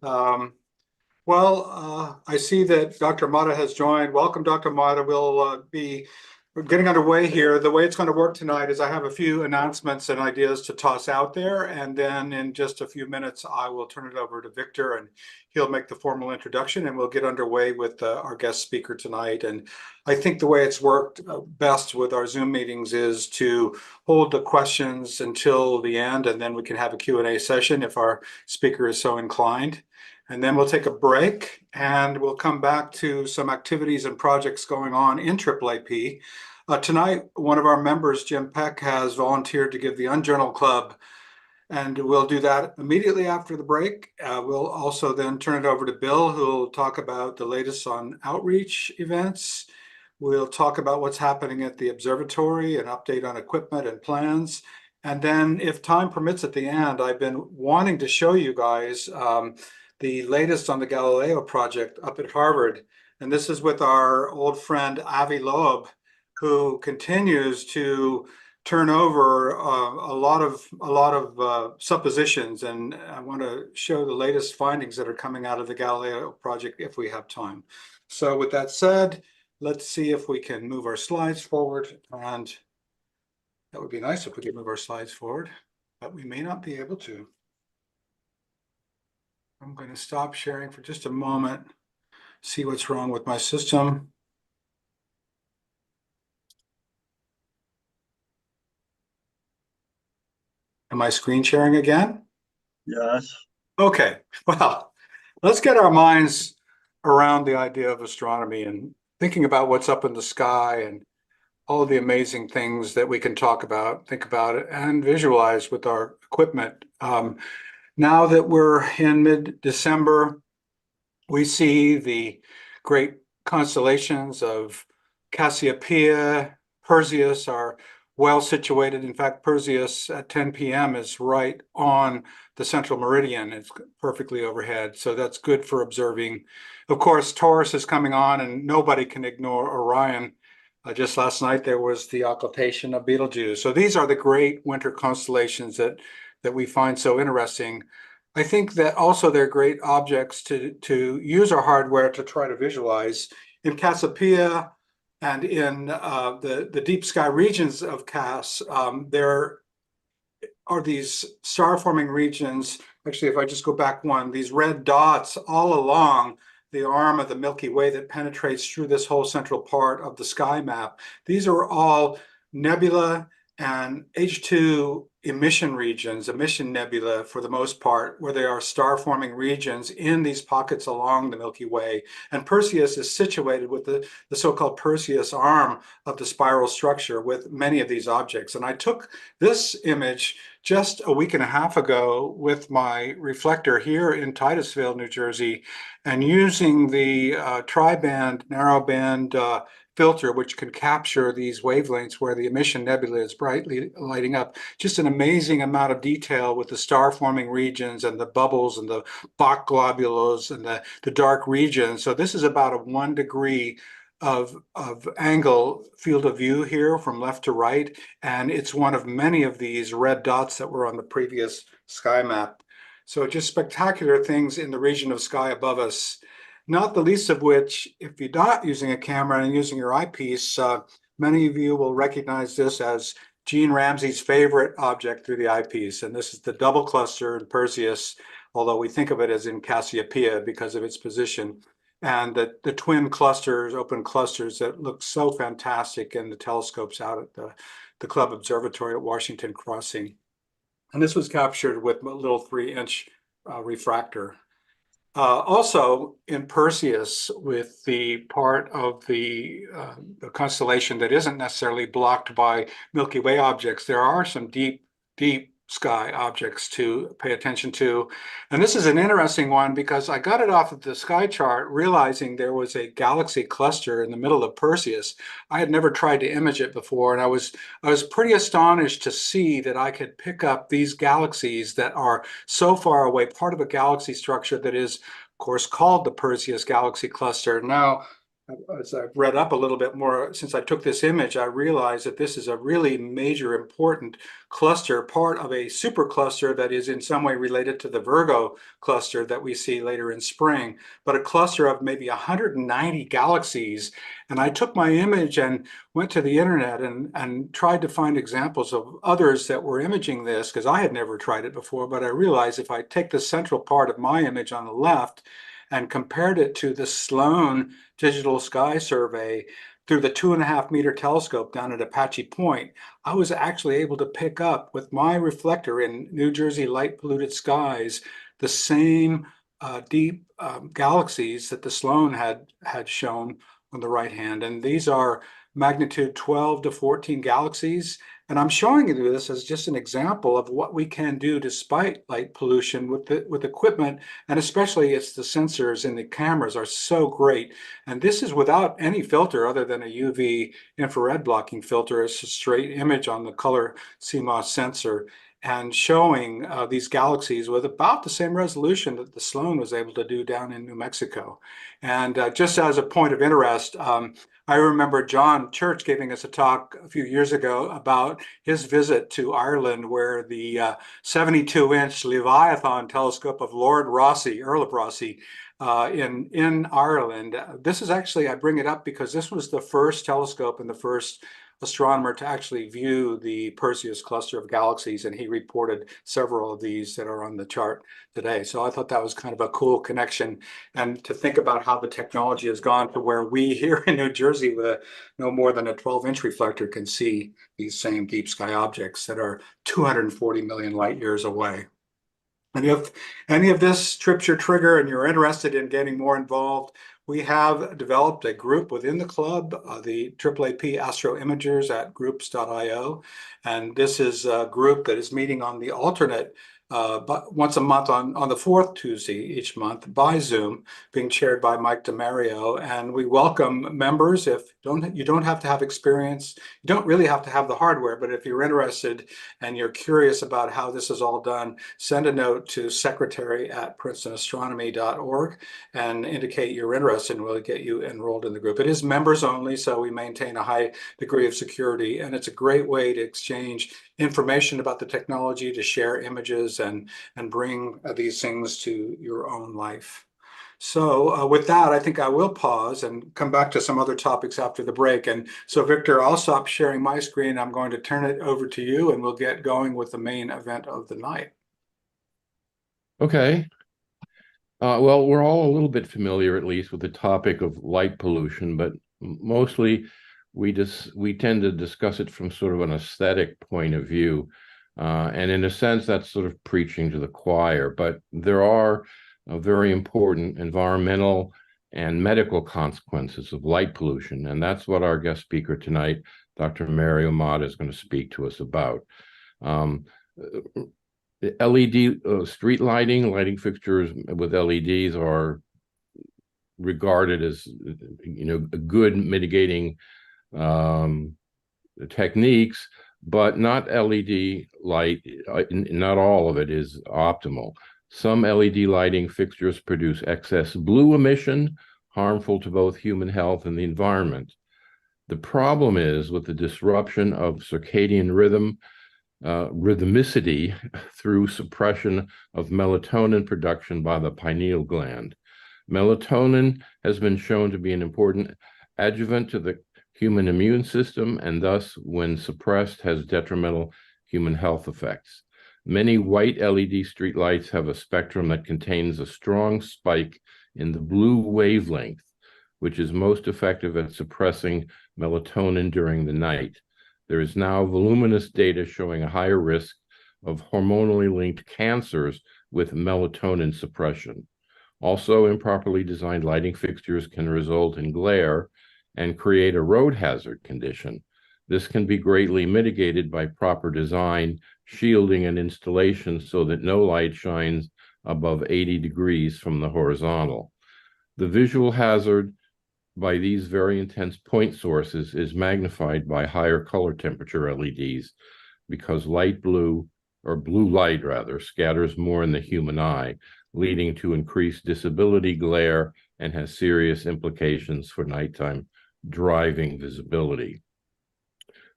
Um, I see that Dr. Motta has joined. Welcome, Dr. Motta. We'll be getting underway here. The way it's going to work tonight is I have a few announcements and ideas to toss out there, and then in just a few minutes, I will turn it over to Victor, and he'll make the formal introduction, and we'll get underway with our guest speaker tonight. And I think the way it's worked best with our Zoom meetings is to hold the questions until the end, and then we can have a Q&A session if our speaker is so inclined. And then we'll take a break and we'll come back to some activities and projects going on in AAAP. Tonight, one of our members, Jim Peck, has volunteered to give the Unjournal Club, and we'll do that immediately after the break. We'll also then turn it over to Bill, who will talk about the latest on outreach events. We'll talk about what's happening at the observatory, an update on equipment and plans. And then if time permits at the end, I've been wanting to show you guys the latest on the Galileo project up at Harvard. And this is with our old friend Avi Loeb, who continues to turn over a lot of suppositions. And I want to show the latest findings that are coming out of the Galileo project if we have time. So with that said, let's see if we can move our slides forward. And that would be nice if we could move our slides forward, but we may not be able to. I'm going to stop sharing for just a moment, see what's wrong with my system. Am I screen sharing again? Yes. Okay, well, let's get our minds around the idea of astronomy and thinking about what's up in the sky and all of the amazing things that we can talk about, think about it, and visualize with our equipment. Now that we're in mid-December, we see the great constellations of Cassiopeia, Perseus are well situated. In fact, Perseus at 10 p.m. is right on the central meridian. It's perfectly overhead, so that's good for observing. Of course, Taurus is coming on, and nobody can ignore Orion. Just last night, there was the occultation of Betelgeuse. So these are the great winter constellations that we find so interesting. I think that also they're great objects to use our hardware to try to visualize. In Cassiopeia and in the deep sky regions of Cass, there are these star-forming regions. Actually, if I just go back one, these red dots all along the arm of the Milky Way that penetrates through this whole central part of the sky map. These are all nebula and H2 emission regions, emission nebula for the most part, where there are star-forming regions in these pockets along the Milky Way. And Perseus is situated with the so-called Perseus arm of the spiral structure with many of these objects. And I took this image just a week and a half ago with my reflector here in Titusville, New Jersey, and using the tri-band, narrowband filter, which can capture these wavelengths where the emission nebula is brightly lighting up. Just an amazing amount of detail with the star-forming regions and the bubbles and the Bach globules and the dark regions. So this is about a 1 degree of angle field of view here from left to right. And it's one of many of these red dots that were on the previous sky map. So just spectacular things in the region of sky above us. Not the least of which, if you're not using a camera and using your eyepiece, many of you will recognize this as Gene Ramsey's favorite object through the eyepiece. And this is the double cluster in Perseus, although we think of it as in Cassiopeia because of its position. And the twin clusters, open clusters that look so fantastic in the telescopes out at the Club Observatory at Washington Crossing. And this was captured with a little 3-inch refractor. Also in Perseus, with the part of the constellation that isn't necessarily blocked by Milky Way objects, there are some deep sky objects to pay attention to. And this is an interesting one because I got it off of the sky chart, realizing there was a galaxy cluster in the middle of Perseus. I had never tried to image it before, and I was pretty astonished to see that I could pick up these galaxies that are so far away, part of a galaxy structure that is, of course, called the Perseus galaxy cluster. Now, as I've read up a little bit more since I took this image, I realized that this is a really major, important cluster, part of a supercluster that is in some way related to the Virgo cluster that we see later in spring, but a cluster of maybe 190 galaxies. And I took my image and went to the internet and tried to find examples of others that were imaging this, because I had never tried it before. But I realized if I take the central part of my image on the left and compared it to the Sloan Digital Sky Survey through the 2.5 meter telescope down at Apache Point, I was actually able to pick up with my reflector in New Jersey light polluted skies the same deep galaxies that the Sloan had shown on the right hand. And these are magnitude 12 to 14 galaxies. And I'm showing you this as just an example of what we can do despite light pollution with equipment, and especially it's the sensors in the cameras are so great. And this is without any filter other than a UV infrared blocking filter. It's a straight image on the color CMOS sensor, and showing these galaxies with about the same resolution that the Sloan was able to do down in New Mexico. And just as a point of interest, I remember John Church giving us a talk a few years ago about his visit to Ireland, where the 72-inch Leviathan telescope of Lord Rosse, Earl of Rosse, in Ireland. This is actually, I bring it up because this was the first telescope and the first astronomer to actually view the Perseus cluster of galaxies, and he reported several of these that are on the chart today. So I thought that was kind of a cool connection, and to think about how the technology has gone to where we here in New Jersey with no more than a 12-inch reflector can see these same deep sky objects that are 240 million light years away. And if any of this trips your trigger and you're interested in getting more involved, we have developed a group within the club, the AAAP Astro Imagers at groups.io. And this is a group that is meeting on the alternate but once a month on the fourth Tuesday each month by Zoom, being chaired by Mike DeMario. And we welcome members. If you don't have to have experience, you don't really have to have the hardware, but if you're interested and you're curious about how this is all done, send a note to secretary@princetonastronomy.org and indicate you're interested, and we'll get you enrolled in the group. It is members only, so we maintain a high degree of security, and it's a great way to exchange information about the technology, to share images and bring these things to your own life. So with that, I think I will pause and come back to some other topics after the break. And so, Victor, I'll stop sharing my screen. I'm going to turn it over to you, and we'll get going with the main event of the night. Okay. Well, we're all a little bit familiar, at least, with the topic of light pollution, but mostly we tend to discuss it from sort of an aesthetic point of view. And in a sense, that's sort of preaching to the choir, but there are very important environmental and medical consequences of light pollution. And that's what our guest speaker tonight, Dr. Mario Motta, is going to speak to us about. LED street lighting fixtures with LEDs are regarded as, good mitigating techniques, but not LED light. Not all of it is optimal. Some LED lighting fixtures produce excess blue emission, harmful to both human health and the environment. The problem is with the disruption of circadian rhythmicity through suppression of melatonin production by the pineal gland. Melatonin has been shown to be an important adjuvant to the human immune system, and thus, when suppressed, has detrimental human health effects. Many white LED streetlights have a spectrum that contains a strong spike in the blue wavelength, which is most effective at suppressing melatonin during the night. There is now voluminous data showing a higher risk of hormonally linked cancers with melatonin suppression. Also, improperly designed lighting fixtures can result in glare and create a road hazard condition. This can be greatly mitigated by proper design, shielding, and installation so that no light shines above 80 degrees from the horizontal. The visual hazard by these very intense point sources is magnified by higher color temperature LEDs because light blue, or blue light rather, scatters more in the human eye, leading to increased disability, glare, and has serious implications for nighttime driving visibility.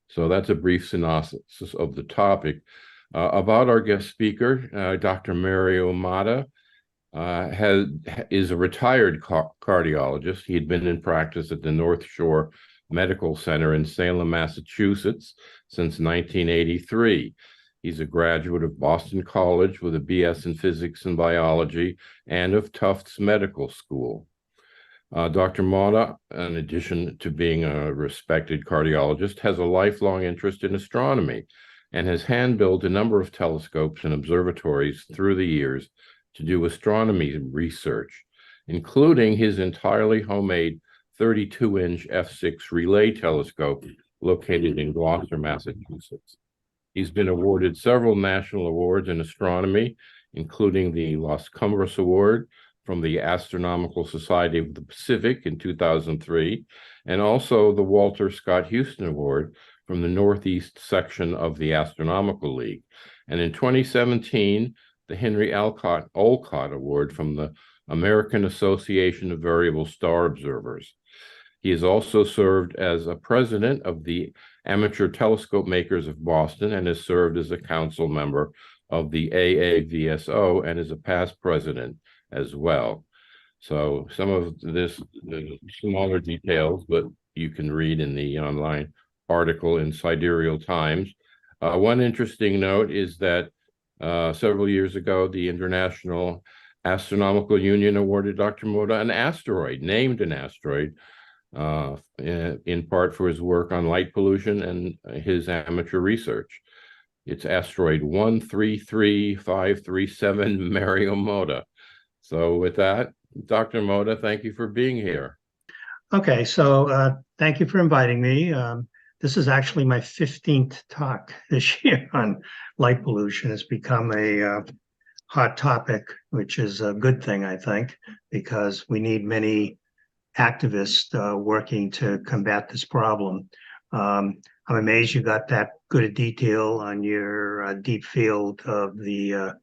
So that's a brief synopsis of the topic. About our guest speaker, Dr. Mario Motta is a retired cardiologist. He had been in practice at the North Shore Medical Center in Salem, Massachusetts since 1983. He's a graduate of Boston College with a BS in Physics and Biology and of Tufts Medical School. Dr. Motta, in addition to being a respected cardiologist, has a lifelong interest in astronomy and has hand-built a number of telescopes and observatories through the years to do astronomy research, including his entirely homemade 32-inch F6 relay telescope located in Gloucester, Massachusetts. He's been awarded several national awards in astronomy, including the Las Cumbres Award from the Astronomical Society of the Pacific in 2003, and also the Walter Scott Houston Award from the Northeast section of the Astronomical League. And in 2017, the Henry Olcott Award from the American Association of Variable Star Observers. He has also served as a president of the Amateur Telescope Makers of Boston and has served as a council member of the AAVSO and is a past president as well. So some of this, the smaller details, but you can read in the online article in Sidereal Times. One interesting note is that several years ago, the International Astronomical Union awarded Dr. Motta named an asteroid, in part for his work on light pollution and his amateur research. It's asteroid 133537 Mario Motta. So with that, Dr. Motta, thank you for being here. Okay, so thank you for inviting me. This is actually my 15th talk this year on light pollution. It's become a hot topic, which is a good thing, I think, because we need many activists working to combat this problem. I'm amazed you got that good a detail on your deep field of the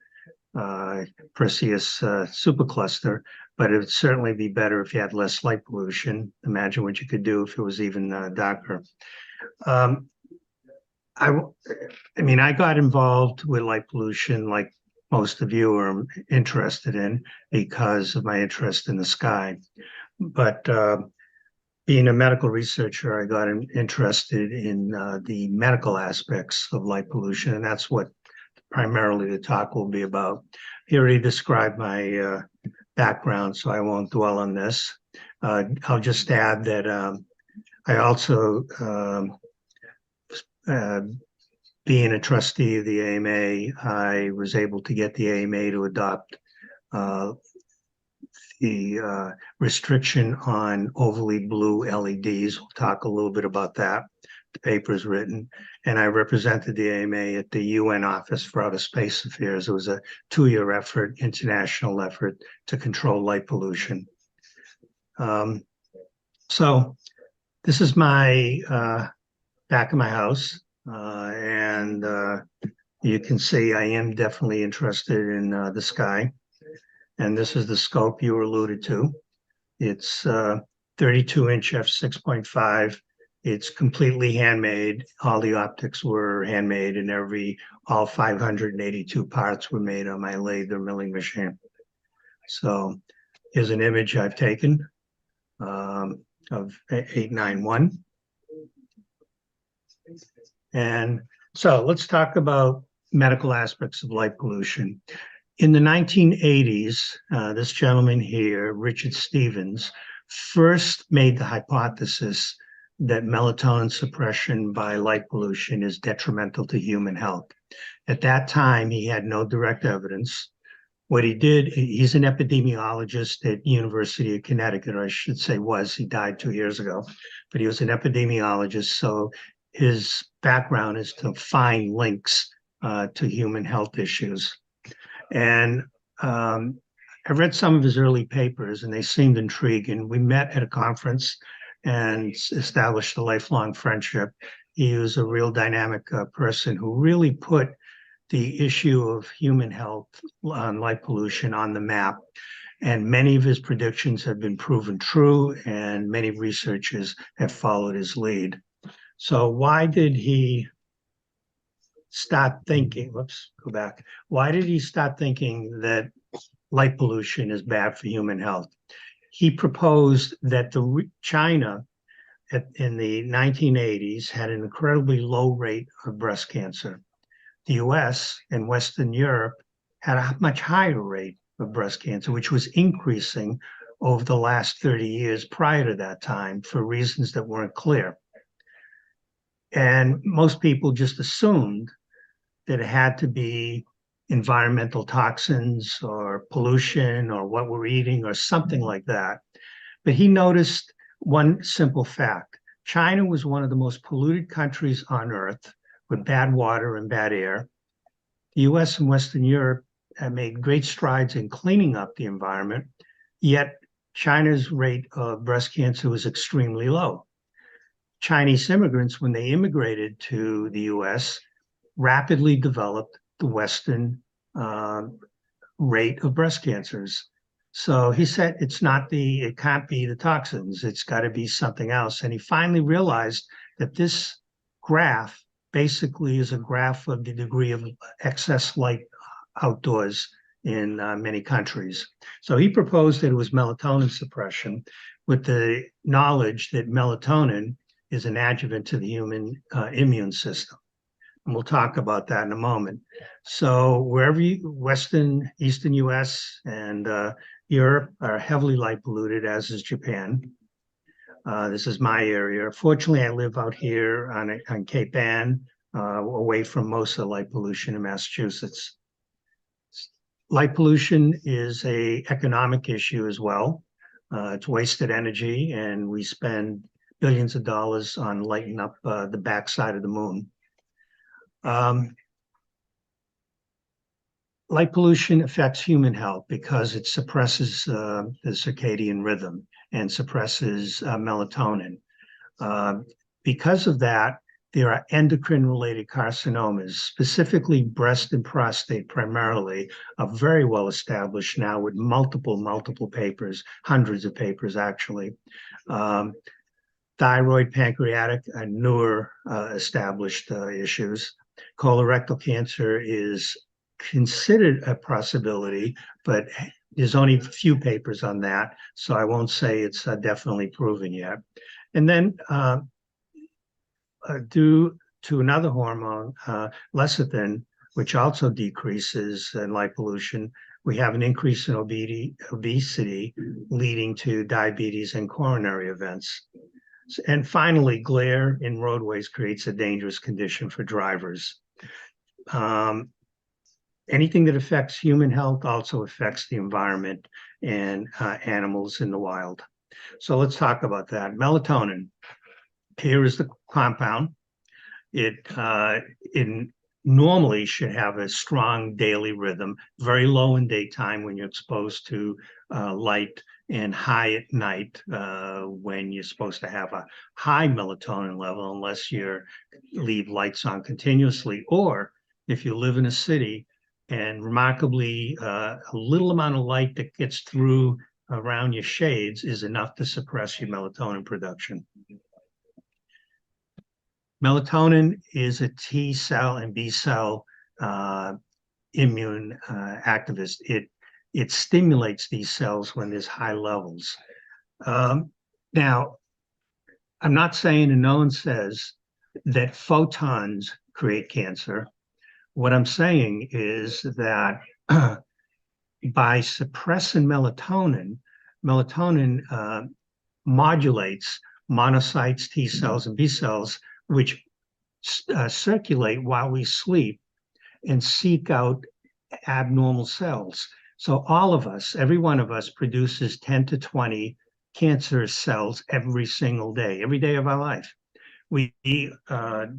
Perseus supercluster, but it would certainly be better if you had less light pollution. Imagine what you could do if it was even darker. I mean, I got involved with light pollution like most of you are interested in because of my interest in the sky. But being a medical researcher, I got interested in the medical aspects of light pollution, and that's what primarily the talk will be about. He already described my background, so I won't dwell on this. I'll just add that I also, being a trustee of the AMA, I was able to get the AMA to adopt the restriction on overly blue LEDs. We'll talk a little bit about that. The paper is written, and I represented the AMA at the UN Office for Outer Space Affairs. It was a 2-year effort, international effort to control light pollution. So this is my back of my house, and you can see I am definitely interested in the sky. And this is the scope you alluded to. It's 32-inch f6.5. It's completely handmade. All the optics were handmade, and all 582 parts were made on my lathe or milling machine. So here's an image I've taken of 891. And so let's talk about medical aspects of light pollution. In the 1980s, this gentleman here, Richard Stevens, first made the hypothesis that melatonin suppression by light pollution is detrimental to human health. At that time, he had no direct evidence. What he did, he's an epidemiologist at University of Connecticut, or I should say was, he died 2 years ago, but he was an epidemiologist. So his background is to find links to human health issues. And I read some of his early papers, and they seemed intriguing. We met at a conference and established a lifelong friendship. He was a real dynamic person who really put the issue of human health on light pollution on the map. And many of his predictions have been proven true, and many researchers have followed his lead. So why did he start thinking, whoops, go back. Why did he start thinking that light pollution is bad for human health? He proposed that China in the 1980s had an incredibly low rate of breast cancer. The US and Western Europe had a much higher rate of breast cancer, which was increasing over the last 30 years prior to that time for reasons that weren't clear. And most people just assumed that it had to be environmental toxins or pollution or what we're eating or something like that. But he noticed one simple fact. China was one of the most polluted countries on Earth with bad water and bad air. The US and Western Europe have made great strides in cleaning up the environment, yet China's rate of breast cancer was extremely low. Chinese immigrants, when they immigrated to the US, rapidly developed the Western rate of breast cancers. So he said, it can't be the toxins, it's got to be something else. And he finally realized that this graph basically is a graph of the degree of excess light outdoors in many countries. So he proposed that it was melatonin suppression with the knowledge that melatonin is an adjuvant to the human immune system. And we'll talk about that in a moment. So wherever Western, Eastern US and Europe are heavily light polluted, as is Japan. This is my area. Fortunately, I live out here on Cape Ann, away from most of the light pollution in Massachusetts. Light pollution is an economic issue as well. It's wasted energy, and we spend billions of dollars on lighting up the backside of the moon. Light pollution affects human health because it suppresses the circadian rhythm and suppresses melatonin. Because of that, there are endocrine-related carcinomas, specifically breast and prostate primarily, are very well established now with multiple papers, hundreds of papers actually. Thyroid, pancreatic, are newer established issues. Colorectal cancer is considered a possibility, but there's only a few papers on that, so I won't say it's definitely proven yet. And then due to another hormone, lecithin, which also decreases in light pollution, we have an increase in obesity leading to diabetes and coronary events. And finally, glare in roadways creates a dangerous condition for drivers. Anything that affects human health also affects the environment and animals in the wild. So let's talk about that. Melatonin. Here is the compound. It normally should have a strong daily rhythm, very low in daytime when you're exposed to light, and high at night when you're supposed to have a high melatonin level unless you leave lights on continuously, or if you live in a city and remarkably a little amount of light that gets through around your shades is enough to suppress your melatonin production. Melatonin is a T cell and B cell immune activist. It stimulates these cells when there's high levels. Now, I'm not saying, and no one says, that photons create cancer. What I'm saying is that by suppressing melatonin modulates monocytes, T cells, and B cells, which circulate while we sleep and seek out abnormal cells. So all of us, every one of us, produces 10 to 20 cancer cells every single day, every day of our life. We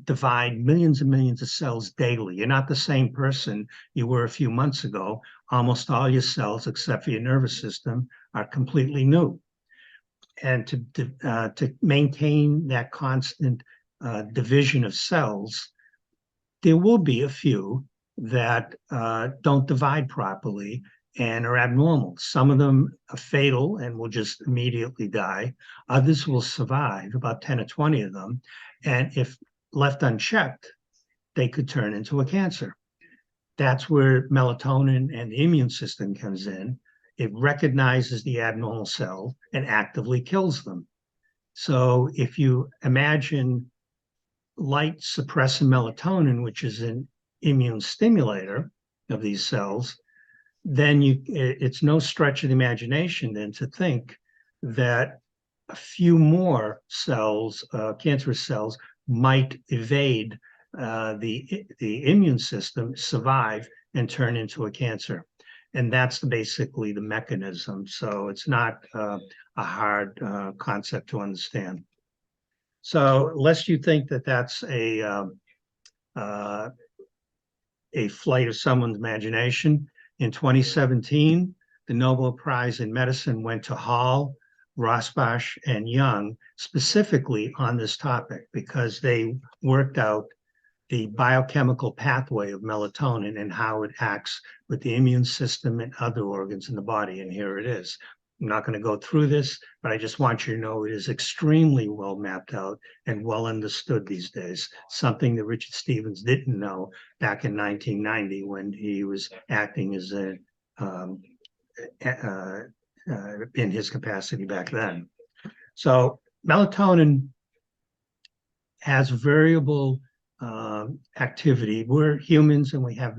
divide millions and millions of cells daily. You're not the same person you were a few months ago. Almost all your cells, except for your nervous system, are completely new. And to maintain that constant division of cells, there will be a few that don't divide properly, and are abnormal. Some of them are fatal and will just immediately die. Others will survive, about 10 or 20 of them. And if left unchecked, they could turn into a cancer. That's where melatonin and the immune system comes in. It recognizes the abnormal cell and actively kills them. So if you imagine light suppressing melatonin, which is an immune stimulator of these cells, then it's no stretch of the imagination then to think that a few more cells, cancerous cells, might evade the immune system, survive, and turn into a cancer. And that's basically the mechanism. So it's not a hard concept to understand. So lest you think that that's a flight of someone's imagination, in 2017, the Nobel Prize in Medicine went to Hall, Rosbach, and Young specifically on this topic because they worked out the biochemical pathway of melatonin and how it acts with the immune system and other organs in the body. And here it is. I'm not going to go through this, but I just want you to know it is extremely well mapped out and well understood these days, something that Richard Stevens didn't know back in 1990 when he was acting as in his capacity back then. So melatonin has variable activity. We're humans and we have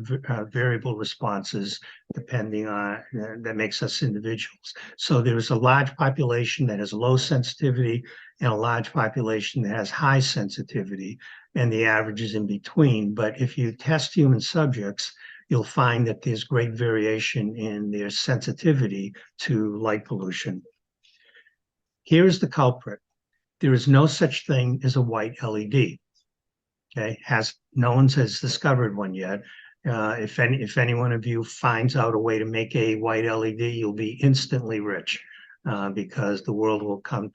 variable responses depending on, that makes us individuals. So there's a large population that has low sensitivity and a large population that has high sensitivity, and the average is in between. But if you test human subjects, you'll find that there's great variation in their sensitivity to light pollution. Here is the culprit. There is no such thing as a white LED. Okay, no one has discovered one yet. If any one of you finds out a way to make a white LED, you'll be instantly rich because the world will come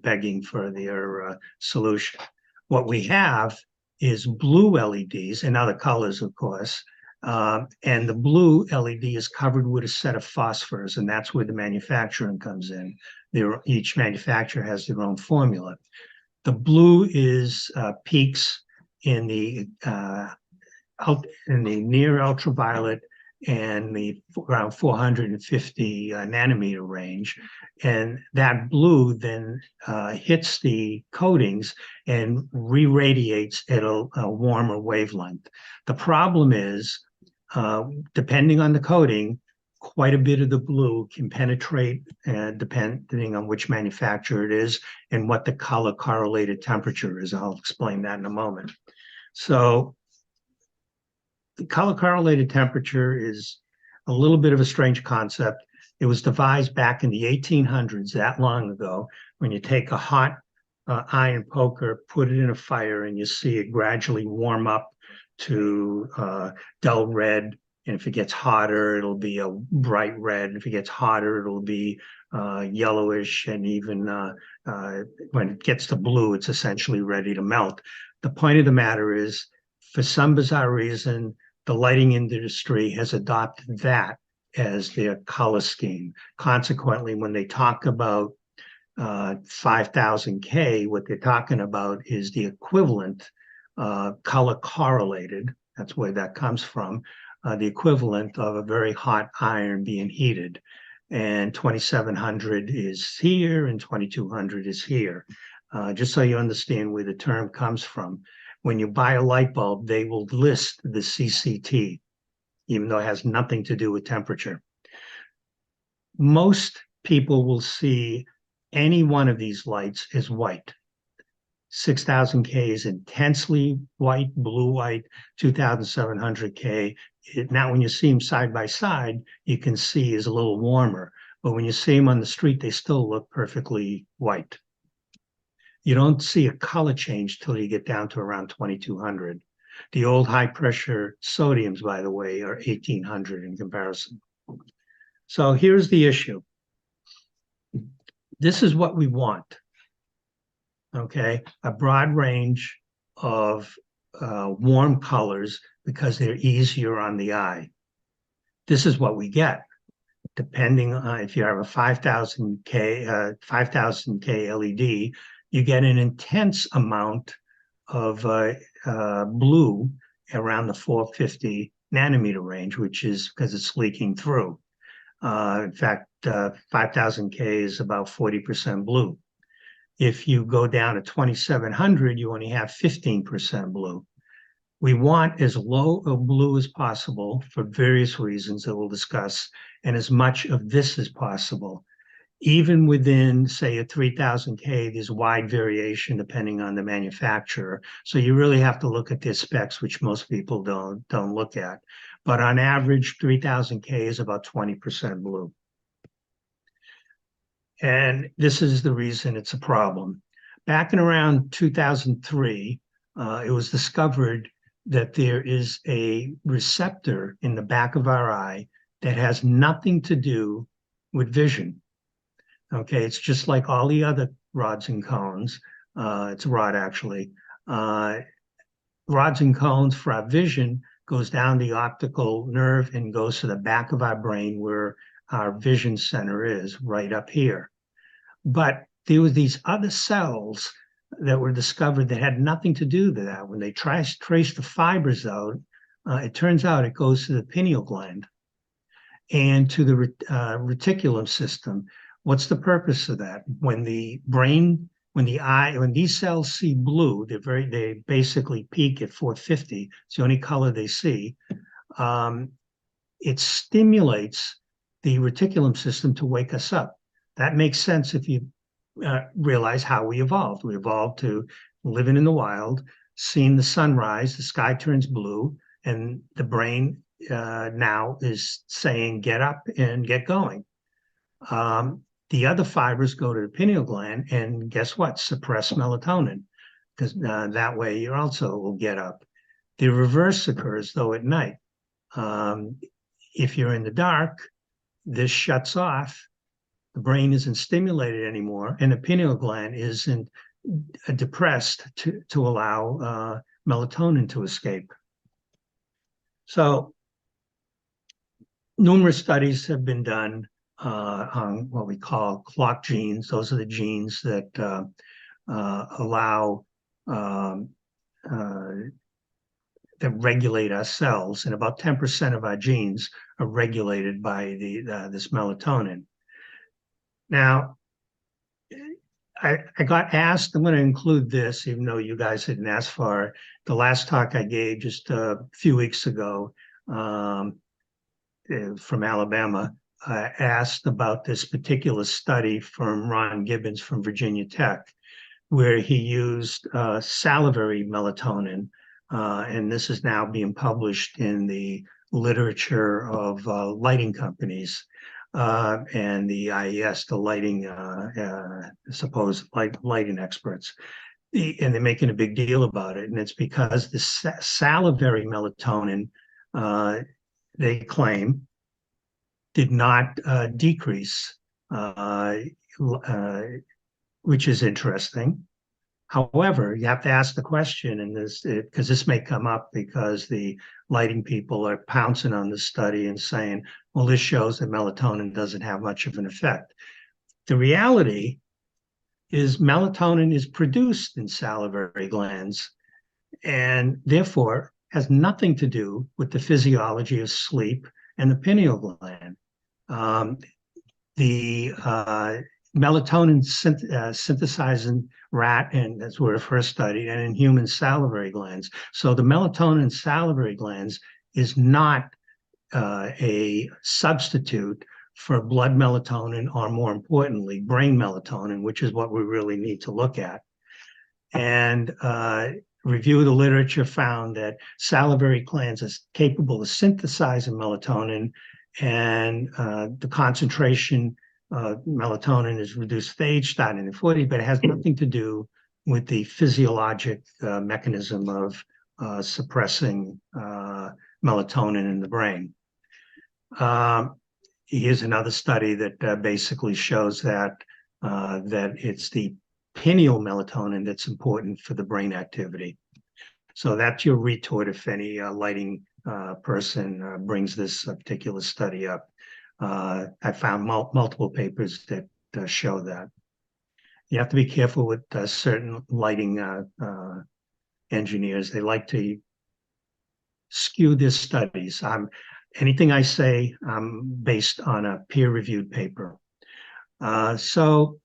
begging for their solution. What we have is blue LEDs and other colors, of course, and the blue LED is covered with a set of phosphors, and that's where the manufacturing comes in. Each manufacturer has their own formula. The blue is peaks in the near ultraviolet and the around 450 nanometer range, and that blue then hits the coatings and re-radiates at a warmer wavelength. The problem is, depending on the coating, quite a bit of the blue can penetrate, depending on which manufacturer it is and what the color correlated temperature is. I'll explain that in a moment. So the color correlated temperature is a little bit of a strange concept. It was devised back in the 1800s, that long ago, when you take a hot iron poker, put it in a fire, and you see it gradually warm up to dull red. And if it gets hotter, it'll be a bright red. If it gets hotter, it'll be yellowish. And even when it gets to blue, it's essentially ready to melt. The point of the matter is, for some bizarre reason, the lighting industry has adopted that as their color scheme. Consequently, when they talk about 5000 K, what they're talking about is the equivalent color correlated. That's where that comes from. The equivalent of a very hot iron being heated. And 2700 is here and 2200 is here. Just so you understand where the term comes from. When you buy a light bulb, they will list the CCT, even though it has nothing to do with temperature. Most people will see any one of these lights as white. 6000 K is intensely white, blue white, 2700 K. Now, when you see them side by side, you can see is a little warmer. But when you see them on the street, they still look perfectly white. You don't see a color change till you get down to around 2200. The old high pressure sodiums, by the way, are 1800 in comparison. So here's the issue. This is what we want. Okay, a broad range of warm colors because they're easier on the eye. This is what we get. depending on if you have a 5000K LED, you get an intense amount of blue around the 450 nanometer range, which is because it's leaking through. In fact, 5000K is about 40% blue. If you go down to 2700, you only have 15% blue. We want as low a blue as possible for various reasons that we'll discuss, and as much of this as possible. Even within, say, a 3000K, there's wide variation depending on the manufacturer. So you really have to look at their specs, which most people don't look at. But on average, 3000K is about 20% blue. And this is the reason it's a problem. Back in around 2003, it was discovered that there is a receptor in the back of our eye that has nothing to do with vision. Okay, it's just like all the other rods and cones. It's a rod, actually. Rods and cones for our vision goes down the optical nerve and goes to the back of our brain where our vision center is, right up here. But there were these other cells that were discovered that had nothing to do with that. When they traced the fibers out, it turns out it goes to the pineal gland and to the reticulum system. What's the purpose of that? When the brain, when these cells see blue, they basically peak at 450. It's the only color they see. It stimulates the reticulum system to wake us up. That makes sense if you realize how we evolved. We evolved to living in the wild, seeing the sunrise, the sky turns blue, and the brain now is saying, get up and get going. The other fibers go to the pineal gland, and guess what? Suppress melatonin, because that way you also will get up. The reverse occurs, though, at night. If you're in the dark, this shuts off. The brain isn't stimulated anymore, and the pineal gland isn't depressed to allow melatonin to escape. So numerous studies have been done on what we call clock genes. Those are the genes that allow that regulate our cells, and about 10% of our genes are regulated by this melatonin. Now, I got asked, I'm going to include this, even though you guys didn't ask for it. The last talk I gave just a few weeks ago from Alabama, asked about this particular study from Ron Gibbons from Virginia Tech, where he used salivary melatonin. And this is now being published in the literature of lighting companies. And the IES, the lighting, supposed lighting experts. And they're making a big deal about it. And it's because the salivary melatonin, they claim, did not decrease, which is interesting. However, you have to ask the question, and because this may come up because the lighting people are pouncing on this study and saying, well, this shows that melatonin doesn't have much of an effect. The reality is melatonin is produced in salivary glands and therefore has nothing to do with the physiology of sleep and the pineal gland. The melatonin synthesized in rat, and that's where it first studied, and in human salivary glands. So the melatonin in salivary glands is not a substitute for blood melatonin, or more importantly, brain melatonin, which is what we really need to look at. And review of the literature found that salivary glands are capable of synthesizing melatonin, and the concentration melatonin is reduced with age, starting at 40, but it has nothing to do with the physiologic mechanism of suppressing melatonin in the brain. Here's another study that basically shows that it's the pineal melatonin that's important for the brain activity. So that's your retort if any lighting person brings this particular study up. I found multiple papers that show that. You have to be careful with certain lighting engineers. They like to skew their studies. Anything I say, I'm based on a peer-reviewed paper. So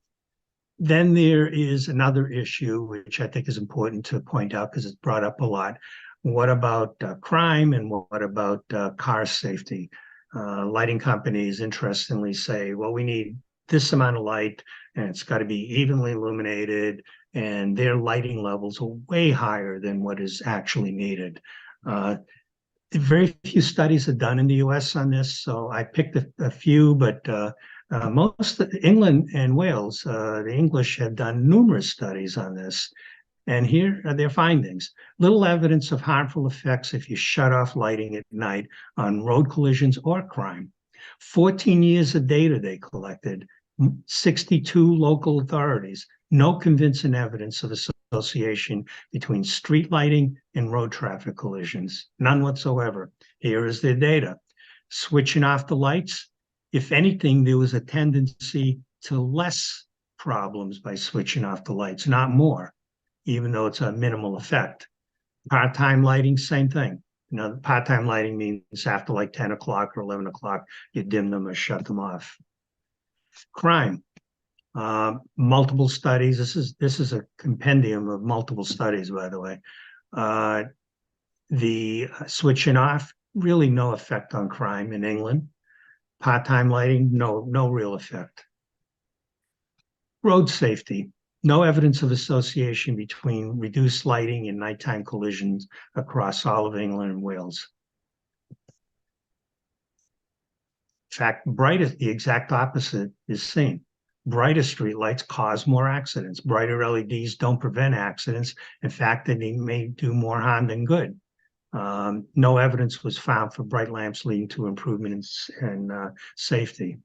then there is another issue, which I think is important to point out because it's brought up a lot. What about crime and what about car safety? Lighting companies, interestingly, say, well, we need this amount of light and it's got to be evenly illuminated, and their lighting levels are way higher than what is actually needed. Very few studies are done in the US on this, so I picked a few, but most of England and Wales, the English have done numerous studies on this. And here are their findings. Little evidence of harmful effects if you shut off lighting at night on road collisions or crime. 14 years of data they collected, 62 local authorities, no convincing evidence of association between street lighting and road traffic collisions, none whatsoever. Here is their data. Switching off the lights, if anything, there was a tendency to less problems by switching off the lights, not more, even though it's a minimal effect. Part-time lighting, same thing. Part-time lighting means after like 10 o'clock or 11 o'clock, you dim them or shut them off. Crime, multiple studies. This is a compendium of multiple studies, by the way. The switching off, really no effect on crime in England. Part-time lighting, no real effect. Road safety, no evidence of association between reduced lighting and nighttime collisions across all of England and Wales. In fact, the exact opposite is seen. Brighter streetlights cause more accidents. Brighter LEDs don't prevent accidents. In fact, they may do more harm than good. No evidence was found for bright lamps leading to improvements in safety.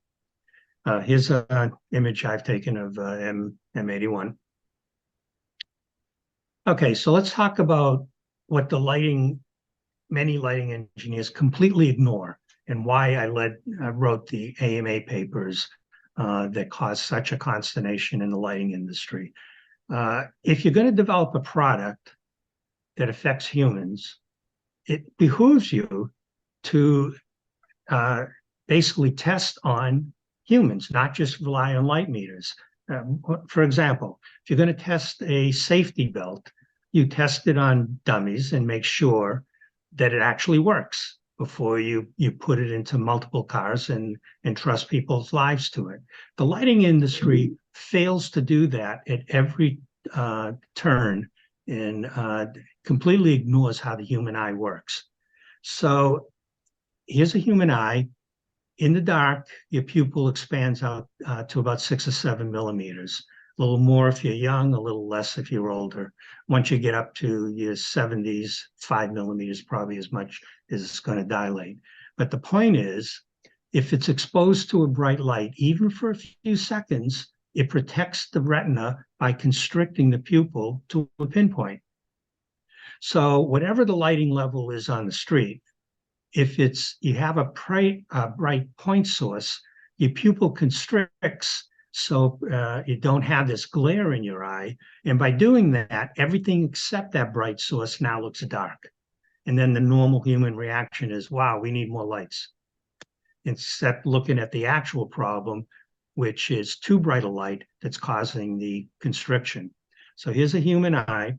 Here's an image I've taken of M81. Okay, so let's talk about what many lighting engineers completely ignore, and why I wrote the AMA papers that caused such a consternation in the lighting industry. If you're going to develop a product that affects humans, it behooves you to basically test on humans, not just rely on light meters. For example, if you're going to test a safety belt, you test it on dummies and make sure that it actually works before you put it into multiple cars and trust people's lives to it. The lighting industry fails to do that at every turn and completely ignores how the human eye works. So here's a human eye. In the dark, your pupil expands out to about 6 or 7 millimeters. A little more if you're young, a little less if you're older. Once you get up to your 70s, 5 millimeters, probably as much as it's going to dilate. But the point is, if it's exposed to a bright light, even for a few seconds, it protects the retina by constricting the pupil to a pinpoint. So whatever the lighting level is on the street, if you have a bright point source, your pupil constricts so you don't have this glare in your eye. And by doing that, everything except that bright source now looks dark. And then the normal human reaction is, wow, we need more lights. Instead of looking at the actual problem, which is too bright a light that's causing the constriction. So here's a human eye.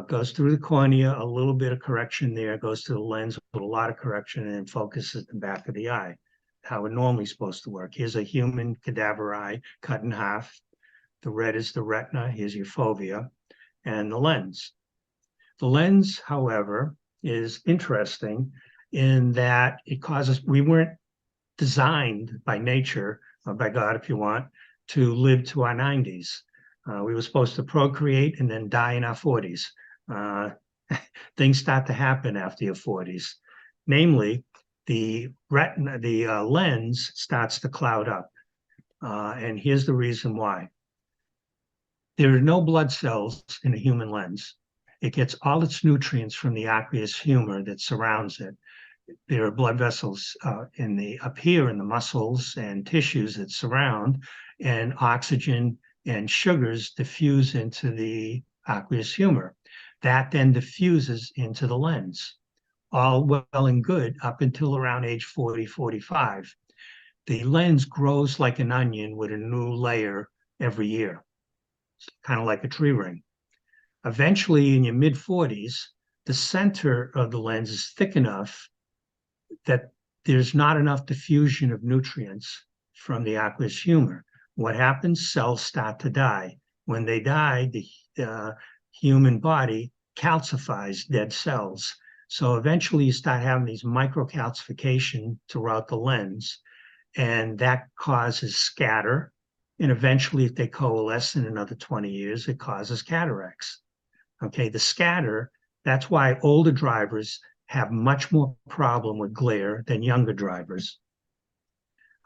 Goes through the cornea, a little bit of correction there, goes to the lens with a lot of correction, and focuses the back of the eye, how it normally is supposed to work. Here's a human cadaver eye cut in half. The red is the retina, here's your fovea, and the lens. The lens, however, is interesting in that we weren't designed by nature, or by God if you want, to live to our 90s. We were supposed to procreate and then die in our 40s. Things start to happen after your 40s. Namely, the retina, the lens starts to cloud up. And here's the reason why. There are no blood cells in a human lens. It gets all its nutrients from the aqueous humor that surrounds it. there are blood vessels up here in the muscles and tissues that surround, and oxygen and sugars diffuse into the aqueous humor. That then diffuses into the lens. All well and good up until around age 40, 45. The lens grows like an onion with a new layer every year, kind of like a tree ring. Eventually, in your mid-40s, the center of the lens is thick enough that there's not enough diffusion of nutrients from the aqueous humor. What happens? Cells start to die. When they die, the human body calcifies dead cells. So eventually you start having these microcalcification throughout the lens, and that causes scatter. And eventually, if they coalesce in another 20 years, it causes cataracts. Okay, the scatter, that's why older drivers have much more problem with glare than younger drivers.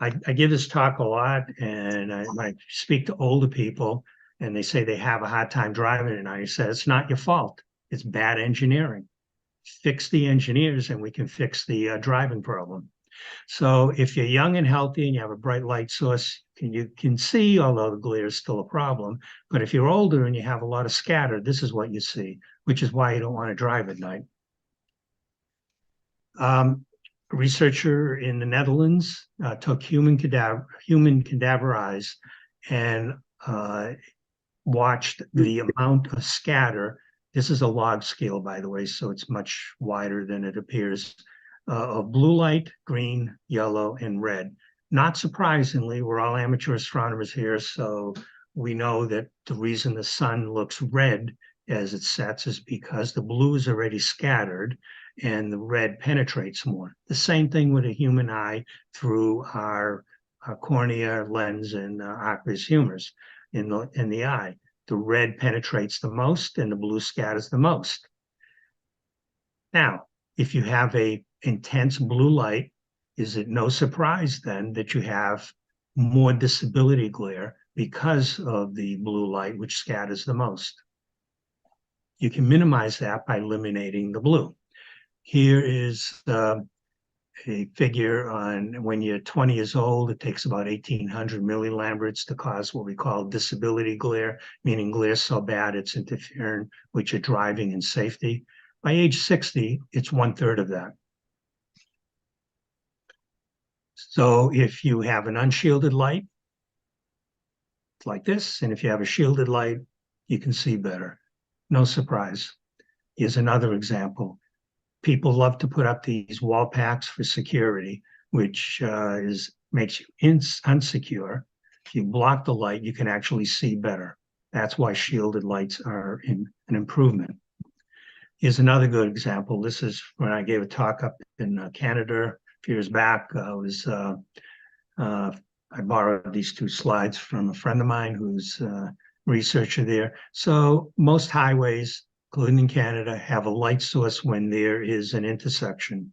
I give this talk a lot, and I speak to older people, and they say they have a hard time driving, and I say, it's not your fault. It's bad engineering. Fix the engineers, and we can fix the driving problem. So if you're young and healthy and you have a bright light source, you can see, although the glare is still a problem. But if you're older and you have a lot of scatter, this is what you see, which is why you don't want to drive at night. A researcher in the Netherlands took human cadaver eyes and watched the amount of scatter. This is a log scale, by the way, so it's much wider than it appears, of blue light, green, yellow, and red. Not surprisingly, we're all amateur astronomers here, so we know that the reason the sun looks red as it sets is because the blue is already scattered and the red penetrates more. The same thing with a human eye through our cornea, lens, and aqueous humors in the eye. The red penetrates the most and the blue scatters the most. Now, if you have a intense blue light, is it no surprise then that you have more disability glare because of the blue light, which scatters the most? You can minimize that by eliminating the blue. Here is a figure on when you're 20 years old, it takes about 1,800 millilamberts to cause what we call disability glare, meaning glare so bad it's interfering with your driving and safety. By age 60, it's 1/3 of that. So if you have an unshielded light, it's like this, and if you have a shielded light, you can see better. No surprise. Here's another example. People love to put up these wall packs for security, which makes you unsecure. If you block the light, you can actually see better. That's why shielded lights are an improvement. Here's another good example. This is when I gave a talk up in Canada a few years back. I borrowed these two slides from a friend of mine who's a researcher there. So most highways, including in Canada, have a light source when there is an intersection.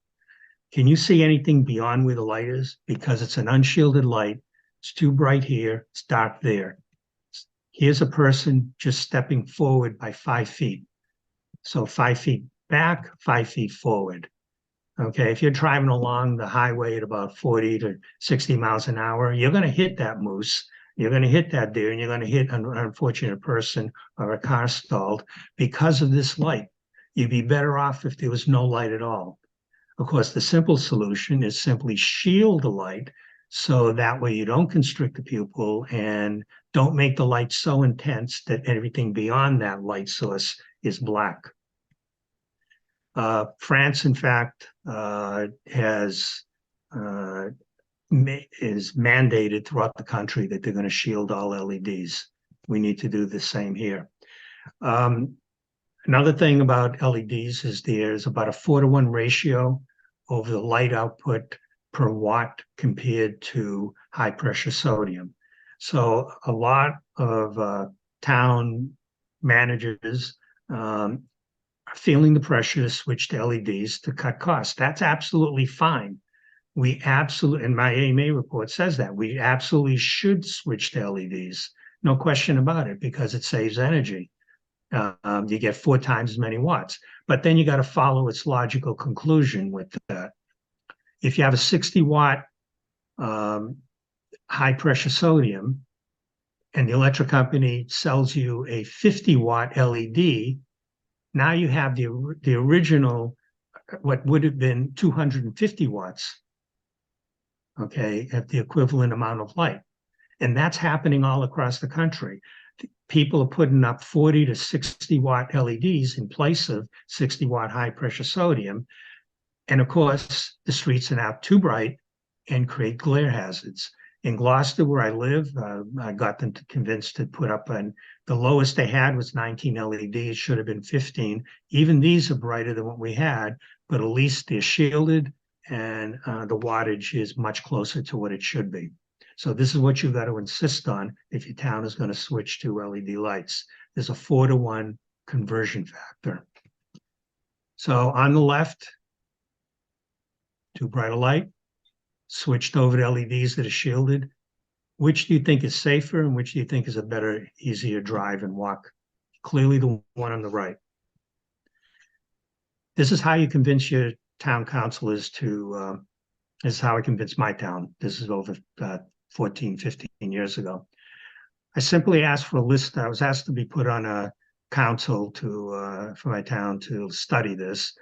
Can you see anything beyond where the light is? Because it's an unshielded light. It's too bright here, it's dark there. Here's a person just stepping forward by 5 feet. So 5 feet back, 5 feet forward. Okay, if you're driving along the highway at about 40 to 60 miles an hour, you're going to hit that moose, you're going to hit that deer, and you're going to hit an unfortunate person or a car stalled because of this light. You'd be better off if there was no light at all. Of course, the simple solution is simply shield the light so that way you don't constrict the pupil and don't make the light so intense that everything beyond that light source is black. France, in fact, is mandated throughout the country that they're going to shield all LEDs. We need to do the same here. Another thing about LEDs is there's about a 4-to-1 ratio over the light output per watt compared to high pressure sodium. So a lot of town managers are feeling the pressure to switch to LEDs to cut costs. That's absolutely fine. We absolutely, and my AMA report says that, we absolutely should switch to LEDs. No question about it, because it saves energy. You get 4 times as many watts. But then you got to follow its logical conclusion with that. If you have a 60-watt high-pressure sodium, and the electric company sells you a 50-watt LED, now you have the original, what would have been 250 watts, okay, at the equivalent amount of light. And that's happening all across the country. People are putting up 40 to 60-watt LEDs in place of 60-watt high-pressure sodium. And of course, the streets are now too bright and create glare hazards. In Gloucester, where I live, I got them to convince to put up the lowest they had was 19 LEDs, should have been 15. Even these are brighter than what we had, but at least they're shielded and the wattage is much closer to what it should be. So this is what you've got to insist on if your town is going to switch to LED lights. There's a 4-to-1 conversion factor. So on the left, too bright a light, switched over to LEDs that are shielded. Which do you think is safer and which do you think is a better, easier drive and walk? Clearly the one on the right. This is how you convince your town councilors to, this is how I convinced my town. This is over 14, 15 years ago. I simply asked for a list. I was asked to be put on a council to for my town to study this.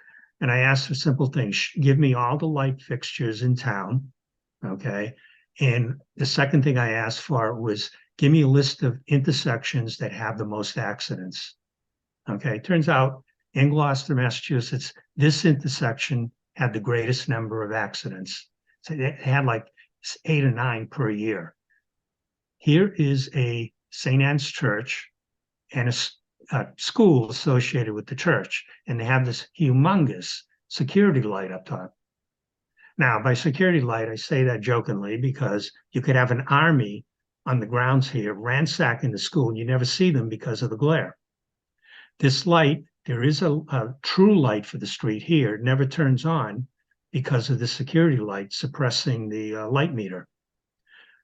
And I asked for simple things. Give me all the light fixtures in town, okay? And the second thing I asked for was give me a list of intersections that have the most accidents, okay? Turns out in Gloucester, Massachusetts, this intersection had the greatest number of accidents. So it had like 8 or 9 per year. Here is a St. Anne's Church and a school associated with the church, and they have this humongous security light up top. Now, by security light, I say that jokingly because you could have an army on the grounds here ransacking the school, and you never see them because of the glare. This light, there is a true light for the street here, it never turns on because of the security light suppressing the light meter.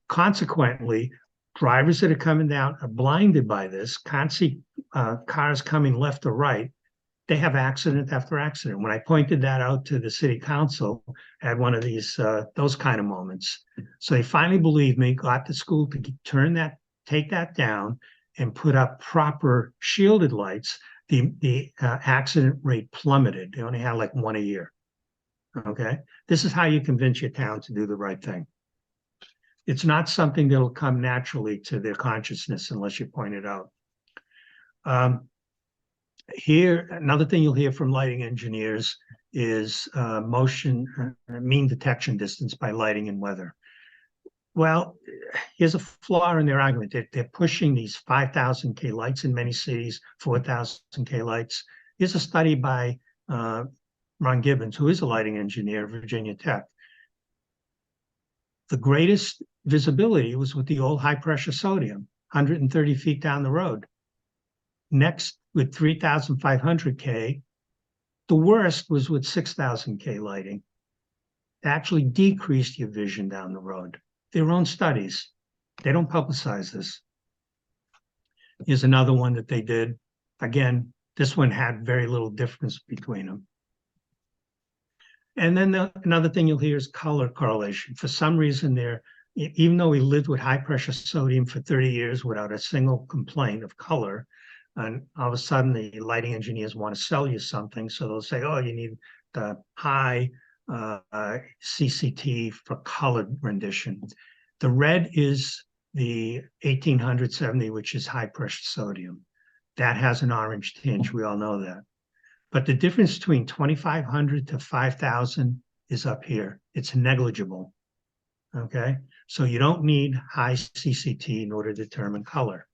Consequently, drivers that are coming down are blinded by this, can't see cars coming left or right. They have accident after accident. When I pointed that out to the city council, I had one of these, those kind of moments. So they finally believed me, got the school to take that down and put up proper shielded lights. The accident rate plummeted. They only had like 1 a year. Okay. This is how you convince your town to do the right thing. It's not something that'll come naturally to their consciousness unless you point it out. Here, another thing you'll hear from lighting engineers is mean detection distance by lighting and weather. Well, here's a flaw in their argument. They're pushing these 5,000 K lights in many cities, 4,000 K lights. Here's a study by Ron Gibbons, who is a lighting engineer at Virginia Tech. The greatest visibility was with the old high pressure sodium, 130 feet down the road. Next, with 3,500 K, the worst was with 6,000 K lighting. It actually decreased your vision down the road. Their own studies, they don't publicize this. Here's another one that they did. Again, this one had very little difference between them. And then another thing you'll hear is color correlation. For some reason, even though we lived with high pressure sodium for 30 years without a single complaint of color, and all of a sudden the lighting engineers want to sell you something, so they'll say, oh, you need the high CCT for colored rendition. The red is the 1870, which is high pressure sodium. That has an orange tinge, we all know that. But the difference between 2,500 to 5,000 is up here. It's negligible, okay? So you don't need high CCT in order to determine color.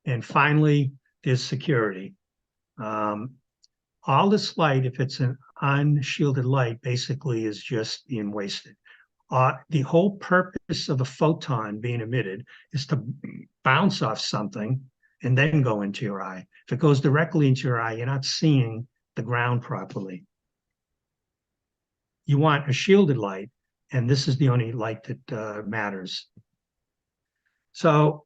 And finally, there's security. All this light, if it's an unshielded light, basically is just being wasted. The whole purpose of a photon being emitted is to bounce off something and then go into your eye. If it goes directly into your eye, you're not seeing the ground properly. You want a shielded light, and this is the only light that matters. So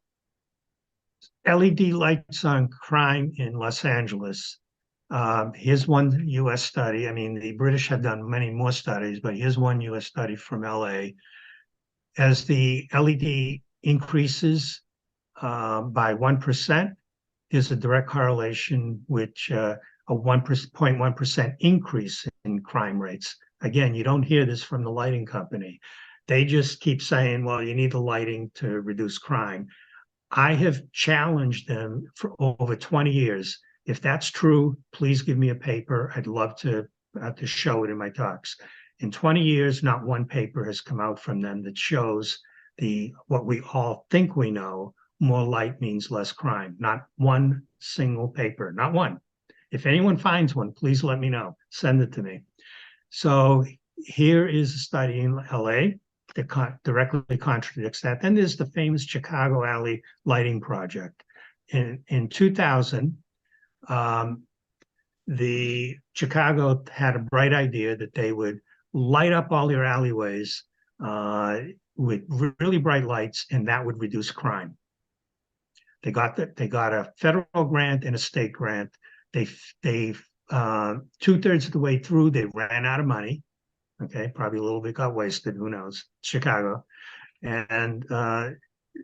LED lights on crime in Los Angeles. Here's one US study. I mean, the British have done many more studies, but here's one US study from LA. As the LED increases by 1%, there's a direct correlation which a 1.1% increase in crime rates. Again, you don't hear this from the lighting company. They just keep saying, well, you need the lighting to reduce crime. I have challenged them for over 20 years. If that's true, please give me a paper. I'd love to show it in my talks. In 20 years, not one paper has come out from them that shows what we all think we know, more light means less crime. Not one single paper, not one. If anyone finds one, please let me know. Send it to me. So here is a study in LA that directly contradicts that. Then there's the famous Chicago Alley lighting project. In 2000, the Chicago had a bright idea that they would light up all their alleyways with really bright lights, and that would reduce crime. They got a federal grant and a state grant. They 2/3 of the way through, they ran out of money. Okay, probably a little bit got wasted. Who knows? Chicago, and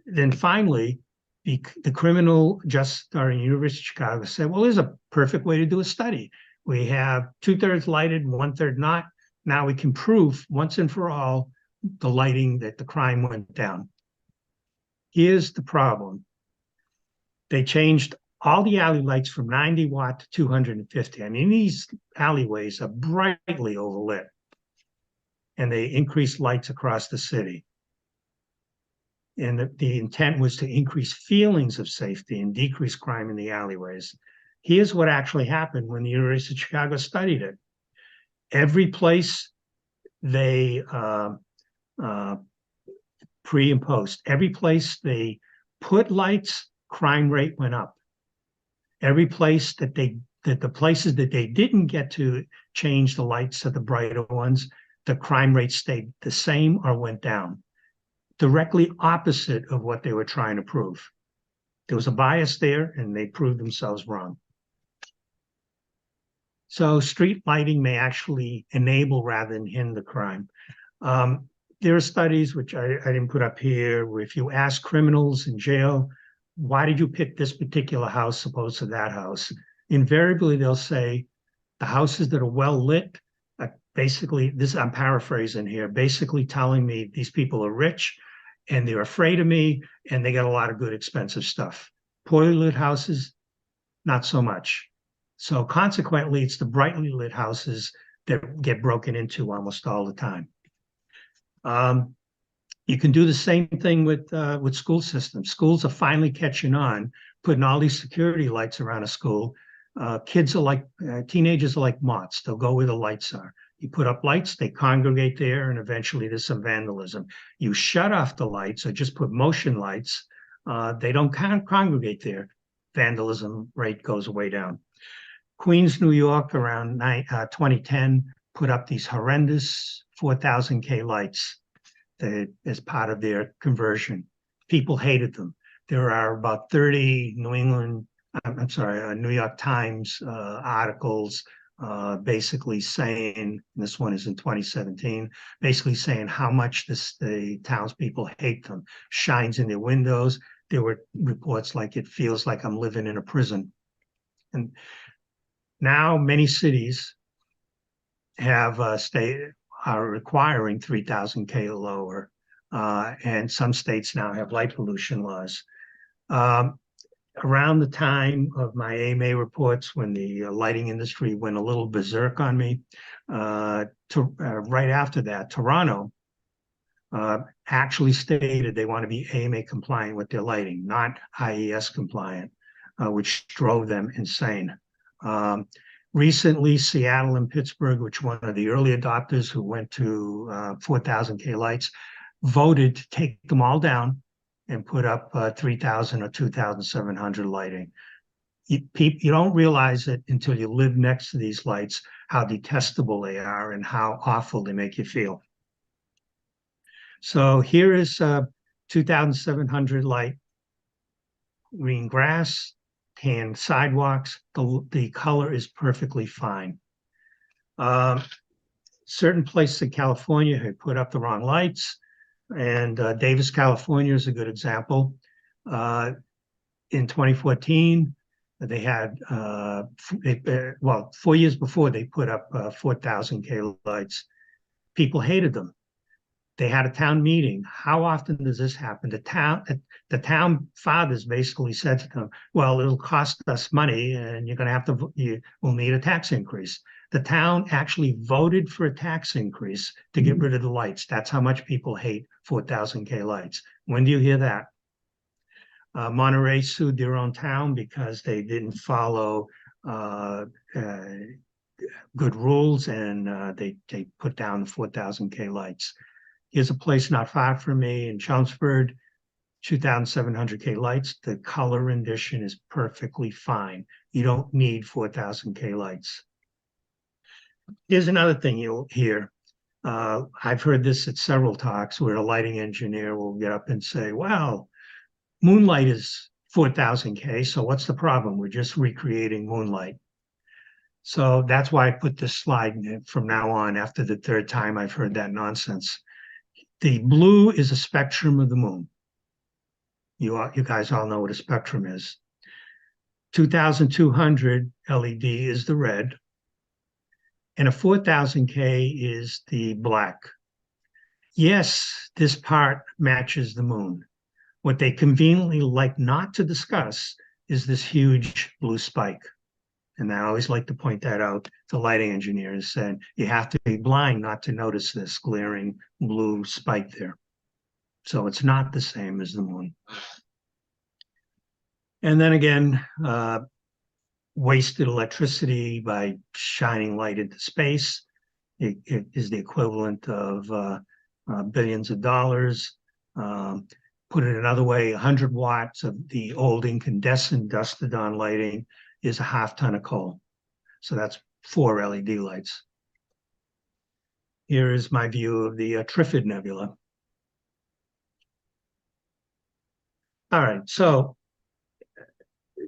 then finally, the criminal justice authority, University of Chicago, said, "Well, there's a perfect way to do a study. We have 2/3 lighted, 1/3 not. Now we can prove once and for all the lighting that the crime went down." Here's the problem. They changed all the alley lights from 90 watt to 250. I mean, these alleyways are brightly overlit, and they increased lights across the city. And the intent was to increase feelings of safety and decrease crime in the alleyways. Here's what actually happened when the University of Chicago studied it. Every place they pre and post, every place they put lights, crime rate went up. Every place that the places that they didn't get to change the lights to the brighter ones, the crime rate stayed the same or went down. Directly opposite of what they were trying to prove. There was a bias there, and they proved themselves wrong. So street lighting may actually enable rather than hinder crime. There are studies, which I didn't put up here, where if you ask criminals in jail, why did you pick this particular house opposed to that house? Invariably, they'll say the houses that are well lit, basically, this I'm paraphrasing here, basically telling me these people are rich and they're afraid of me and they got a lot of good expensive stuff. Poorly lit houses, not so much. So consequently, it's the brightly lit houses that get broken into almost all the time. You can do the same thing with school systems. Schools are finally catching on, putting all these security lights around a school. Kids are like, teenagers are like moths. They'll go where the lights are. You put up lights, they congregate there, and eventually there's some vandalism. You shut off the lights or just put motion lights, they don't congregate there. Vandalism rate goes way down. Queens, New York, around 2010, put up these horrendous 4,000 K lights as part of their conversion. People hated them. There are about 30 New York Times articles basically saying, this one is in 2017, basically saying how much the townspeople hate them. Shines in their windows. There were reports like it feels like I'm living in a prison. And now many cities have are requiring 3,000 K or lower, and some states now have light pollution laws. Around the time of my AMA reports, when the lighting industry went a little berserk on me, right after that, Toronto actually stated they want to be AMA compliant with their lighting, not IES compliant, which drove them insane. Recently, Seattle and Pittsburgh, which were one of the early adopters who went to 4,000 K lights, voted to take them all down and put up 3,000 or 2,700 lighting. You don't realize it until you live next to these lights, how detestable they are and how awful they make you feel. So here is 2,700 light green grass. tan sidewalks. The color is perfectly fine. Certain places in California had put up the wrong lights, and Davis, California is a good example. In 2014, they had, well, 4 years before, they put up 4,000 K lights. People hated them. They had a town meeting. How often does this happen? The town fathers basically said to them, well, it'll cost us money and you're going to have to, you will need a tax increase. The town actually voted for a tax increase to get rid of the lights. That's how much people hate 4,000 K lights. When do you hear that? Monterey sued their own town because they didn't follow good rules, and they put down the 4,000 K lights. Here's a place not far from me in Chelmsford, 2,700 K lights. The color rendition is perfectly fine. You don't need 4,000 K lights. Here's another thing you'll hear. I've heard this at several talks where a lighting engineer will get up and say, wow, moonlight is 4,000 K, so what's the problem? We're just recreating moonlight. So that's why I put this slide from now on. After the third time I've heard that nonsense. The blue is a spectrum of the moon. You guys all know what a spectrum is. 2,200 LED is the red, and a 4,000 K is the black. Yes, this part matches the moon. What they conveniently like not to discuss is this huge blue spike. And I always like to point that out to lighting engineers, and you have to be blind not to notice this glaring blue spike there. So it's not the same as the moon. And then again, wasted electricity by shining light into space. It is the equivalent of billions of dollars. Put it another way, 100 watts of the old incandescent dusted on lighting is a half ton of coal. So that's 4 LED lights. Here is my view of the Trifid Nebula. All right, so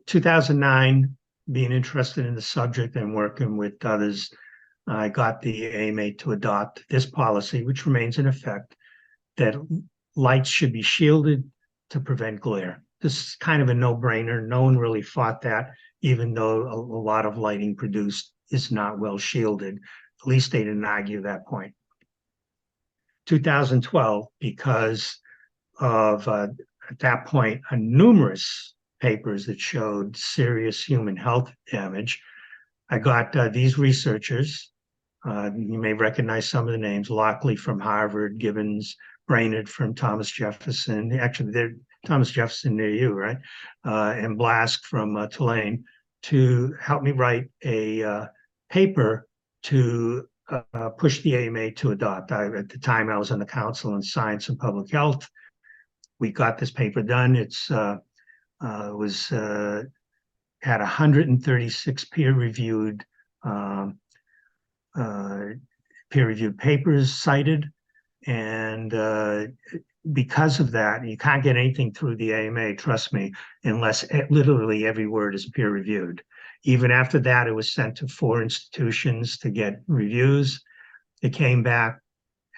2009, being interested in the subject and working with others, I got the AMA to adopt this policy, which remains in effect, that lights should be shielded to prevent glare. This is kind of a no-brainer. No one really fought that, even though a lot of lighting produced is not well shielded. At least they didn't argue that point. 2012, because of, at that point, numerous papers that showed serious human health damage, I got these researchers. You may recognize some of the names: Lockley from Harvard, Gibbons, Brainerd from Thomas Jefferson. Actually, they're Thomas Jefferson near you, right? And Blask from Tulane, to help me write a paper to push the AMA to adopt. At the time, I was on the Council on Science and Public Health. We got this paper done. It's had 136 peer-reviewed papers cited, and because of that, you can't get anything through the AMA, trust me, unless literally every word is peer-reviewed. Even after that, it was sent to 4 institutions to get reviews. It came back,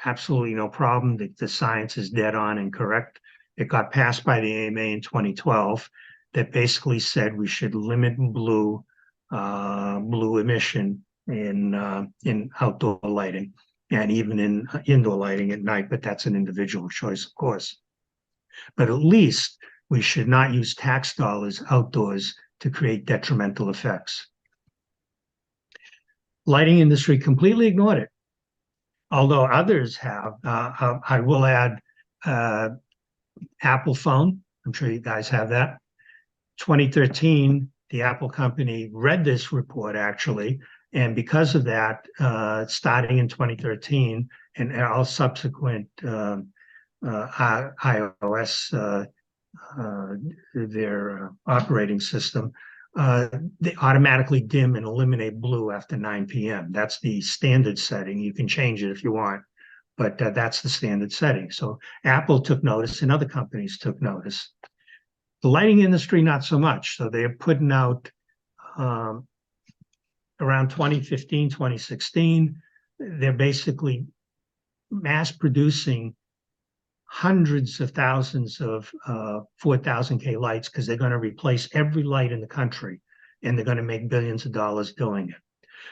absolutely no problem. The science is dead on and correct. It got passed by the AMA in 2012 that basically said we should limit blue emission in outdoor lighting, and even in indoor lighting at night, but that's an individual choice, of course. But at least we should not use tax dollars outdoors to create detrimental effects. Lighting industry completely ignored it, although others have. I will add Apple phone. I'm sure you guys have that. 2013, the Apple company read this report, actually, and because of that, starting in 2013 and all subsequent iOS, their operating system, they automatically dim and eliminate blue after 9 p.m. That's the standard setting. You can change it if you want, but that's the standard setting. So Apple took notice and other companies took notice. The lighting industry, not so much. So they're putting out around 2015, 2016, they're basically mass producing hundreds of thousands of 4,000K lights because they're going to replace every light in the country, and they're going to make billions of dollars doing it.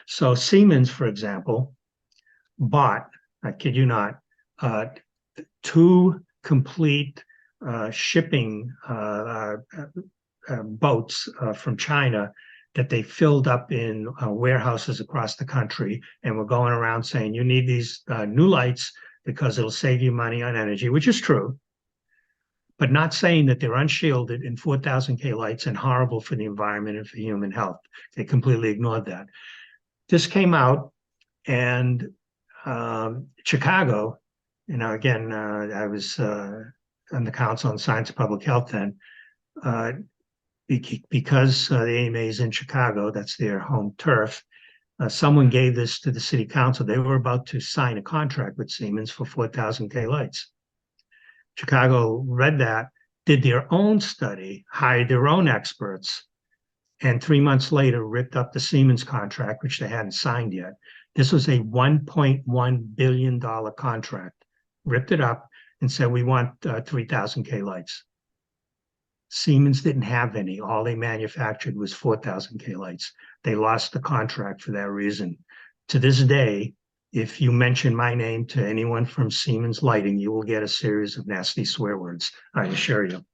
So Siemens, for example, bought, I kid you not, 2 complete shipping boats from China that they filled up in warehouses across the country, and were going around saying, you need these new lights because it'll save you money on energy, which is true, but not saying that they're unshielded in 4,000K lights and horrible for the environment and for human health. They completely ignored that. This came out, and Chicago, again, I was on the Council on Science and Public Health then, because the AMA is in Chicago, that's their home turf. Someone gave this to the city council. They were about to sign a contract with Siemens for 4,000K lights. Chicago read that, did their own study, hired their own experts, and 3 months later ripped up the Siemens contract, which they hadn't signed yet. This was a $1.1 billion contract. Ripped it up and said, we want 3,000K lights. Siemens didn't have any. All they manufactured was 4,000K lights. They lost the contract for that reason. To this day, if you mention my name to anyone from Siemens Lighting, you will get a series of nasty swear words, I assure you.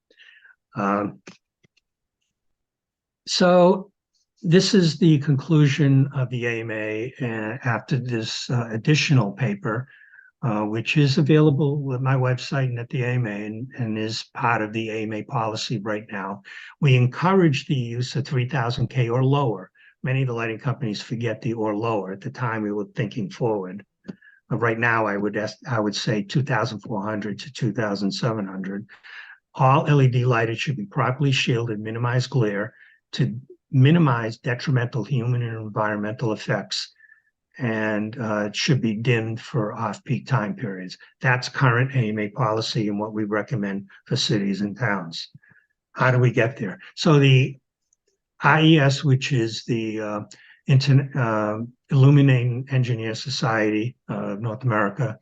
So this is the conclusion of the AMA after this additional paper, which is available at my website and at the AMA, and is part of the AMA policy right now. We encourage the use of 3,000K or lower. Many of the lighting companies forget the or lower. At the time, we were thinking forward. Right now, I would say 2,400 to 2,700. All LED lighting should be properly shielded, minimize glare to minimize detrimental human and environmental effects, and it should be dimmed for off-peak time periods. That's current AMA policy and what we recommend for cities and towns. How do we get there? So the IES, which is the Illuminating Engineer Society of North America,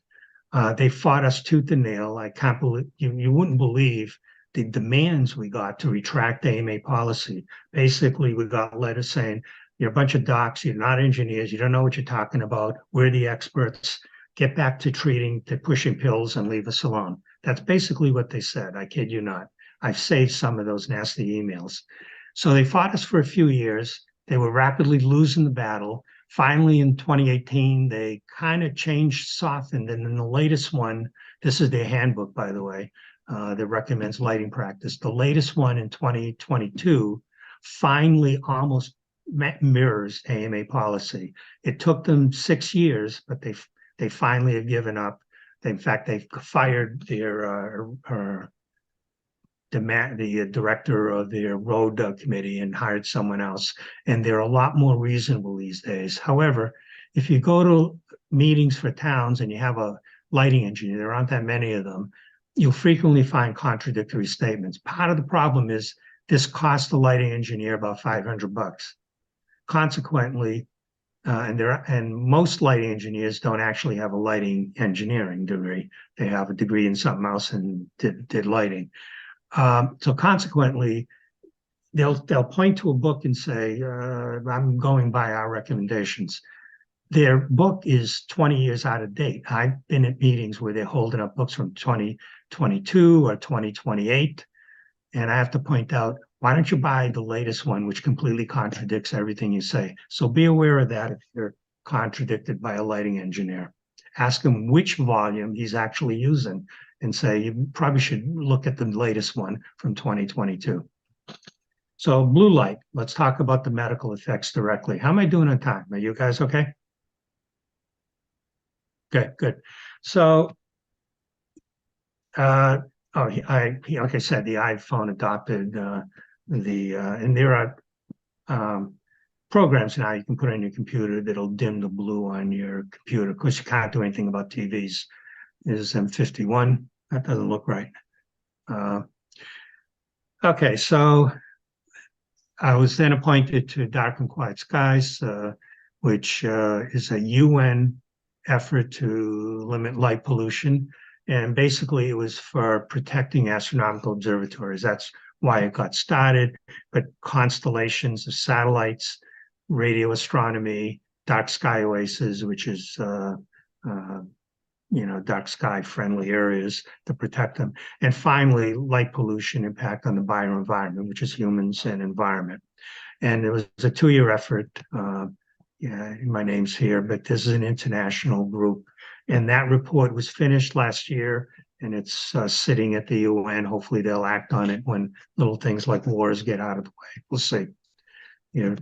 they fought us tooth and nail. I can't believe, you wouldn't believe the demands we got to retract AMA policy. Basically, we got letters saying, you're a bunch of docs, you're not engineers, you don't know what you're talking about, we're the experts, get back to treating, to pushing pills and leave us alone. That's basically what they said, I kid you not. I've saved some of those nasty emails. So they fought us for a few years. They were rapidly losing the battle. Finally, in 2018, they kind of changed, softened, and in the latest one, this is their handbook, by the way, that recommends lighting practice. The latest one in 2022 finally almost mirrors AMA policy. It took them 6 years, but they finally have given up. In fact, they fired their the director of their road committee and hired someone else. And they're a lot more reasonable these days. However, if you go to meetings for towns and you have a lighting engineer, there aren't that many of them, you'll frequently find contradictory statements. Part of the problem is this costs the lighting engineer about $500. Consequently, and most lighting engineers don't actually have a lighting engineering degree. They have a degree in something else and did lighting. So consequently, they'll point to a book and say, I'm going by our recommendations. Their book is 20 years out of date. I've been at meetings where they're holding up books from 2022 or 2028. And I have to point out, why don't you buy the latest one, which completely contradicts everything you say? So be aware of that if you're contradicted by a lighting engineer. Ask him which volume he's actually using and say, you probably should look at the latest one from 2022. So blue light, let's talk about the medical effects directly. How am I doing on time? Are you guys okay? Good, good. So, like I said, the iPhone adopted and there are programs now you can put on your computer that'll dim the blue on your computer. Of course, you can't do anything about TVs. Is M51, that doesn't look right. Okay, so I was then appointed to Dark and Quiet Skies, which is a UN effort to limit light pollution. And basically, it was for protecting astronomical observatories. That's why it got started. But constellations of satellites, radio astronomy, dark sky oases, which is dark sky friendly areas to protect them. And finally, light pollution impact on the bioenvironment, which is humans and environment. And it was a 2-year effort. Yeah, my name's here, but this is an international group. And that report was finished last year, and it's sitting at the UN. Hopefully they'll act on it when little things like wars get out of the way. We'll see,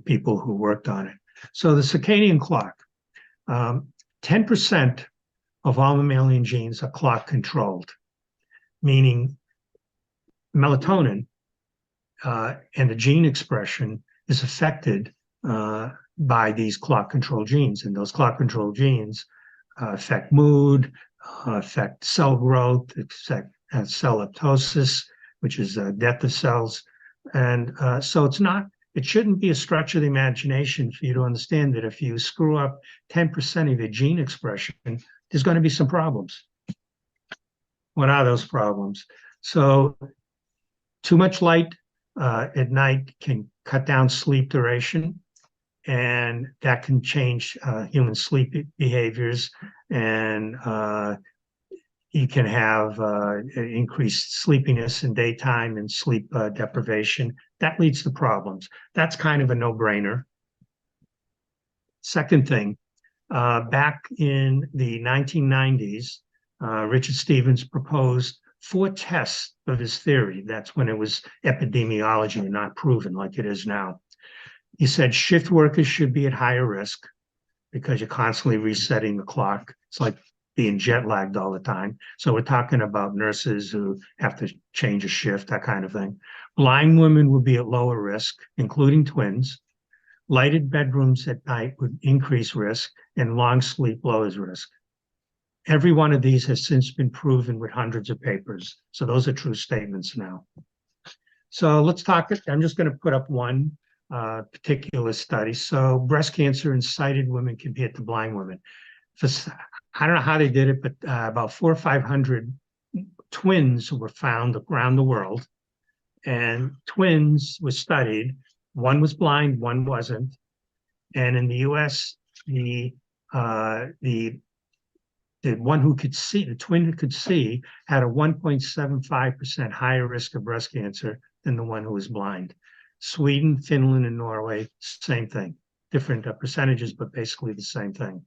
people who worked on it. So the circadian clock, 10% of all mammalian genes are clock controlled, meaning melatonin and the gene expression is affected by these clock control genes. And those clock control genes affect mood, affect cell growth, affect cell apoptosis, which is death of cells. And so it shouldn't be a stretch of the imagination for you to understand that if you screw up 10% of your gene expression, there's going to be some problems. What are those problems? So too much light at night can cut down sleep duration, and that can change human sleep behaviors, and you can have increased sleepiness in daytime and sleep deprivation. That leads to problems. That's kind of a no-brainer. Second thing, back in the 1990s, Richard Stevens proposed 4 tests of his theory. That's when it was epidemiology and not proven like it is now. He said shift workers should be at higher risk because you're constantly resetting the clock. It's like being jet lagged all the time. So we're talking about nurses who have to change a shift, that kind of thing. Blind women would be at lower risk, including twins. Lighted bedrooms at night would increase risk, and long sleep lowers risk. Every one of these has since been proven with hundreds of papers. So those are true statements now. So let's talk, I'm just going to put up one particular study. So breast cancer in sighted women compared to blind women. I don't know how they did it, but about 400 or 500 twins were found around the world. And twins were studied. One was blind, one wasn't. And in the US, the one who could see, the twin who could see, had a 1.75% higher risk of breast cancer than the one who was blind. Sweden, Finland, and Norway, same thing. Different percentages, but basically the same thing.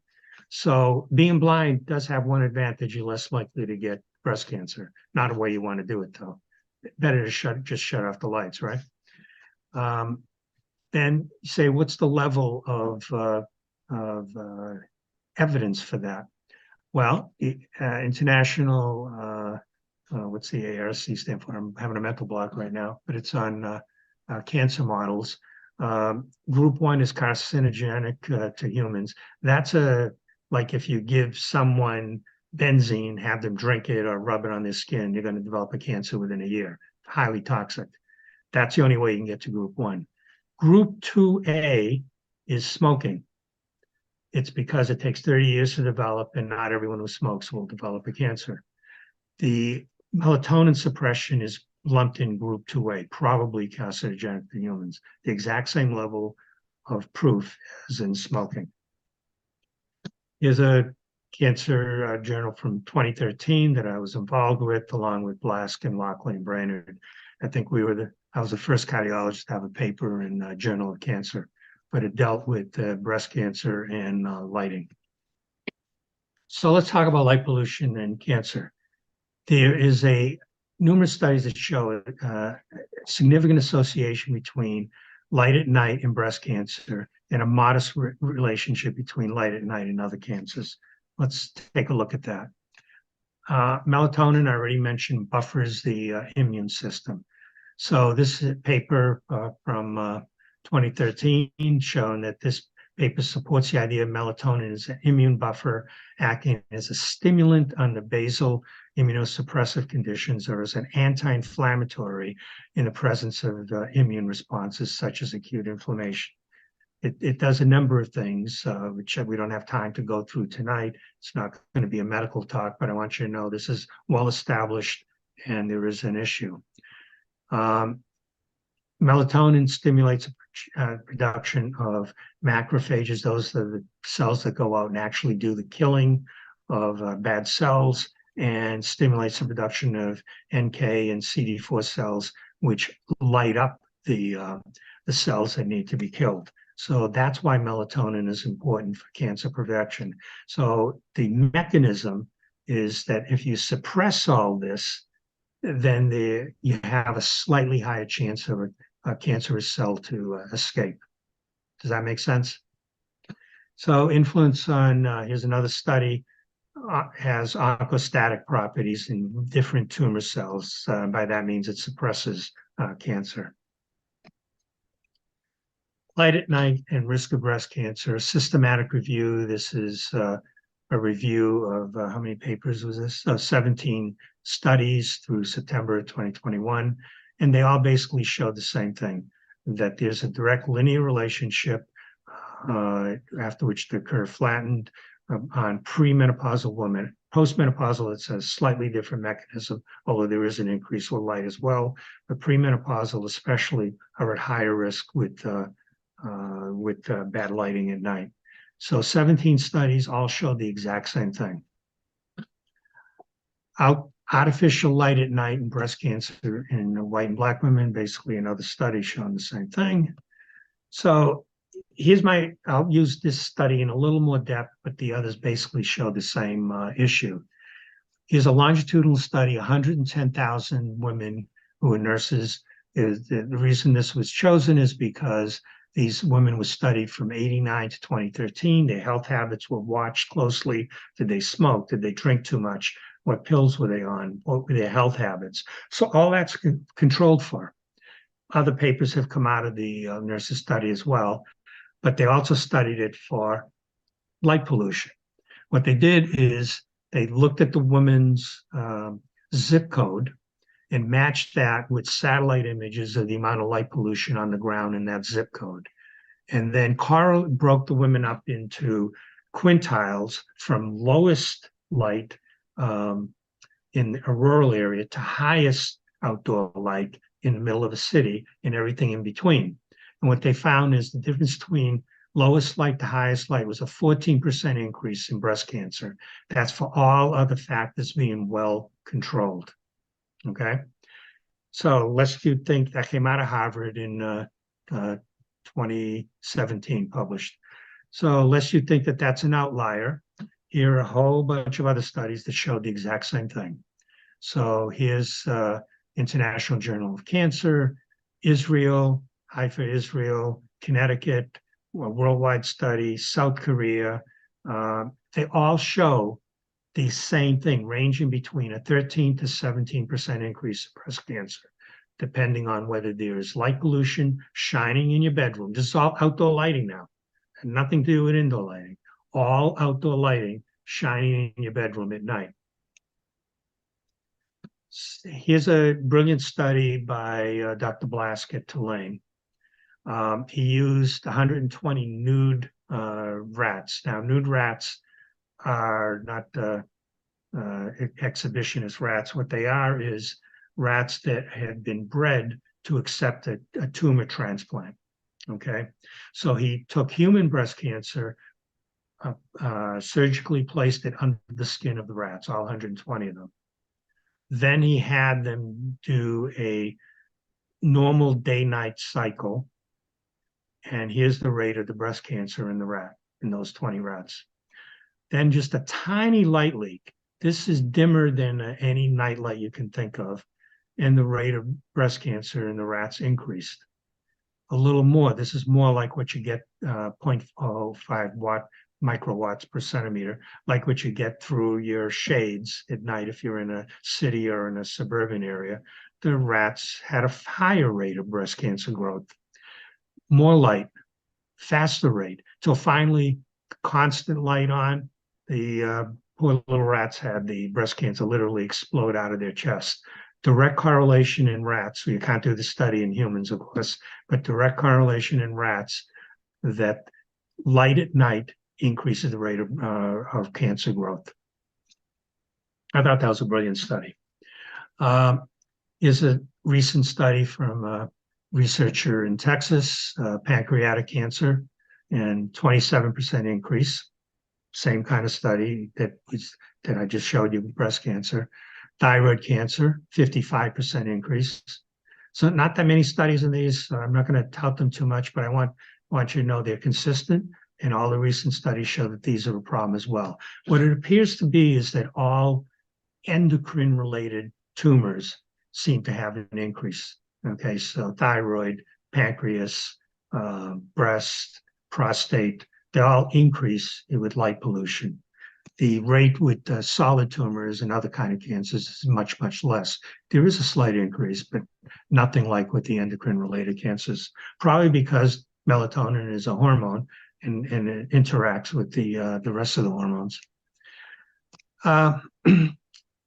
So being blind does have one advantage: you're less likely to get breast cancer. Not a way you want to do it, though. Better to just shut off the lights, right? Then you say, what's the level of evidence for that? Well, international, what's the ARC stand for? I'm having a mental block right now, but it's on cancer models. Group 1 is carcinogenic to humans. That's like if you give someone benzene, have them drink it or rub it on their skin, you're going to develop a cancer within a year. Highly toxic. That's the only way you can get to group 1. Group 2A is smoking. It's because it takes 30 years to develop, and not everyone who smokes will develop a cancer. The melatonin suppression is lumped in group 2A, probably carcinogenic to humans. The exact same level of proof as in smoking. Here's a cancer journal from 2013 that I was involved with, along with Blask and Lockley and Brainerd. I think I was the first cardiologist to have a paper in Journal of Cancer, but it dealt with breast cancer and lighting. So let's talk about light pollution and cancer. There is numerous studies that show a significant association between light at night and breast cancer, and a modest relationship between light at night and other cancers. Let's take a look at that. Melatonin, I already mentioned, buffers the immune system. So this is a paper from 2013 showing that this paper supports the idea of melatonin as an immune buffer, acting as a stimulant under basal immunosuppressive conditions or as an anti-inflammatory in the presence of immune responses such as acute inflammation. It does a number of things, which we don't have time to go through tonight. It's not going to be a medical talk, but I want you to know this is well established and there is an issue. Melatonin stimulates production of macrophages. Those are the cells that go out and actually do the killing of bad cells, and stimulates the production of NK and CD4 cells, which light up the cells that need to be killed. So that's why melatonin is important for cancer prevention. So the mechanism is that if you suppress all this, then you have a slightly higher chance of a cancerous cell to escape. Does that make sense? So influence on, here's another study, has oncostatic properties in different tumor cells. By that means it suppresses cancer. Light at night and risk of breast cancer, a systematic review. This is a review of how many papers was this? 17 studies through September 2021. And they all basically showed the same thing, that there's a direct linear relationship after which the curve flattened on premenopausal women. Postmenopausal, it's a slightly different mechanism, although there is an increase with light as well. But premenopausal especially are at higher risk with bad lighting at night. So 17 studies all showed the exact same thing. Artificial light at night and breast cancer in white and black women, basically another study showing the same thing. So I'll use this study in a little more depth, but the others basically show the same issue. Here's a longitudinal study, 110,000 women who are nurses. The reason this was chosen is because these women were studied from 89 to 2013. Their health habits were watched closely. Did they smoke? Did they drink too much? What pills were they on? What were their health habits? So all that's controlled for. Other papers have come out of the nurses study as well, but they also studied it for light pollution. What they did is they looked at the woman's zip code and matched that with satellite images of the amount of light pollution on the ground in that zip code. And then broke the women up into quintiles from lowest light in a rural area to highest outdoor light in the middle of a city and everything in between. And what they found is the difference between lowest light to highest light was a 14% increase in breast cancer. That's for all other factors being well controlled. Okay, so lest you think that came out of Harvard in 2017 published. So lest you think that that's an outlier, here are a whole bunch of other studies that showed the exact same thing. So here's International Journal of Cancer, Israel, Haifa, Israel, Connecticut, a worldwide study, South Korea. They all show the same thing, ranging between a 13 to 17% increase in breast cancer, depending on whether there is light pollution shining in your bedroom. This is all outdoor lighting now, and nothing to do with indoor lighting. All outdoor lighting shining in your bedroom at night. Here's a brilliant study by Dr. Blask at Tulane. He used 120 nude rats. Now, nude rats are not exhibitionist rats. What they are is rats that had been bred to accept a tumor transplant. Okay, so he took human breast cancer, surgically placed it under the skin of the rats, all 120 of them. Then he had them do a normal day-night cycle. And here's the rate of the breast cancer in the rat, in those 20 rats. Then just a tiny light leak. This is dimmer than any night light you can think of. And the rate of breast cancer in the rats increased a little more. This is more like what you get 0.05 microwatts per centimeter, like what you get through your shades at night if you're in a city or in a suburban area. The rats had a higher rate of breast cancer growth. More light, faster rate. till finally constant light on, the poor little rats had the breast cancer literally explode out of their chest. Direct correlation in rats, so you can't do the study in humans, of course, but direct correlation in rats that light at night increases the rate of cancer growth. I thought that was a brilliant study. Is a recent study from a researcher in Texas, pancreatic cancer, and 27% increase. Same kind of study that I just showed you with breast cancer. Thyroid cancer, 55% increase. So not that many studies in these. So I'm not going to tout them too much, but I want you to know they're consistent, and all the recent studies show that these are a problem as well. What it appears to be is that all endocrine-related tumors seem to have an increase. Okay, so thyroid, pancreas, breast, prostate, they all increase with light pollution. The rate with solid tumors and other kind of cancers is much, much less. There is a slight increase, but nothing like with the endocrine-related cancers, probably because melatonin is a hormone and it interacts with the rest of the hormones.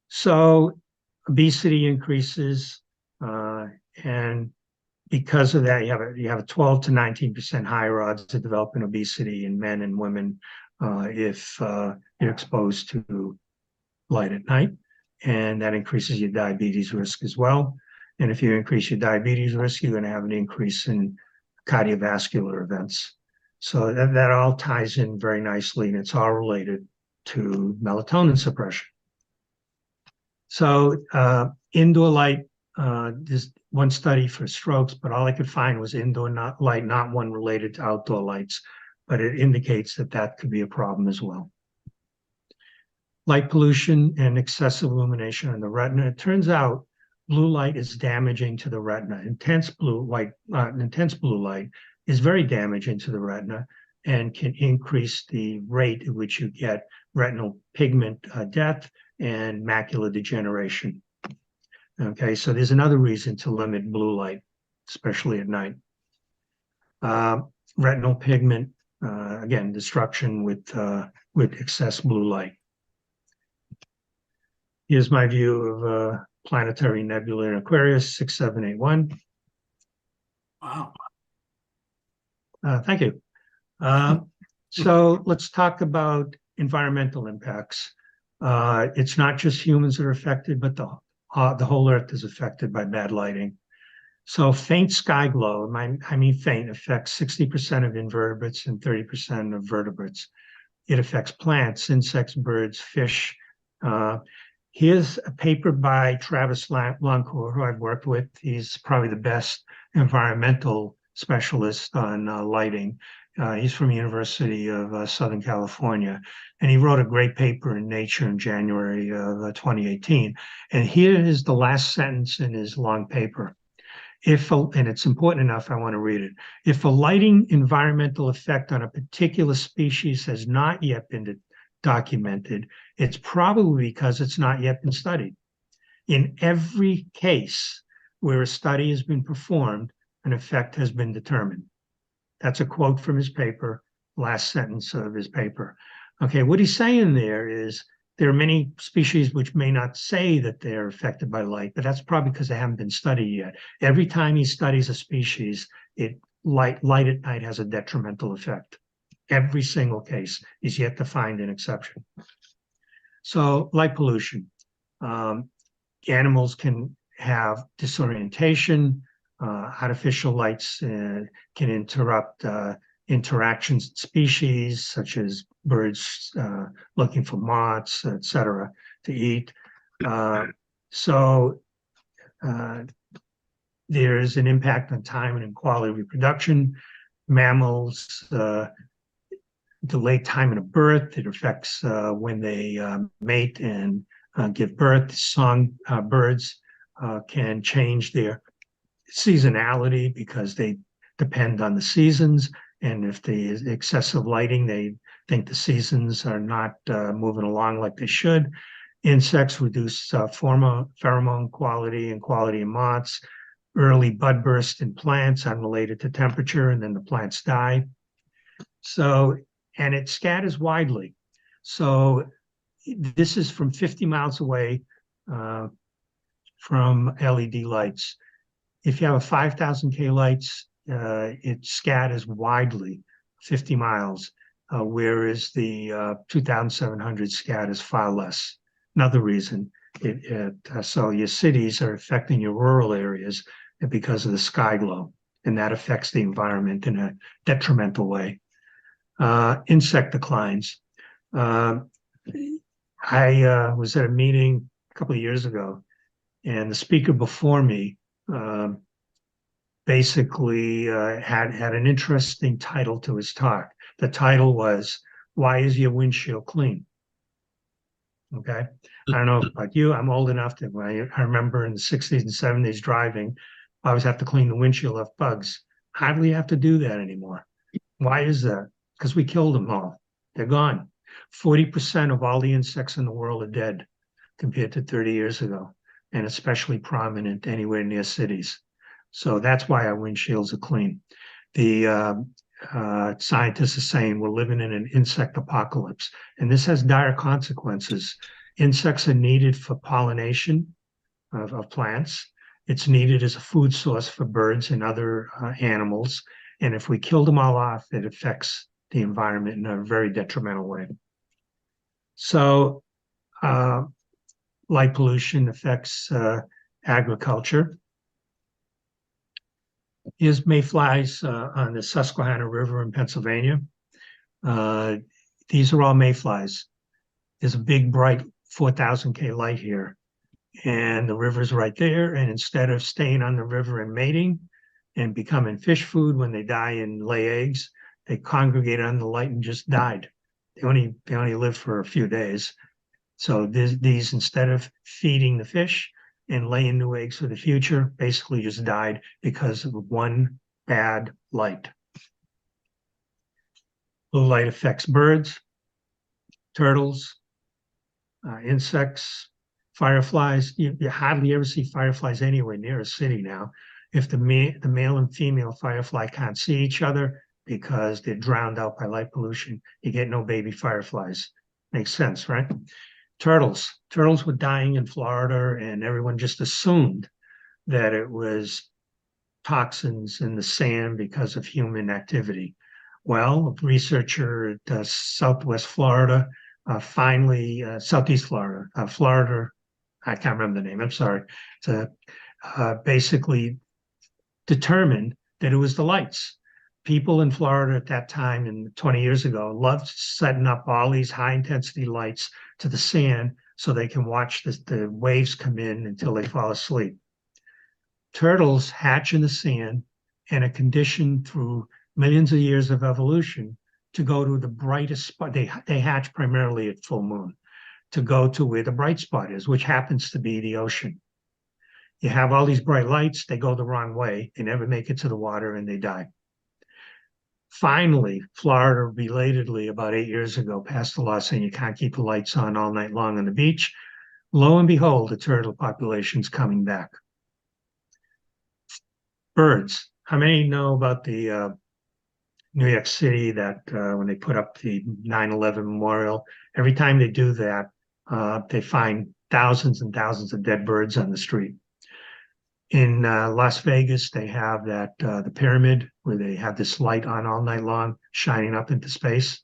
So obesity increases, and because of that, you have a 12 to 19% higher odds of developing obesity in men and women if you're exposed to light at night, and that increases your diabetes risk as well. And if you increase your diabetes risk, you're going to have an increase in cardiovascular events. So that all ties in very nicely, and it's all related to melatonin suppression. So indoor light, there's one study for strokes, but all I could find was indoor light, not one related to outdoor lights, but it indicates that that could be a problem as well. Light pollution and excessive illumination on the retina. It turns out blue light is damaging to the retina. Intense blue light is very damaging to the retina and can increase the rate at which you get retinal pigment death and macular degeneration. Okay, so there's another reason to limit blue light, especially at night. Retinal pigment, again, destruction with excess blue light. Here's my view of planetary nebula in Aquarius 6781. Wow. Thank you. So let's talk about environmental impacts. It's not just humans that are affected, but the whole Earth is affected by bad lighting. So faint sky glow, I mean faint, affects 60% of invertebrates and 30% of vertebrates. It affects plants, insects, birds, fish. Here's a paper by Travis Loncourt, who I've worked with. He's probably the best environmental specialist on lighting. He's from the University of Southern California, and he wrote a great paper in Nature in January of 2018. And here is the last sentence in his long paper. And it's important enough, I want to read it. If a lighting environmental effect on a particular species has not yet been documented, it's probably because it's not yet been studied. In every case where a study has been performed, an effect has been determined. That's a quote from his paper, last sentence of his paper. Okay, what he's saying there is there are many species which may not say that they're affected by light, but that's probably because they haven't been studied yet. Every time he studies a species, light at night has a detrimental effect. Every single case is yet to find an exception. So light pollution. Animals can have disorientation. Artificial lights can interrupt interactions in species, such as birds looking for moths, etc., to eat. So there is an impact on time and quality of reproduction. Mammals delay time of birth. It affects when they mate and give birth. Songbirds can change their seasonality because they depend on the seasons. And if there's excessive lighting, they think the seasons are not moving along like they should. Insects reduce pheromone quality and quality in moths. Early bud burst in plants unrelated to temperature, and then the plants die. So, and it scatters widely. So this is from 50 miles away from LED lights. If you have a 5,000 K lights, it scatters widely, 50 miles, whereas the 2,700 scatters far less. Another reason, so your cities are affecting your rural areas because of the sky glow, and that affects the environment in a detrimental way. Insect declines. I was at a meeting a couple of years ago, and the speaker before me basically had an interesting title to his talk. The title was, "Why is your windshield clean?" Okay. I don't know about you. I'm old enough that I remember in the 60s and 70s driving, I always have to clean the windshield off bugs. Hardly have to do that anymore. Why is that? Because we killed them all. They're gone. 40% of all the insects in the world are dead compared to 30 years ago, and especially prominent anywhere near cities. So that's why our windshields are clean. The scientists are saying we're living in an insect apocalypse, and this has dire consequences. Insects are needed for pollination of plants. It's needed as a food source for birds and other animals. And if we kill them all off, it affects the environment in a very detrimental way. So light pollution affects agriculture. Here's mayflies on the Susquehanna River in Pennsylvania. These are all mayflies. There's a big, bright 4,000 K light here, and the river's right there. And instead of staying on the river and mating and becoming fish food when they die and lay eggs, they congregated on the light and just died. They only lived for a few days. So these, instead of feeding the fish and laying new eggs for the future, basically just died because of one bad light. Blue light affects birds, turtles, insects, fireflies. You hardly ever see fireflies anywhere near a city now. If the male and female firefly can't see each other because they're drowned out by light pollution, you get no baby fireflies. Makes sense, right? Turtles were dying in Florida, and everyone just assumed that it was toxins in the sand because of human activity. Well, a researcher at Southwest Florida, Southeast Florida, I can't remember the name, I'm sorry, basically determined that it was the lights. People in Florida at that time, and 20 years ago, loved setting up all these high-intensity lights to the sand so they can watch the waves come in until they fall asleep. Turtles hatch in the sand and are conditioned through millions of years of evolution to go to the brightest spot. They hatch primarily at full moon to go to where the bright spot is, which happens to be the ocean. You have all these bright lights, they go the wrong way, they never make it to the water, and they die. Finally, Florida, belatedly, about 8 years ago, passed a law saying you can't keep the lights on all night long on the beach. Lo and behold, the turtle population's coming back. Birds. How many know about the New York City that when they put up the 9/11 memorial, every time they do that, they find thousands and thousands of dead birds on the street. In Las Vegas, they have that the pyramid where they have this light on all night long, shining up into space.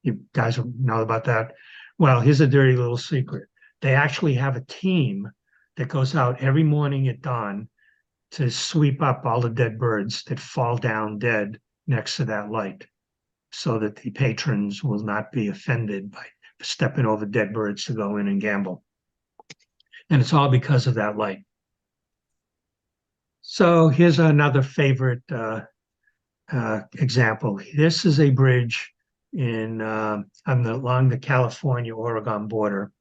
You guys know about that? Well, here's a dirty little secret. They actually have a team that goes out every morning at dawn to sweep up all the dead birds that fall down dead next to that light, so that the patrons will not be offended by stepping over dead birds to go in and gamble. And it's all because of that light. So here's another favorite example. This is a bridge along the California-Oregon border,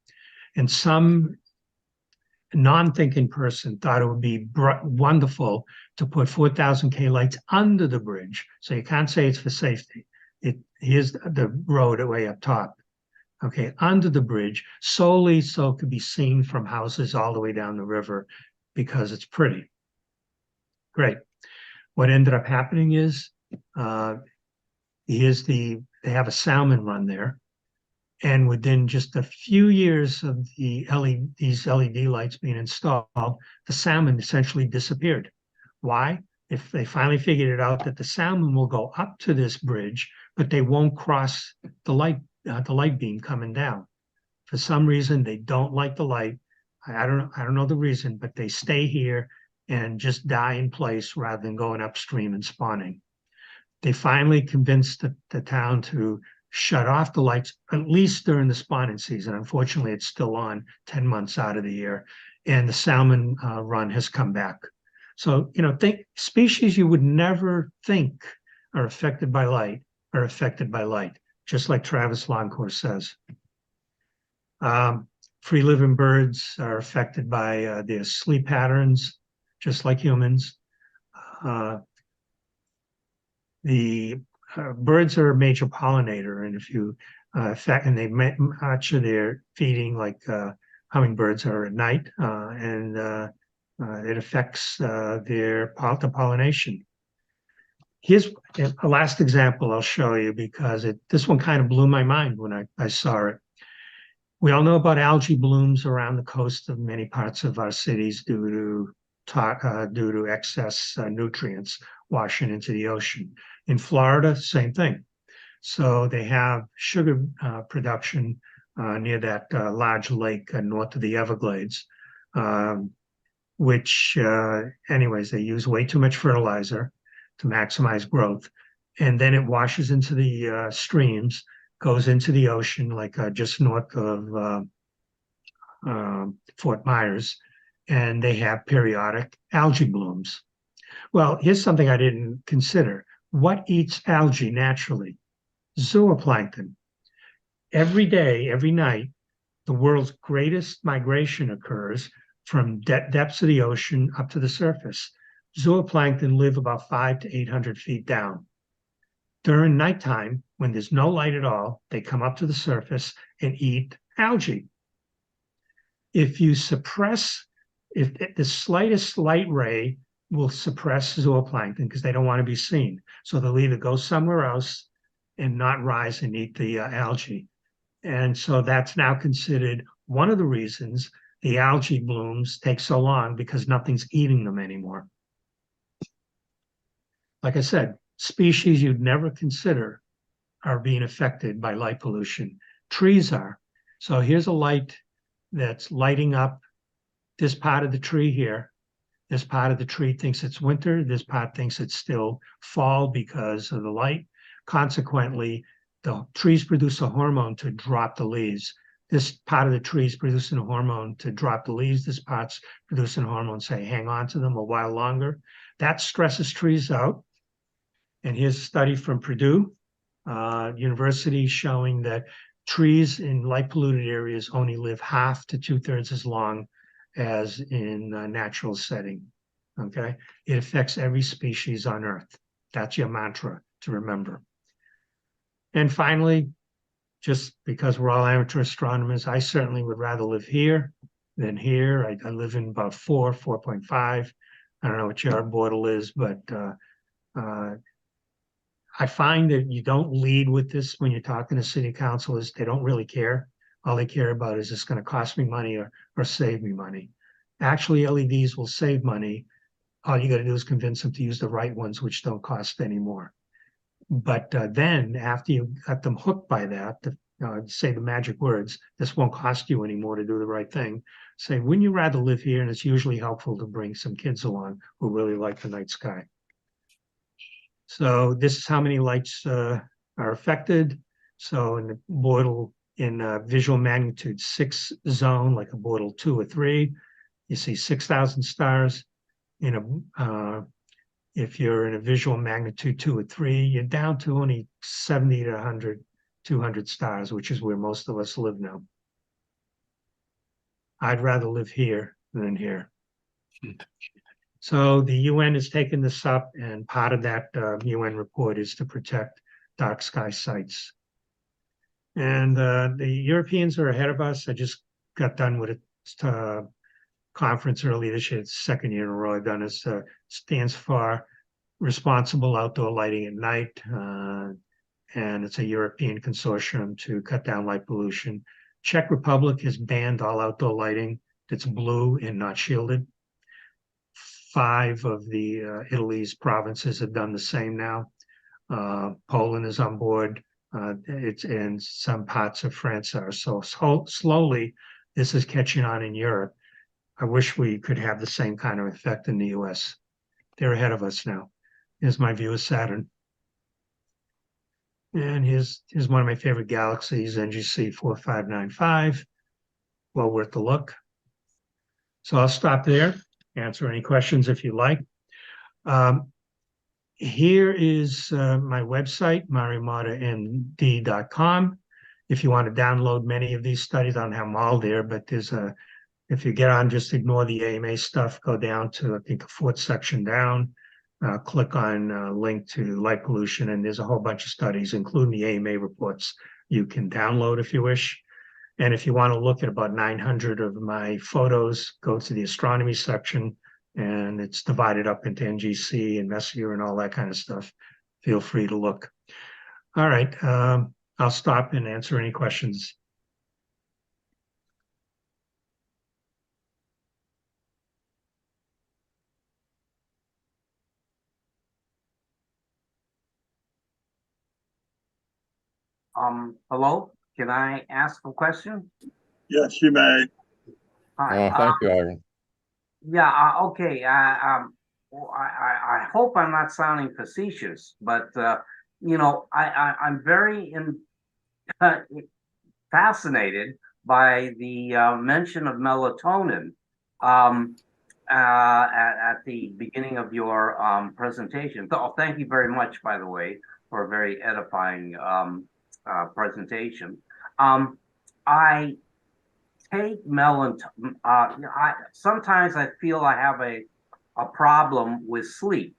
and some non-thinking person thought it would be wonderful to put 4,000 K lights under the bridge. So you can't say it's for safety. Here's the road way up top. Okay, under the bridge, solely so it could be seen from houses all the way down the river because it's pretty. Great. What ended up happening is They have a salmon run there. And within just a few years of these LED lights being installed, the salmon essentially disappeared. Why? If they finally figured it out that the salmon will go up to this bridge, but they won't cross the light beam coming down. For some reason, they don't like the light. I don't know the reason, but they stay here and just die in place rather than going upstream and spawning. They finally convinced the town to shut off the lights, at least during the spawning season. Unfortunately, it's still on 10 months out of the year, and the salmon run has come back. So, think species you would never think are affected by light are affected by light, just like Travis Longcourt says. Free-living birds are affected by their sleep patterns, just like humans. The birds are a major pollinator, and if you and they match their feeding like hummingbirds are at night, and it affects the pollination. Here's a last example I'll show you because this one kind of blew my mind when I saw it. We all know about algae blooms around the coast of many parts of our cities due to excess nutrients washing into the ocean. In Florida, same thing. So they have sugar production near that large lake north of the Everglades, which, anyways, they use way too much fertilizer to maximize growth. And then it washes into the streams, goes into the ocean, like just north of Fort Myers, and they have periodic algae blooms. Well, here's something I didn't consider. What eats algae naturally? Zooplankton. Every day, every night, the world's greatest migration occurs from depths of the ocean up to the surface. Zooplankton live about 500 to 800 feet down. During nighttime, when there's no light at all, they come up to the surface and eat algae. If you suppress, if the slightest light ray will suppress zooplankton because they don't want to be seen. So they'll either go somewhere else and not rise and eat the algae. And so that's now considered one of the reasons the algae blooms take so long, because nothing's eating them anymore. Like I said, species you'd never consider are being affected by light pollution. Trees are. So here's a light that's lighting up this part of the tree here. This part of the tree thinks it's winter. This part thinks it's still fall because of the light. Consequently, the trees produce a hormone to drop the leaves. This part of the tree is producing a hormone to drop the leaves. This part's producing a hormone, say, hang on to them a while longer. That stresses trees out. And here's a study from Purdue University showing that trees in light polluted areas only live half to 2/3 as long as in a natural setting, okay? It affects every species on Earth. That's your mantra to remember. And finally, just because we're all amateur astronomers, I certainly would rather live here than here. I live in about 4.5. I don't know what your border is, but I find that you don't lead with this when you're talking to city councilors. They don't really care. All they care about is this going to cost me money or save me money. Actually, LEDs will save money. All you got to do is convince them to use the right ones, which don't cost any more. But then after you got them hooked by that, say the magic words, this won't cost you anymore to do the right thing. Say, wouldn't you rather live here? And it's usually helpful to bring some kids along who really like the night sky. So this is how many lights are affected. So in the Bortle, in visual magnitude 6 zone, like a Bortle 2 or 3, you see 6,000 stars. If you're in a visual magnitude 2 or 3, you're down to only 70 to 100, 200 stars, which is where most of us live now. I'd rather live here than here. So the UN has taken this up, and part of that UN report is to protect dark sky sites. And the Europeans are ahead of us. I just got done with a conference early this year. It's the second year in a row I've done this. Stands for Responsible Outdoor Lighting at Night. and it's a European consortium to cut down light pollution. Czech Republic has banned all outdoor lighting that's blue and not shielded. 5 of the Italy's provinces have done the same now. Poland is on board. And some parts of France are. So slowly, this is catching on in Europe. I wish we could have the same kind of effect in the US. They're ahead of us now. Here's my view of Saturn. And here's one of my favorite galaxies, NGC 4595. Well worth the look. So I'll stop there, answer any questions if you like. Here is my website, marimotamd.com. If you want to download many of these studies, I don't have them all there, but if you get on, just ignore the AMA stuff, go down to, I think, the 4th section down, click on link to light pollution, and there's a whole bunch of studies, including the AMA reports, you can download if you wish. And if you want to look at about 900 of my photos, go to the astronomy section, and it's divided up into NGC and Messier and all that kind of stuff. Feel free to look. All right, I'll stop and answer any questions. Hello, can I ask a question? Yes, you may. Hi. Thank you, Ivan. Yeah, okay. I hope I'm not sounding facetious, but I'm very fascinated by the mention of melatonin at the beginning of your presentation. So, thank you very much, by the way, for a very edifying presentation. I take melatonin. Sometimes I feel I have a problem with sleep,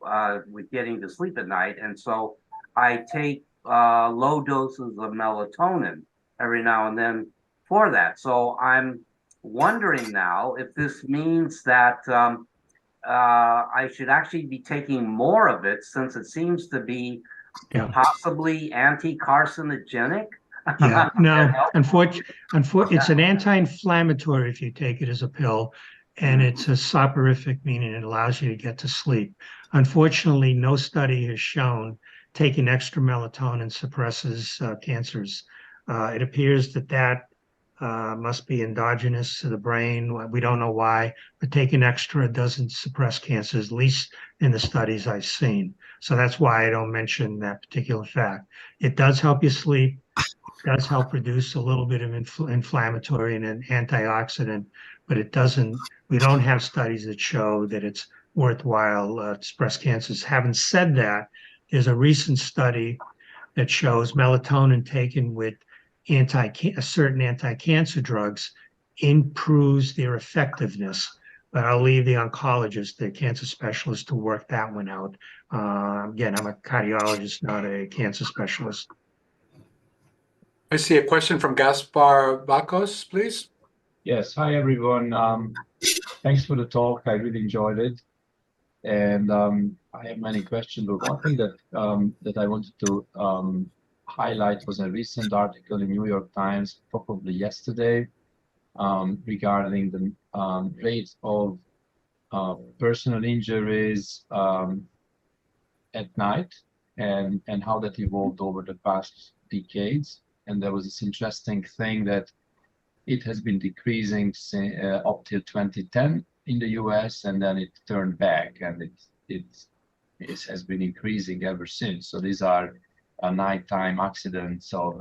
with getting to sleep at night, and so I take low doses of melatonin every now and then for that. So I'm wondering now if this means that I should actually be taking more of it, since it seems to be possibly anti-carcinogenic. Yeah, no, unfortunately, it's an anti-inflammatory if you take it as a pill, and it's a soporific, meaning it allows you to get to sleep. Unfortunately, no study has shown taking extra melatonin suppresses cancers. It appears that must be endogenous to the brain. We don't know why, but taking extra doesn't suppress cancers, at least in the studies I've seen. So that's why I don't mention that particular fact. It does help you sleep. Does help reduce a little bit of inflammatory and an antioxidant, but it doesn't, we don't have studies that show that it's worthwhile to suppress cancers. Having said that, there's a recent study that shows melatonin taken with certain anti-cancer drugs improves their effectiveness. But I'll leave the oncologist, the cancer specialist, to work that one out. Again, I'm a cardiologist, not a cancer specialist. I see a question from Gaspar Bacos, please. Yes, hi everyone. Thanks for the talk. I really enjoyed it, and I have many questions. But one thing that I wanted to highlight was a recent article in New York Times, probably yesterday, regarding the rate of personal injuries at night and how that evolved over the past decades. And there was this interesting thing that it has been decreasing up till 2010 in the US, and then it turned back, and it has been increasing ever since. So these are nighttime accidents of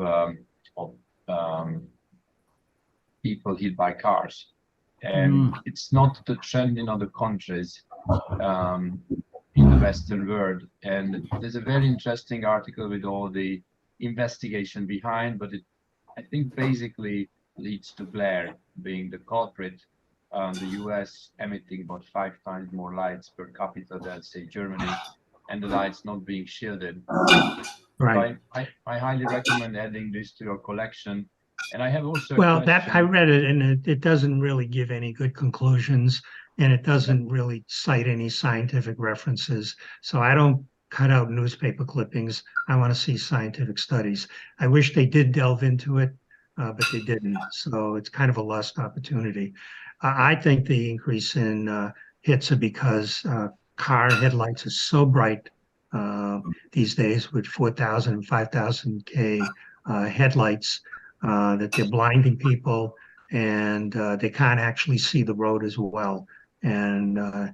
people hit by cars, and it's not the trend in other countries in the Western world. And there's a very interesting article with all the investigation behind, but it, I think, basically leads to glare being the culprit. The US emitting about 5 times more lights per capita than, say, Germany, and the lights not being shielded. Right. So I highly recommend adding this to your collection. And I have also I read it, and it doesn't really give any good conclusions, and it doesn't really cite any scientific references. So I don't cut out newspaper clippings. I want to see scientific studies. I wish they did delve into it, but they didn't. So it's kind of a lost opportunity. I think the increase in hits are because car headlights are so bright these days with 4,000 and 5,000 K headlights that they're blinding people, and they can't actually see the road as well. And the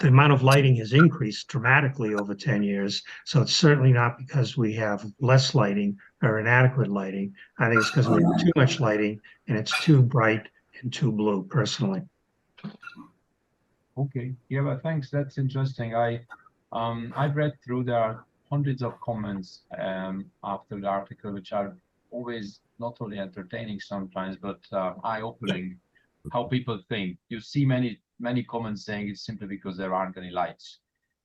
amount of lighting has increased dramatically over 10 years. So it's certainly not because we have less lighting or inadequate lighting. I think it's because we have too much lighting and it's too bright and too blue, personally. Okay, yeah, but thanks. That's interesting. I've read through, there are hundreds of comments after the article, which are always not only entertaining sometimes, but eye-opening. How people think. You see many comments saying it's simply because there aren't any lights,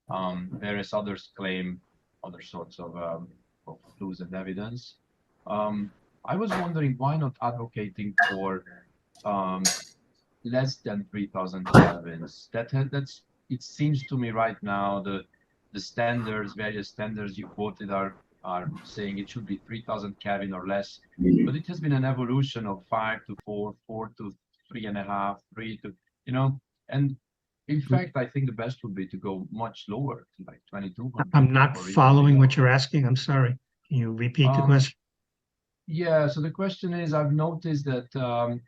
whereas others claim other sorts of clues and evidence. I was wondering, why not advocating for less than 3,000 kelvins? That's, it seems to me right now the standards, various standards you quoted are saying it should be 3,000 Kelvin or less, but it has been an evolution of 5 to 4, 4 to 3.5, 3 to, and in fact, I think the best would be to go much lower, to like 2,200. I'm not following what you're asking. I'm sorry. Can you repeat the question? Yeah, so the question is, I've noticed that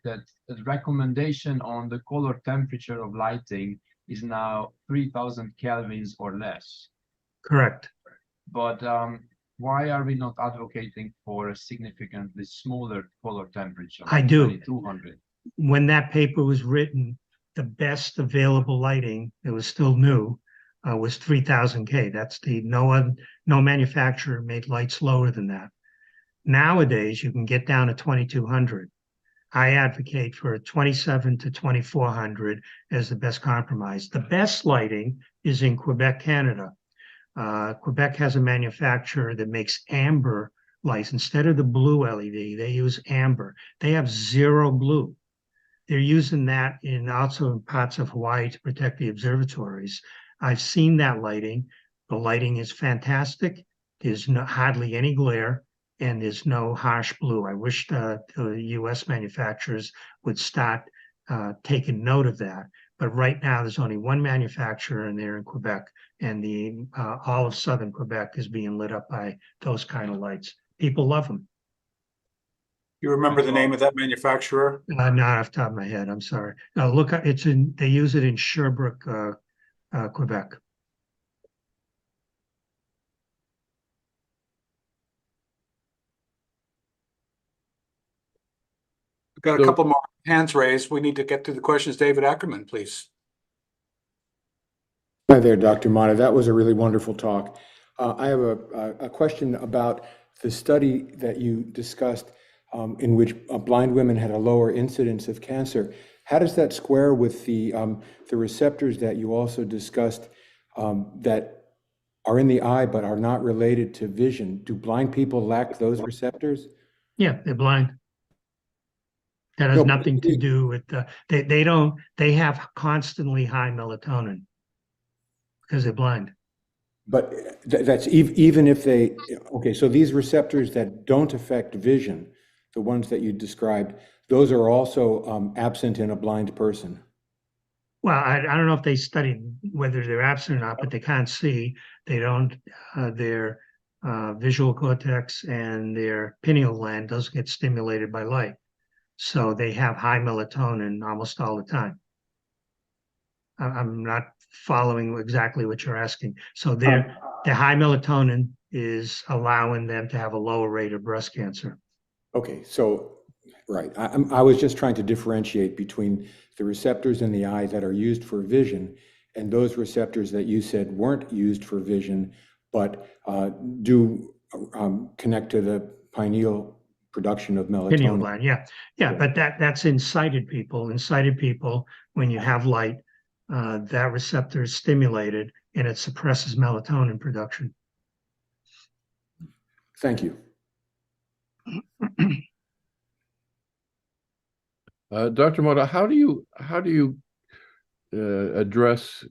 that the recommendation on the color temperature of lighting is now 3,000 kelvins or less. Correct. But why are we not advocating for a significantly smaller color temperature? I do. 2,200. When that paper was written, the best available lighting, it was still new, was 3,000 K. That's no manufacturer made lights lower than that. Nowadays, you can get down to 2,200. I advocate for 27 to 2,400 as the best compromise. The best lighting is in Quebec, Canada. Quebec has a manufacturer that makes amber lights. Instead of the blue LED, they use amber. They have zero blue. They're using that also in parts of Hawaii to protect the observatories. I've seen that lighting. The lighting is fantastic. There's hardly any glare, and there's no harsh blue. I wish the US manufacturers would start taking note of that. But right now, there's only one manufacturer, and they're in Quebec, and all of southern Quebec is being lit up by those kind of lights. People love them. You remember the name of that manufacturer? Not off the top of my head. I'm sorry. Look, they use it in Sherbrooke, Quebec. We've got a couple more hands raised. We need to get to the questions. David Ackerman, please. Hi there, Dr. Motta. That was a really wonderful talk. I have a question about the study that you discussed in which blind women had a lower incidence of cancer. How does that square with the receptors that you also discussed that are in the eye but are not related to vision? Do blind people lack those receptors? Yeah, they're blind. That has nothing to do with they have constantly high melatonin because they're blind. But that's even if okay, so these receptors that don't affect vision, the ones that you described, those are also absent in a blind person. Well, I don't know if they studied whether they're absent or not, but they can't see. They don't, their visual cortex and their pineal gland doesn't get stimulated by light. So they have high melatonin almost all the time. I'm not following exactly what you're asking. So their high melatonin is allowing them to have a lower rate of breast cancer. Okay, so right. I was just trying to differentiate between the receptors in the eye that are used for vision and those receptors that you said weren't used for vision, but do connect to the pineal production of melatonin. Pineal gland, yeah. But that's in sighted people. In sighted people, when you have light, that receptor is stimulated and it suppresses melatonin production. Thank you. Dr. Motta, how do you address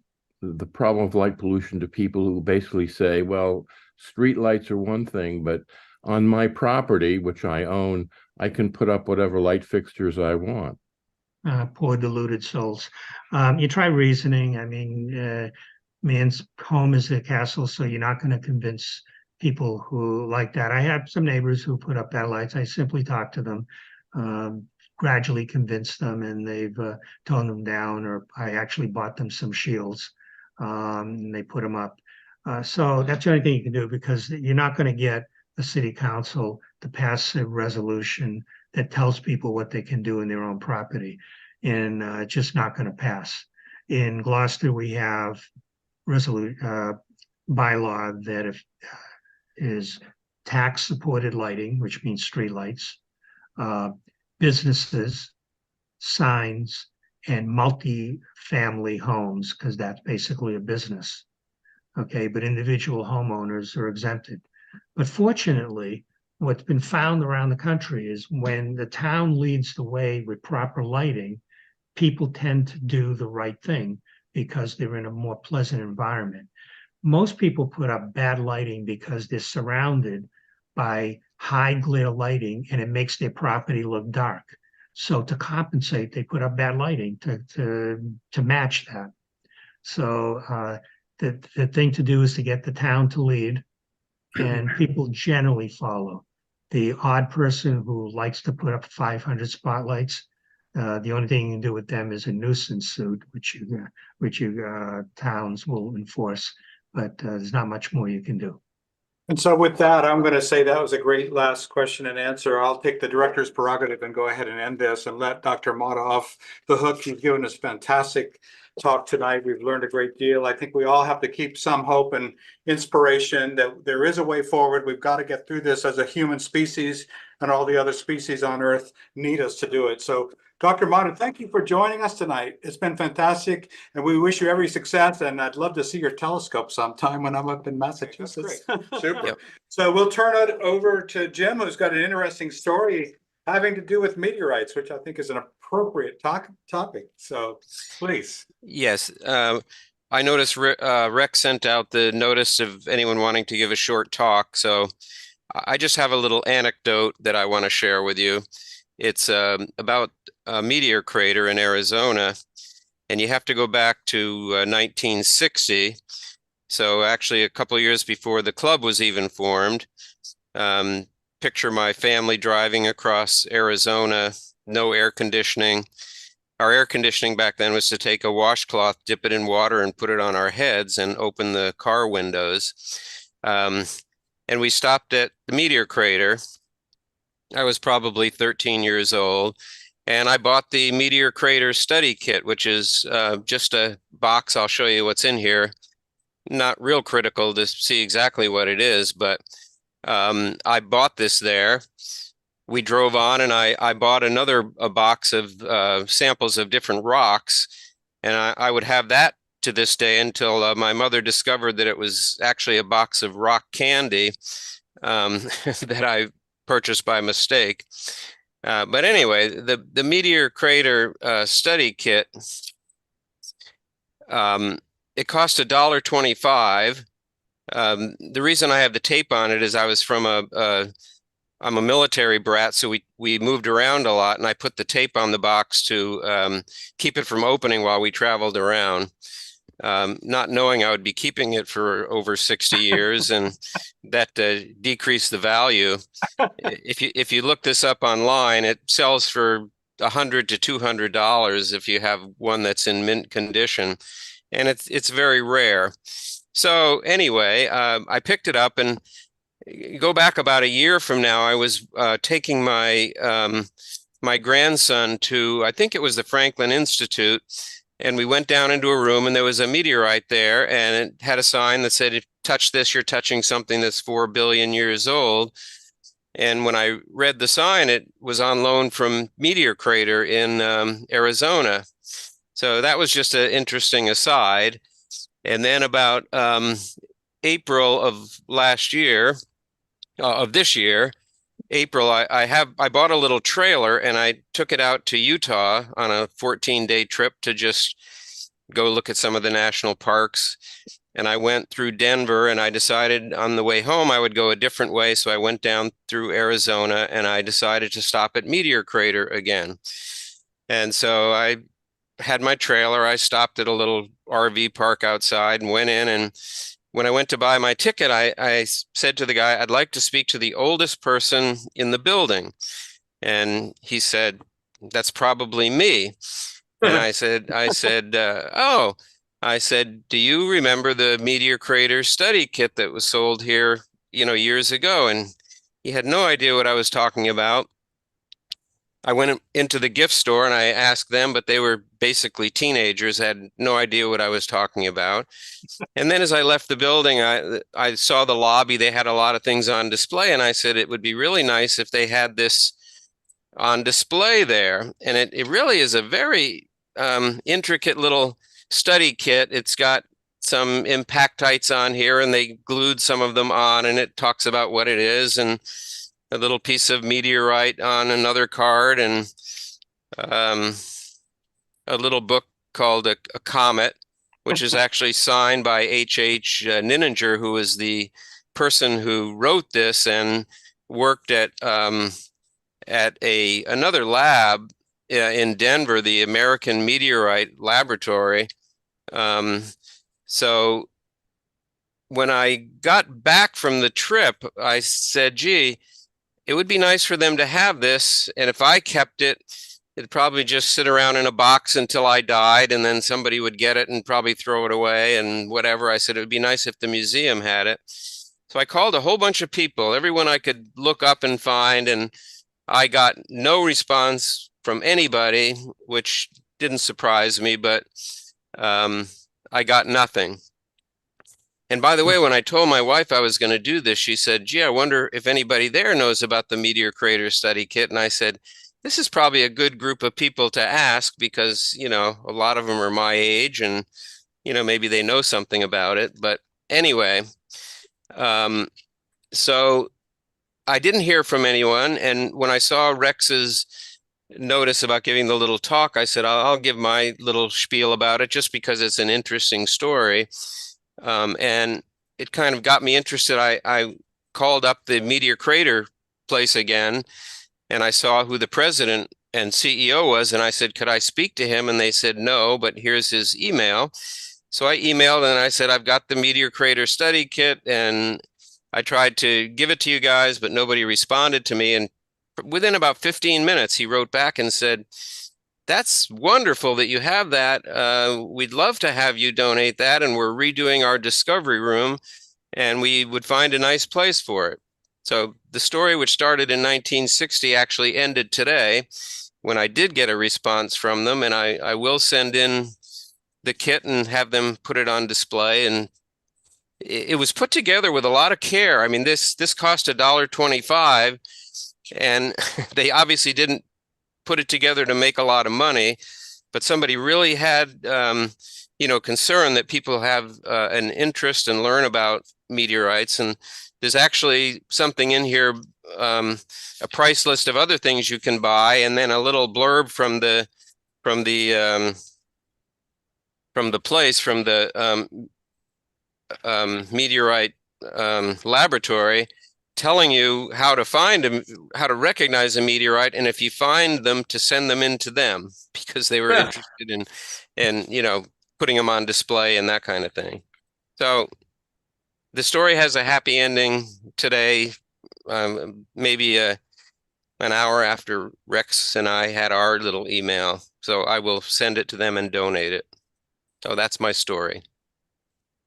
the problem of light pollution to people who basically say, well, street lights are one thing, but on my property, which I own, I can put up whatever light fixtures I want. Poor deluded souls. You try reasoning. I mean, man's home is a castle, so you're not going to convince people who like that. I have some neighbors who put up bad lights. I simply talk to them, gradually convince them, and they've toned them down, or I actually bought them some shields, and they put them up. So that's the only thing you can do, because you're not going to get the city council to pass a resolution that tells people what they can do in their own property, and it's just not going to pass. In Gloucester, we have bylaw that is tax-supported lighting, which means street lights, businesses, signs, and multi-family homes, because that's basically a business. Okay, but individual homeowners are exempted. But fortunately, what's been found around the country is when the town leads the way with proper lighting, people tend to do the right thing because they're in a more pleasant environment. Most people put up bad lighting because they're surrounded by high glare lighting and it makes their property look dark. So to compensate, they put up bad lighting to match that. So the thing to do is to get the town to lead, and people generally follow. The odd person who likes to put up 500 spotlights, the only thing you can do with them is a nuisance suit, which you towns will enforce, but there's not much more you can do. And so with that, I'm going to say that was a great last question and answer. I'll take the director's prerogative and go ahead and end this and let Dr. Motta off the hook. He's given us fantastic talk tonight. We've learned a great deal. I think we all have to keep some hope and inspiration that there is a way forward. We've got to get through this as a human species, and all the other species on Earth need us to do it. So Dr. Motta, thank you for joining us tonight. It's been fantastic, and we wish you every success, and I'd love to see your telescope sometime when I'm up in Massachusetts. Super. Yep. So we'll turn it over to Jim, who's got an interesting story having to do with meteorites, which I think is an appropriate topic. So please. Yes. I noticed Rex sent out the notice of anyone wanting to give a short talk. So I just have a little anecdote that I want to share with you. It's about a meteor crater in Arizona, and you have to go back to 1960. So actually a couple of years before the club was even formed. Picture my family driving across Arizona, no air conditioning. Our air conditioning back then was to take a washcloth, dip it in water, and put it on our heads and open the car windows. And we stopped at the meteor crater. I was probably 13 years old, and I bought the meteor crater study kit, which is just a box. I'll show you what's in here. Not real critical to see exactly what it is, but I bought this there. We drove on, and I bought a box of samples of different rocks, and I would have that to this day until my mother discovered that it was actually a box of rock candy that I purchased by mistake. But anyway, the meteor crater study kit, it cost $1.25. The reason I have the tape on it is I was from I'm a military brat, so we moved around a lot, and I put the tape on the box to keep it from opening while we traveled around, not knowing I would be keeping it for over 60 years, and that decreased the value. If you look this up online, it sells for $100 to $200 if you have one that's in mint condition, and it's very rare. So anyway, I picked it up, and go back about a year from now, I was taking my my grandson to, I think it was the Franklin Institute, and we went down into a room, and there was a meteorite there, and it had a sign that said, if you touch this, you're touching something that's 4 billion years old. And when I read the sign, it was on loan from Meteor Crater in Arizona. So that was just an interesting aside. And then about April of last year, of this year, April, I bought a little trailer, and I took it out to Utah on a 14-day trip to just go look at some of the national parks. And I went through Denver, and I decided on the way home I would go a different way. So I went down through Arizona, and I decided to stop at Meteor Crater again. And so I had my trailer. I stopped at a little RV park outside and went in. And when I went to buy my ticket, I said to the guy, I'd like to speak to the oldest person in the building. And he said, that's probably me. And I said, oh, I said, do you remember the Meteor Crater study kit that was sold here, years ago? And he had no idea what I was talking about. I went into the gift store and I asked them, but they were basically teenagers, had no idea what I was talking about. And then as I left the building, I saw the lobby. They had a lot of things on display. And I said, it would be really nice if they had this on display there. And it really is a very intricate little study kit. It's got some impactites on here, and they glued some of them on, and it talks about what it is, and a little piece of meteorite on another card, and a little book called a Comet, which is actually signed by H.H. Nininger, who is the person who wrote this and worked at another lab in Denver, the American Meteorite Laboratory. So when I got back from the trip, I said, gee, it would be nice for them to have this. And if I kept it, it'd probably just sit around in a box until I died, and then somebody would get it and probably throw it away and whatever. I said, it would be nice if the museum had it. So I called a whole bunch of people, everyone I could look up and find, and I got no response from anybody, which didn't surprise me, but I got nothing. And by the way, when I told my wife I was going to do this, she said, gee, I wonder if anybody there knows about the Meteor Crater study kit. And I said, this is probably a good group of people to ask because, a lot of them are my age and, maybe they know something about it. But anyway, so I didn't hear from anyone. And when I saw Rex's notice about giving the little talk, I said, I'll give my little spiel about it just because it's an interesting story. And it kind of got me interested. I called up the Meteor Crater place again, and I saw who the president and CEO was. And I said, could I speak to him? And they said, no, but here's his email. So I emailed and I said, I've got the Meteor Crater study kit, and I tried to give it to you guys, but nobody responded to me. And within about 15 minutes, he wrote back and said, that's wonderful that you have that. We'd love to have you donate that. And we're redoing our discovery room, and we would find a nice place for it. So the story, which started in 1960, actually ended today when I did get a response from them. And I will send in the kit and have them put it on display. And it was put together with a lot of care. I mean, this cost $1.25, and they obviously didn't put it together to make a lot of money, but somebody really had, concern that people have an interest and learn about meteorites. And there's actually something in here, a price list of other things you can buy, and then a little blurb from the meteorite laboratory, telling you how to recognize a meteorite, and if you find them, to send them in to them, because they were interested in putting them on display and that kind of thing. So the story has a happy ending today, maybe an hour after Rex and I had our little email. So I will send it to them and donate it. So that's my story.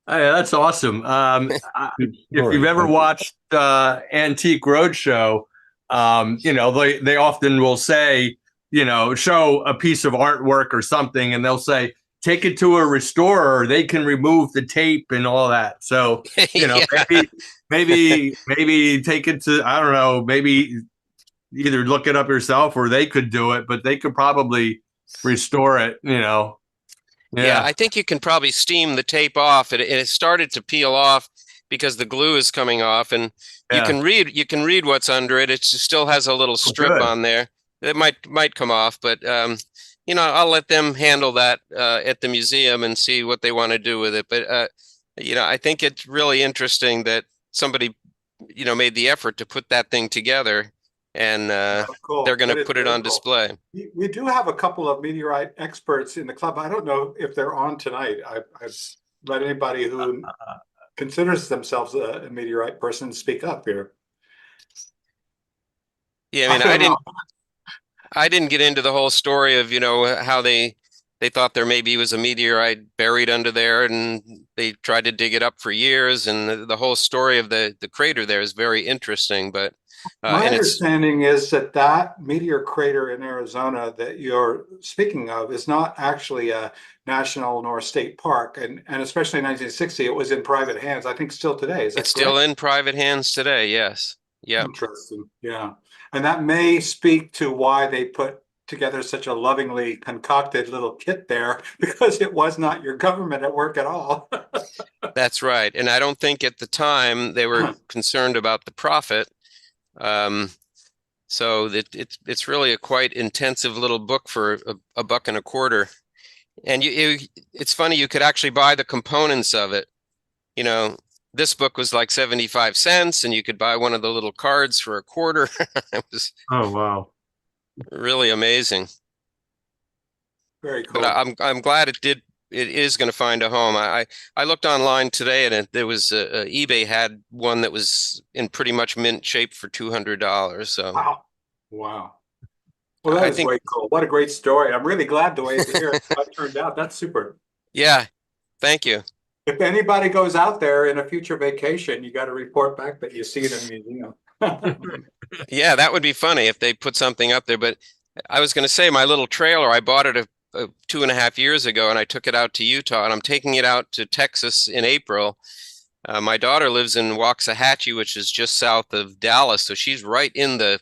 Oh, yeah, that's awesome. If you've ever watched Antique Roadshow, they often will say, show a piece of artwork or something, and they'll say, take it to a restorer, they can remove the tape and all that. So, Yeah. maybe take it to, I don't know, maybe either look it up yourself or they could do it, but they could probably restore it, Yeah, I think you can probably steam the tape off. It started to peel off because the glue is coming off, and you can read what's under it. It still has a little strip on there. It might come off, but I'll let them handle that at the museum and see what they want to do with it. But I think it's really interesting that somebody, made the effort to put that thing together, and Cool. they're going That to is put it very on cool. display. We do have a couple of meteorite experts in the club. I don't know if they're on tonight. I've let anybody who considers themselves a meteorite person speak up here. Yeah, I mean, I didn't get into the whole story of, how they thought there maybe was a meteorite buried under there, and they tried to dig it up for years. And the whole story of the crater there is very interesting. But My and it's understanding is that that meteor crater in Arizona that you're speaking of is not actually a national nor state park, and especially in 1960, it was in private hands. I think still today. Is that it's correct? still in private hands today. Yes. Yeah. Interesting. Yeah. And that may speak to why they put together such a lovingly concocted little kit there, because it was not your government at work at all. That's right. And I don't think at the time they were concerned about the profit. So that it's really a quite intensive little book for a buck and a quarter. And it's funny, you could actually buy the components of it. This book was like 75 cents, and you could buy one of the little cards for a quarter. It was Oh, wow. really amazing. Very cool. But I'm glad it is going to find a home. I looked online today, and there was eBay had one that was in pretty much mint shape for $200. So Wow. Wow. Well, that I is think, way cool. What a great story. I'm really glad the way it turned out. That's super. yeah, thank you. If anybody goes out there in a future vacation, you got to report back that you see it in the museum. Yeah, that would be funny if they put something up there. But I was going to say, my little trailer, I bought it 2.5 years ago, and I took it out to Utah, and I'm taking it out to Texas in April. My daughter lives in Waxahachie, which is just south of Dallas, so she's right in the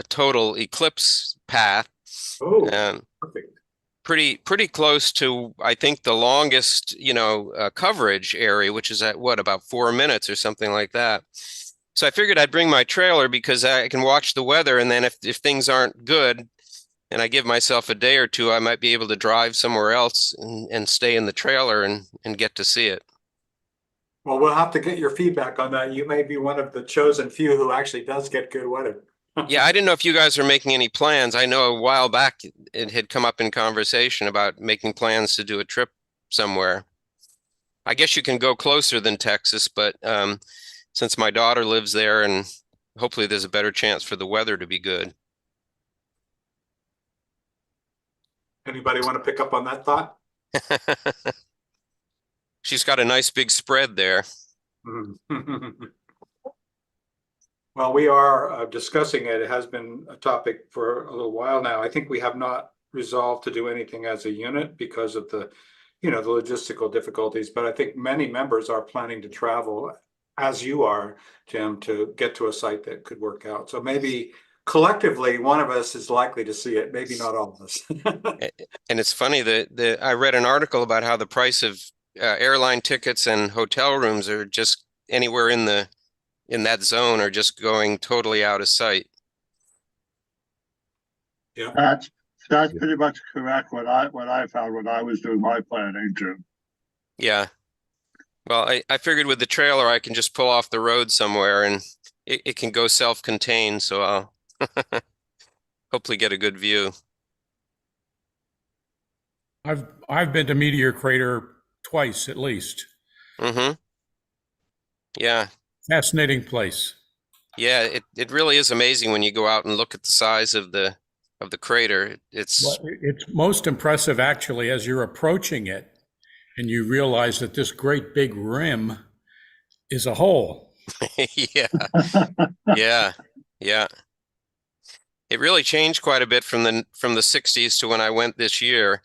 total eclipse path. Oh, And perfect. pretty close to, I think, the longest coverage area, which is at about 4 minutes or something like that. So I figured I'd bring my trailer because I can watch the weather, and then if things aren't good and I give myself a day or two, I might be able to drive somewhere else and stay in the trailer and get to see it. Well, we'll have to get your feedback on that. You may be one of the chosen few who actually does get good weather. Yeah, I didn't know if you guys are making any plans. I know a while back it had come up in conversation about making plans to do a trip somewhere. I guess you can go closer than Texas, but since my daughter lives there, and hopefully there's a better chance for the weather to be good. Anybody want to pick up on that thought? She's got a nice big spread there. Well, we are discussing it. It has been a topic for a little while now. I think we have not resolved to do anything as a unit because of the logistical difficulties. But I think many members are planning to travel, as you are, Jim, to get to a site that could work out. So maybe collectively, one of us is likely to see it, maybe not all of us. And it's funny that I read an article about how the price of airline tickets and hotel rooms are just anywhere in that zone are just going totally out of sight. Yeah, that's pretty much correct. What I found when I was doing my planning too. Yeah. Well, I figured with the trailer I can just pull off the road somewhere, and it can go self-contained, so I'll hopefully get a good view. I've been to Meteor Crater twice at least. Mm-hmm. Yeah. Fascinating place. Yeah, it really is amazing when you go out and look at the size of the crater. Well, it's most impressive actually as you're approaching it and you realize that this great big rim is a hole. Yeah. Yeah. It really changed quite a bit from the 60s to when I went this year,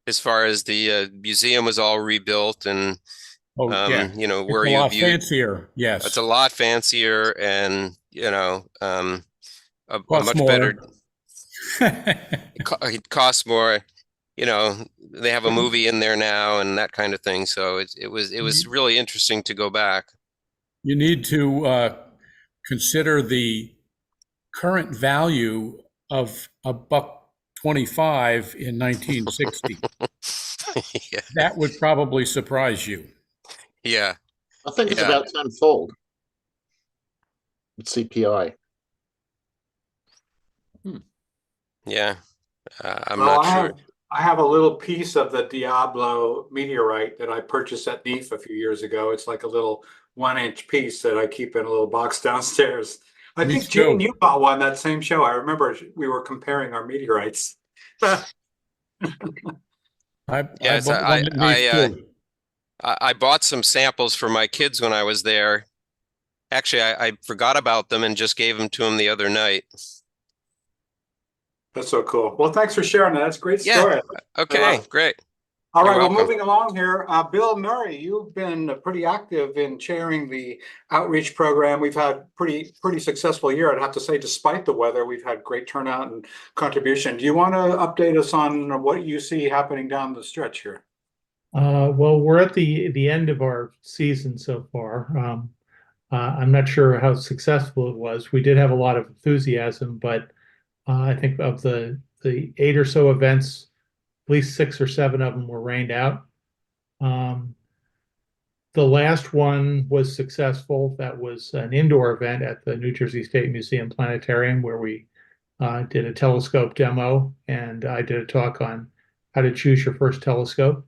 as far as the museum was all rebuilt, and yeah. where it's a you lot viewed, fancier. Yes. it's a lot fancier, and a Costs much more. better. It costs more. They have a movie in there now and that kind of thing. So it was really interesting to go back. You need to consider the current value of 25 in 1960. Yeah. That would probably surprise you. Yeah. I think it's Yeah. about tenfold with CPI. Yeah. I'm Well, not sure. I have a little piece of the Diablo meteorite that I purchased at NEAF a few years ago. It's like a little 1-inch piece that I keep in a little box downstairs. I Me think Jane, too. you bought one that same show. I remember we were comparing our meteorites. I Yes, bought one at Neef too. I bought some samples for my kids when I was there. Actually, I forgot about them and just gave them to them the other night. That's so cool. Well, thanks for sharing that. That's a great Yeah. story. Okay, great. All You're right, well, welcome. moving along here, Bill Murray, you've been pretty active in chairing the outreach program. We've had pretty successful year, I'd have to say, despite the weather. We've had great turnout and contribution. Do you want to update us on what you see happening down the stretch here? Well, we're at the end of our season so far. I'm not sure how successful it was. We did have a lot of enthusiasm, but I think of the 8 or so events, at least 6 or 7 of them were rained out. The last one was successful. That was an indoor event at the New Jersey State Museum Planetarium where we did a telescope demo, and I did a talk on how to choose your first telescope.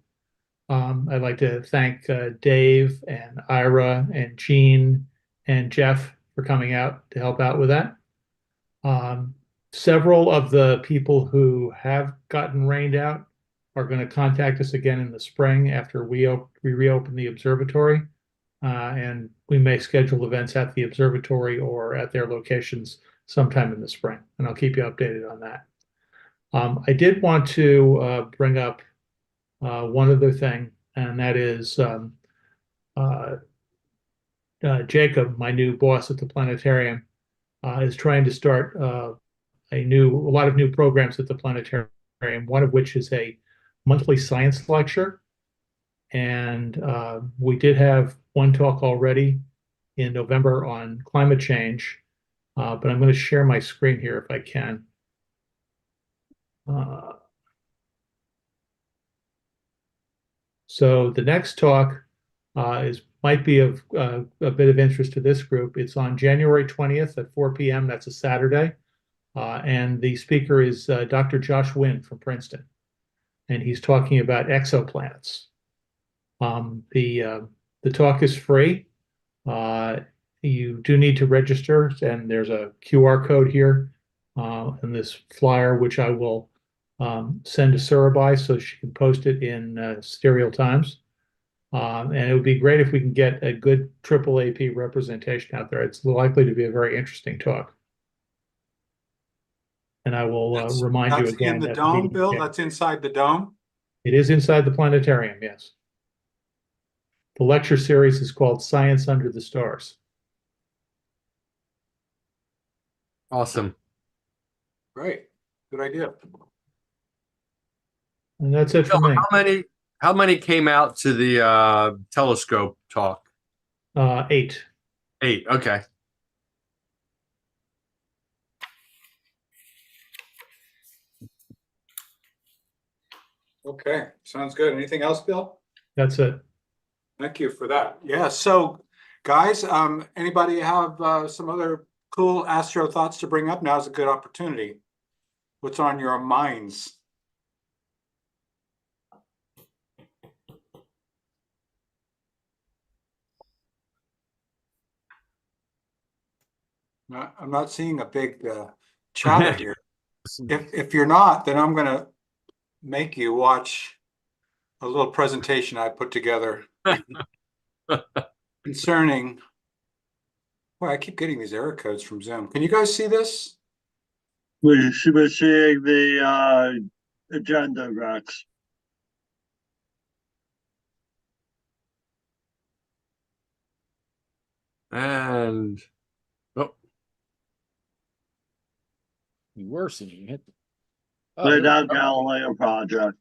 I'd like to thank Dave and Ira and Gene and Jeff for coming out to help out with that. Several of the people who have gotten rained out are going to contact us again in the spring after we reopen the observatory. And we may schedule events at the observatory or at their locations sometime in the spring. And I'll keep you updated on that. I did want to bring up one other thing, and that is Jacob, my new boss at the planetarium, is trying to start a lot of new programs at the planetarium, one of which is a monthly science lecture. And we did have one talk already in November on climate change, but I'm going to share my screen here if I can. So the next talk might be of a bit of interest to this group. It's on January 20th at 4 p.m. That's a Saturday. And the speaker is Dr. Josh Wynn from Princeton. And he's talking about exoplanets. The talk is free. You do need to register, and there's a QR code here in this flyer, which I will send to Surabai so she can post it in Stereo Times. And it would be great if we can get a good AAAP representation out there. It's likely to be a very interesting talk. And I will remind you That's again. in the at dome, meeting. Bill? That's inside the dome? It is inside the planetarium, yes. The lecture series is called Science Under the Stars. Awesome. Great. Good idea. And that's it for So me. how many came out to the telescope talk? 8. 8. Okay. Okay, sounds good. Anything else, Bill? That's it. Thank you for that. Yeah, so guys, anybody have some other cool astro thoughts to bring up? Now's a good opportunity. What's on your minds? I'm not seeing a big chatter here. If you're not, then I'm gonna make you watch a little presentation I put together concerning. Well, I keep getting these error codes from Zoom. Can you guys see this? We should be seeing the agenda, Rex. And You were seeing it. Laid out Galileo project.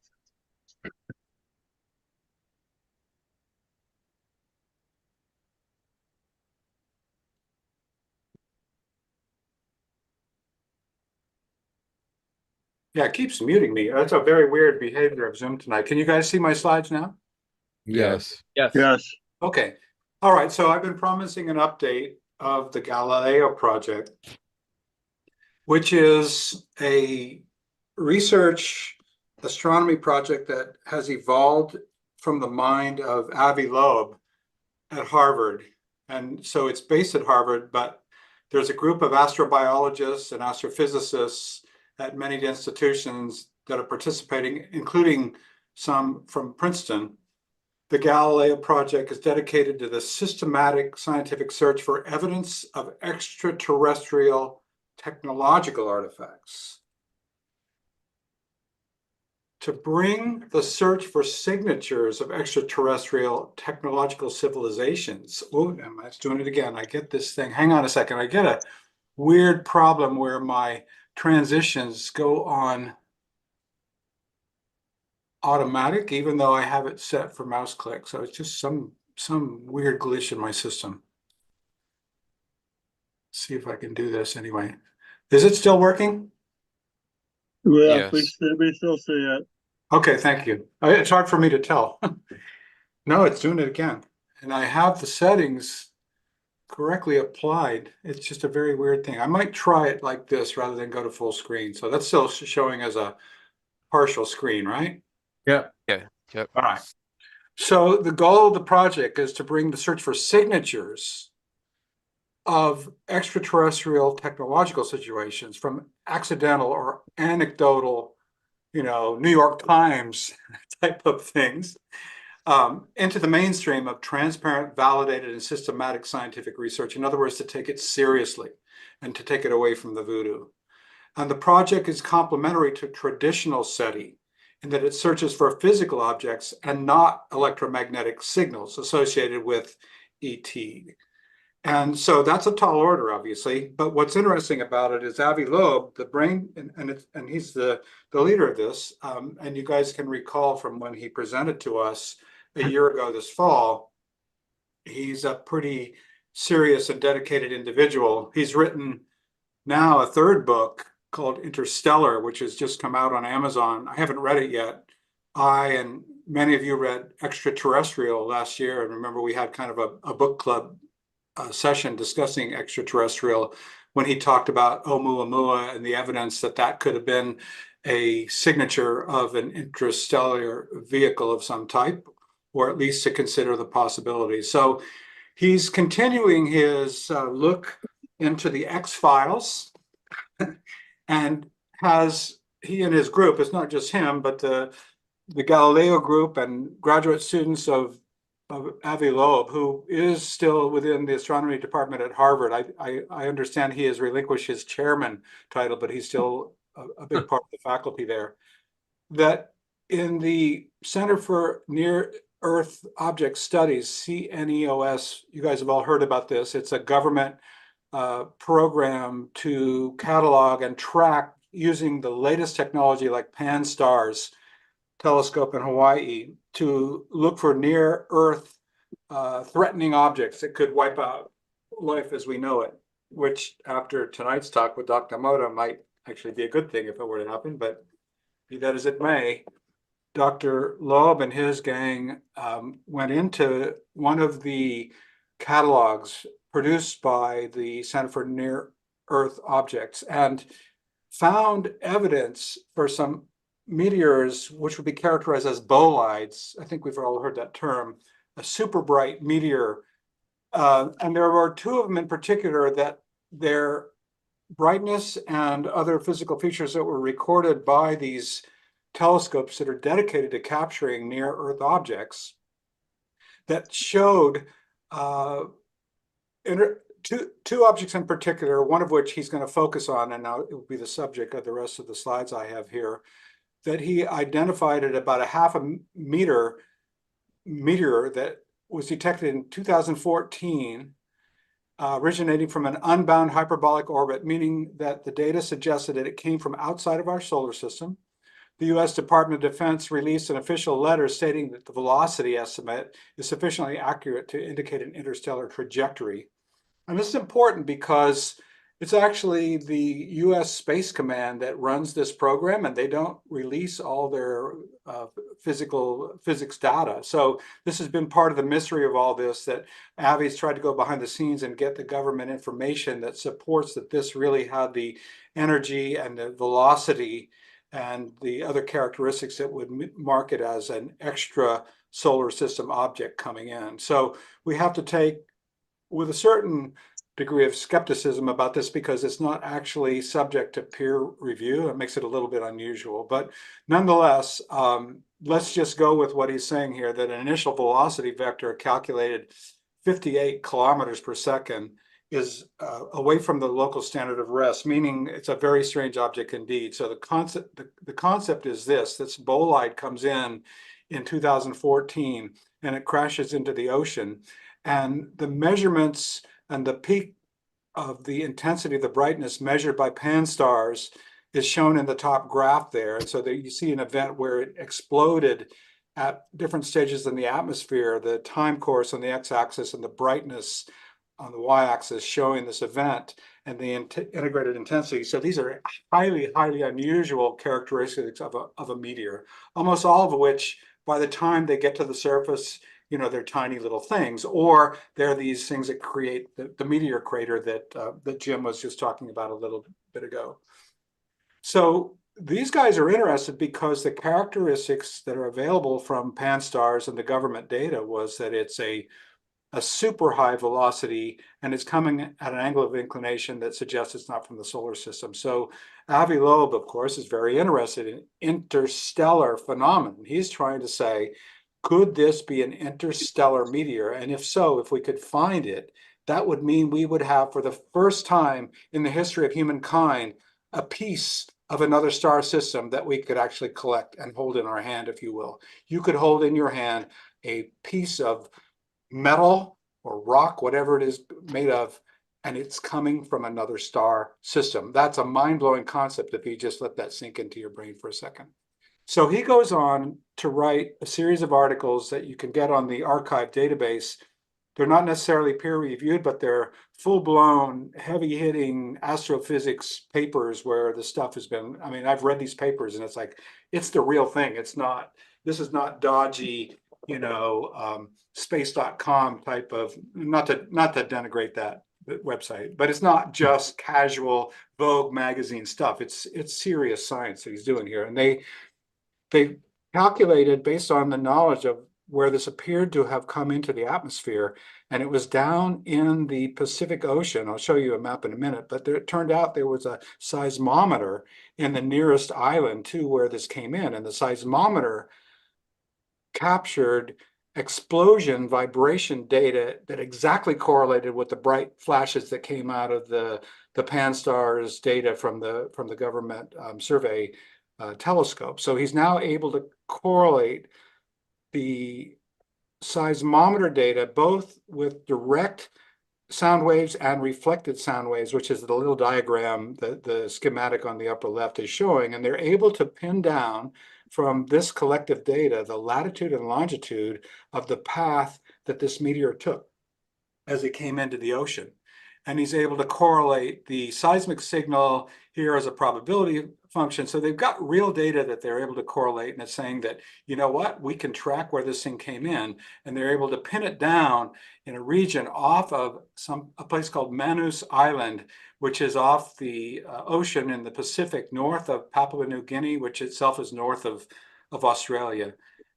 Yeah, it keeps muting me. That's a very weird behavior of Zoom tonight. Can you guys see my slides now? Yes. Yes. Yes. Okay. All right. So I've been promising an update of the Galileo project, which is a research astronomy project that has evolved from the mind of Avi Loeb at Harvard. And so it's based at Harvard, but there's a group of astrobiologists and astrophysicists at many institutions that are participating, including some from Princeton. The Galileo project is dedicated to the systematic scientific search for evidence of extraterrestrial technological artifacts. To bring the search for signatures of extraterrestrial technological civilizations. Oh, I'm doing it again. I get this thing. Hang on a second. I get a weird problem where my transitions go on automatic, even though I have it set for mouse click. So it's just some weird glitch in my system. See if I can do this anyway. Is it still working? Yeah, Yes. we still see it. Okay, thank you. It's hard for me to tell. No, it's doing it again. And I have the settings correctly applied. It's just a very weird thing. I might try it like this rather than go to full screen. So that's still showing as a partial screen, right? Yep. Yeah. Yep. All right. So the goal of the project is to bring the search for signatures of extraterrestrial technological situations from accidental or anecdotal, New York Times type of things, into the mainstream of transparent, validated, and systematic scientific research. In other words, to take it seriously and to take it away from the voodoo. And the project is complementary to traditional SETI in that it searches for physical objects and not electromagnetic signals associated with ET. And so that's a tall order, obviously. But what's interesting about it is Avi Loeb, the brain, and he's the leader of this. And you guys can recall from when he presented to us a year ago this fall, he's a pretty serious and dedicated individual. He's written now a third book called Interstellar, which has just come out on Amazon. I haven't read it yet. I and many of you read Extraterrestrial last year. And remember, we had kind of a book club session discussing extraterrestrial when he talked about Oumuamua and the evidence that that could have been a signature of an interstellar vehicle of some type, or at least to consider the possibility. So he's continuing his look into the X-Files and he and his group, it's not just him, but the Galileo group and graduate students of Avi Loeb, who is still within the astronomy department at Harvard. I understand he has relinquished his chairman title, but he's still a big part of the faculty there. That in the Center for Near Earth Object Studies, CNEOS, you guys have all heard about this. It's a government program to catalog and track using the latest technology like Pan-STARRS telescope in Hawaii to look for near Earth threatening objects that could wipe out life as we know it, which after tonight's talk with Dr. Motta might actually be a good thing if it were to happen, but be that as it may, Dr. Loeb and his gang went into one of the catalogs produced by the Center for Near Earth Objects and found evidence for some meteors, which would be characterized as bolides. I think we've all heard that term, a super bright meteor. And there were two of them in particular that their brightness and other physical features that were recorded by these telescopes that are dedicated to capturing near Earth objects that showed two objects in particular, one of which he's going to focus on, and now it will be the subject of the rest of the slides I have here, that he identified at about a half a meter meteor that was detected in 2014, originating from an unbound hyperbolic orbit, meaning that the data suggested that it came from outside of our solar system. The U.S. Department of Defense released an official letter stating that the velocity estimate is sufficiently accurate to indicate an interstellar trajectory. And this is important because It's actually the U.S. Space Command that runs this program, and they don't release all their physics data. So this has been part of the mystery of all this, that Avi's tried to go behind the scenes and get the government information that supports that this really had the energy and the velocity and the other characteristics that would mark it as an extra solar system object coming in. So we have to take with a certain degree of skepticism about this because it's not actually subject to peer review. It makes it a little bit unusual, but nonetheless, let's just go with what he's saying here, that an initial velocity vector calculated 58 kilometers per second is away from the local standard of rest, meaning it's a very strange object indeed. So the concept is this bolide comes in 2014 and it crashes into the ocean, and the measurements and the peak of the intensity of the brightness measured by pan-stars is shown in the top graph there. And so that you see an event where it exploded at different stages in the atmosphere, the time course on the x-axis and the brightness on the y-axis showing this event and the integrated intensity. So these are highly, highly unusual characteristics of a meteor, almost all of which by the time they get to the surface, you know, they're tiny little things, or they're these things that create the meteor crater that Jim was just talking about a little bit ago. So these guys are interested because the characteristics that are available from pan-stars and the government data was that it's a super high velocity and it's coming at an angle of inclination that suggests it's not from the solar system. So Avi Loeb, of course, is very interested in interstellar phenomenon. He's trying to say, could this be an interstellar meteor? And if so, if we could find it, that would mean we would have, for the first time in the history of humankind, a piece of another star system that we could actually collect and hold in our hand, if you will. You could hold in your hand a piece of metal or rock, whatever it is made of, and it's coming from another star system. That's a mind-blowing concept if you just let that sink into your brain for a second. So he goes on to write a series of articles that you can get on the archive database. They're not necessarily peer-reviewed, but they're full-blown, heavy-hitting astrophysics papers where the stuff has been, I mean, I've read these papers and it's like, it's the real thing. It's not, this is not dodgy, you know, space.com type of, not to denigrate that website, but it's not just casual Vogue magazine stuff. It's serious science that he's doing here. And they calculated based on the knowledge of where this appeared to have come into the atmosphere, and it was down in the Pacific Ocean. I'll show you a map in a minute, but it turned out there was a seismometer in the nearest island to where this came in, and the seismometer captured explosion vibration data that exactly correlated with the bright flashes that came out of the pan-stars data from the government survey telescope. So he's now able to correlate the seismometer data both with direct sound waves and reflected sound waves, which is the little diagram that the schematic on the upper left is showing. And they're able to pin down from this collective data the latitude and longitude of the path that this meteor took as it came into the ocean. And he's able to correlate the seismic signal here as a probability function. So they've got real data that they're able to correlate, and it's saying that, you know what, we can track where this thing came in, and they're able to pin it down in a region off of a place called Manus Island, which is off the ocean in the Pacific, north of Papua New Guinea, which itself is north of Australia.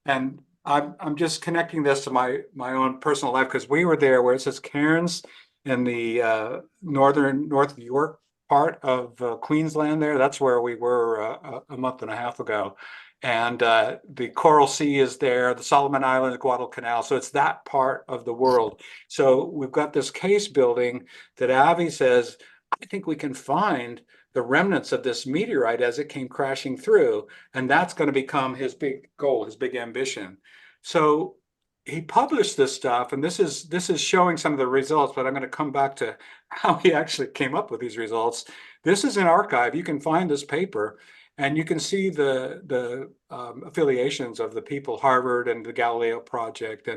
And I'm just connecting this to my own personal life, because we were there where it says Cairns in the North York part of Queensland there. That's where we were a month and a half ago. And the Coral Sea is there, the Solomon Island, the Guadalcanal. So it's that part of the world. So we've got this case building that Avi says, I think we can find the remnants of this meteorite as it came crashing through. And that's going to become his big goal, his big ambition. So he published this stuff, and this is showing some of the results, but I'm going to come back to how he actually came up with these results. This is an archive. You can find this paper, and you can see the affiliations of the people, Harvard and the Galileo Project,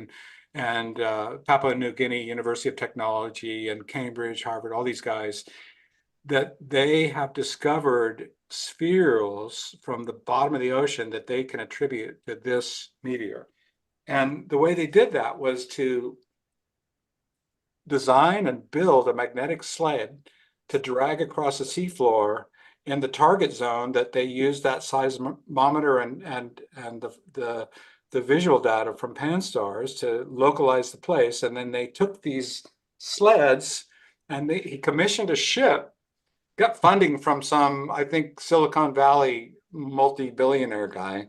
and Papua New Guinea University of Technology, and Cambridge, Harvard, all these guys. that they have discovered spherules from the bottom of the ocean that they can attribute to this meteor. And the way they did that was to design and build a magnetic sled to drag across the seafloor in the target zone that they used that seismometer and the visual data from pan-STARRS to localize the place. And then they took these sleds and he commissioned a ship, got funding from some, I think, Silicon Valley multi-billionaire guy,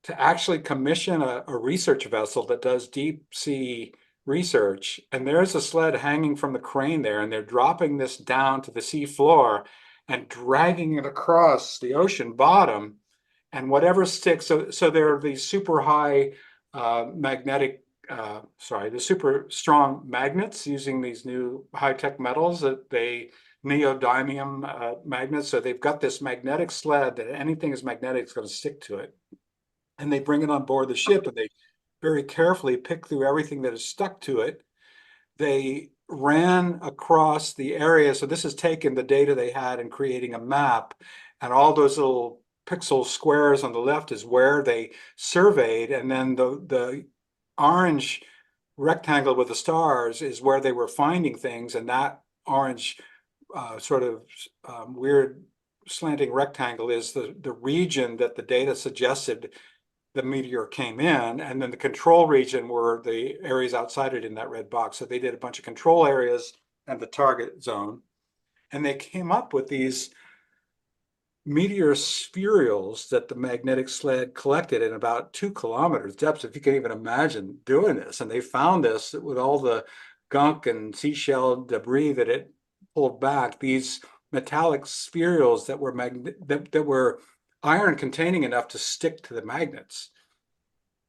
to actually commission a research vessel that does deep sea research. And there's a sled hanging from the crane there, and they're dropping this down to the sea floor and dragging it across the ocean bottom. And whatever sticks, so there are these super high the super strong magnets using these new high-tech metals that they neodymium magnets. So they've got this magnetic sled that anything is magnetic is going to stick to it. And they bring it on board the ship and they very carefully pick through everything that is stuck to it. They ran across the area. So this has taken the data they had in creating a map, and all those little pixel squares on the left is where they surveyed. And then the orange rectangle with the stars is where they were finding things. And that orange weird slanting rectangle is the region that the data suggested the meteor came in, and then the control region were the areas outside it in that red box. So they did a bunch of control areas and the target zone, and they came up with these meteor spherules that the magnetic sled collected in about 2 kilometers depth, if you can even imagine doing this. And they found this with all the gunk and seashell debris that it pulled back, these metallic spherules that were that were iron containing enough to stick to the magnets.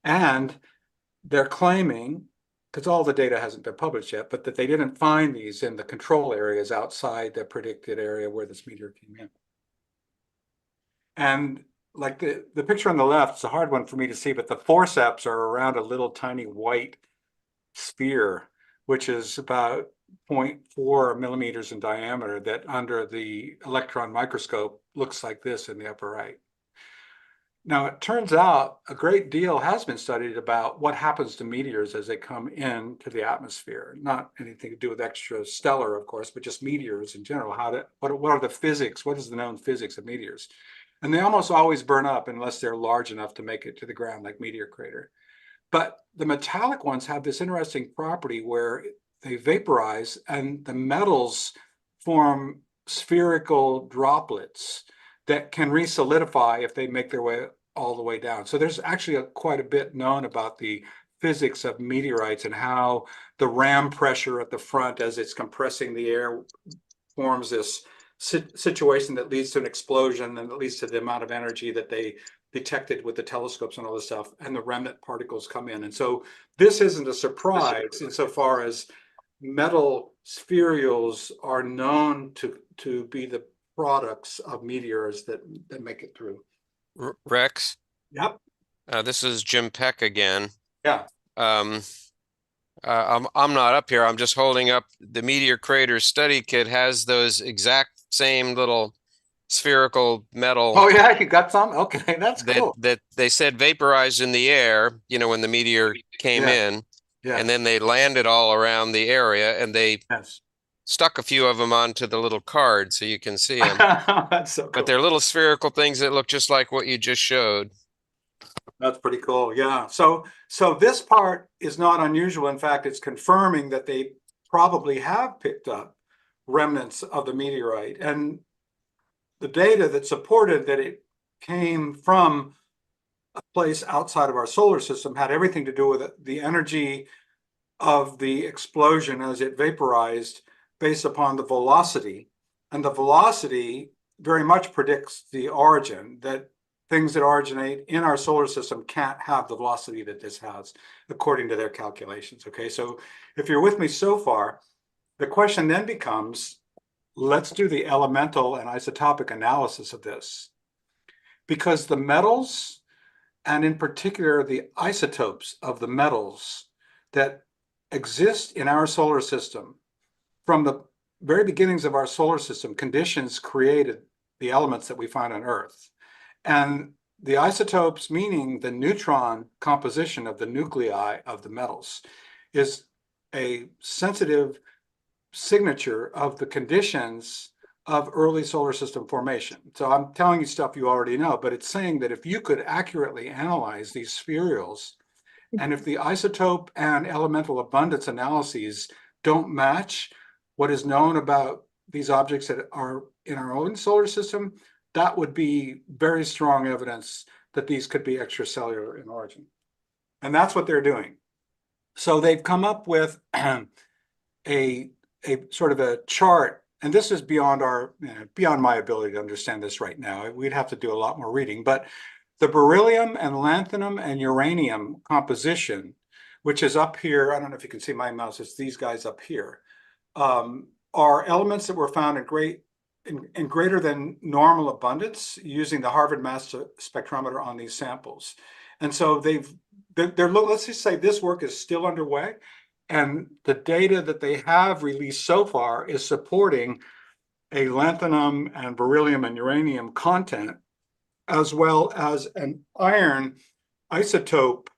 And they're claiming, because all the data hasn't been published yet, but that they didn't find these in the control areas outside the predicted area where this meteor came in. And like the picture on the left, it's a hard one for me to see, but the forceps are around a little tiny white sphere, which is about 0.4 millimeters in diameter, that under the electron microscope looks like this in the upper right. Now, it turns out a great deal has been studied about what happens to meteors as they come into the atmosphere. Not anything to do with extrastellar, of course, but just meteors in general. What are the physics? What is the known physics of meteors? And they almost always burn up unless they're large enough to make it to the ground, like meteor crater. But the metallic ones have this interesting property where they vaporize and the metals form spherical droplets that can resolidify if they make their way all the way down. So there's actually quite a bit known about the physics of meteorites and how the ram pressure at the front, as it's compressing the air, forms this situation that leads to an explosion, and that leads to the amount of energy that they detected with the telescopes and all this stuff, and the remnant particles come in. And so this isn't a surprise insofar as metal spherules are known to be the products of meteors that make it through. Rex? Yep. This is Jim Peck again. Yeah. I'm not up here. I'm just holding up the Meteor Crater Study Kit. Has those exact same little spherical metal. Oh yeah, you got some? Okay, that's cool. That they said vaporized in the air, when the meteor came in. Yeah. And then they landed all around the area, and they stuck a few of them onto the little card so you can see them. That's so cool. But they're little spherical things that look just like what you just showed. That's pretty cool. Yeah. So this part is not unusual. In fact, it's confirming that they probably have picked up remnants of the meteorite. And the data that supported that it came from a place outside of our solar system had everything to do with the energy of the explosion as it vaporized based upon the velocity. And the velocity very much predicts the origin, that things that originate in our solar system can't have the velocity that this has, according to their calculations. Okay, so if you're with me so far, the question then becomes, let's do the elemental and isotopic analysis of this. Because the metals, and in particular the isotopes of the metals that exist in our solar system, from the very beginnings of our solar system, conditions created the elements that we find on Earth. And the isotopes, meaning the neutron composition of the nuclei of the metals, is a sensitive signature of the conditions of early solar system formation. So I'm telling you stuff you already know, but it's saying that if you could accurately analyze these spherules, and if the isotope and elemental abundance analyses don't match what is known about these objects that are in our own solar system, that would be very strong evidence that these could be extracellular in origin. And that's what they're doing. So they've come up with a sort of a chart, and this is beyond beyond my ability to understand this right now. We'd have to do a lot more reading, but the beryllium and lanthanum and uranium composition, which is up here, I don't know if you can see my mouse, it's these guys up here, are elements that were found in greater than normal abundance using the Harvard mass spectrometer on these samples. And so let's just say this work is still underway, and the data that they have released so far is supporting a lanthanum and beryllium and uranium content, as well as an iron isotope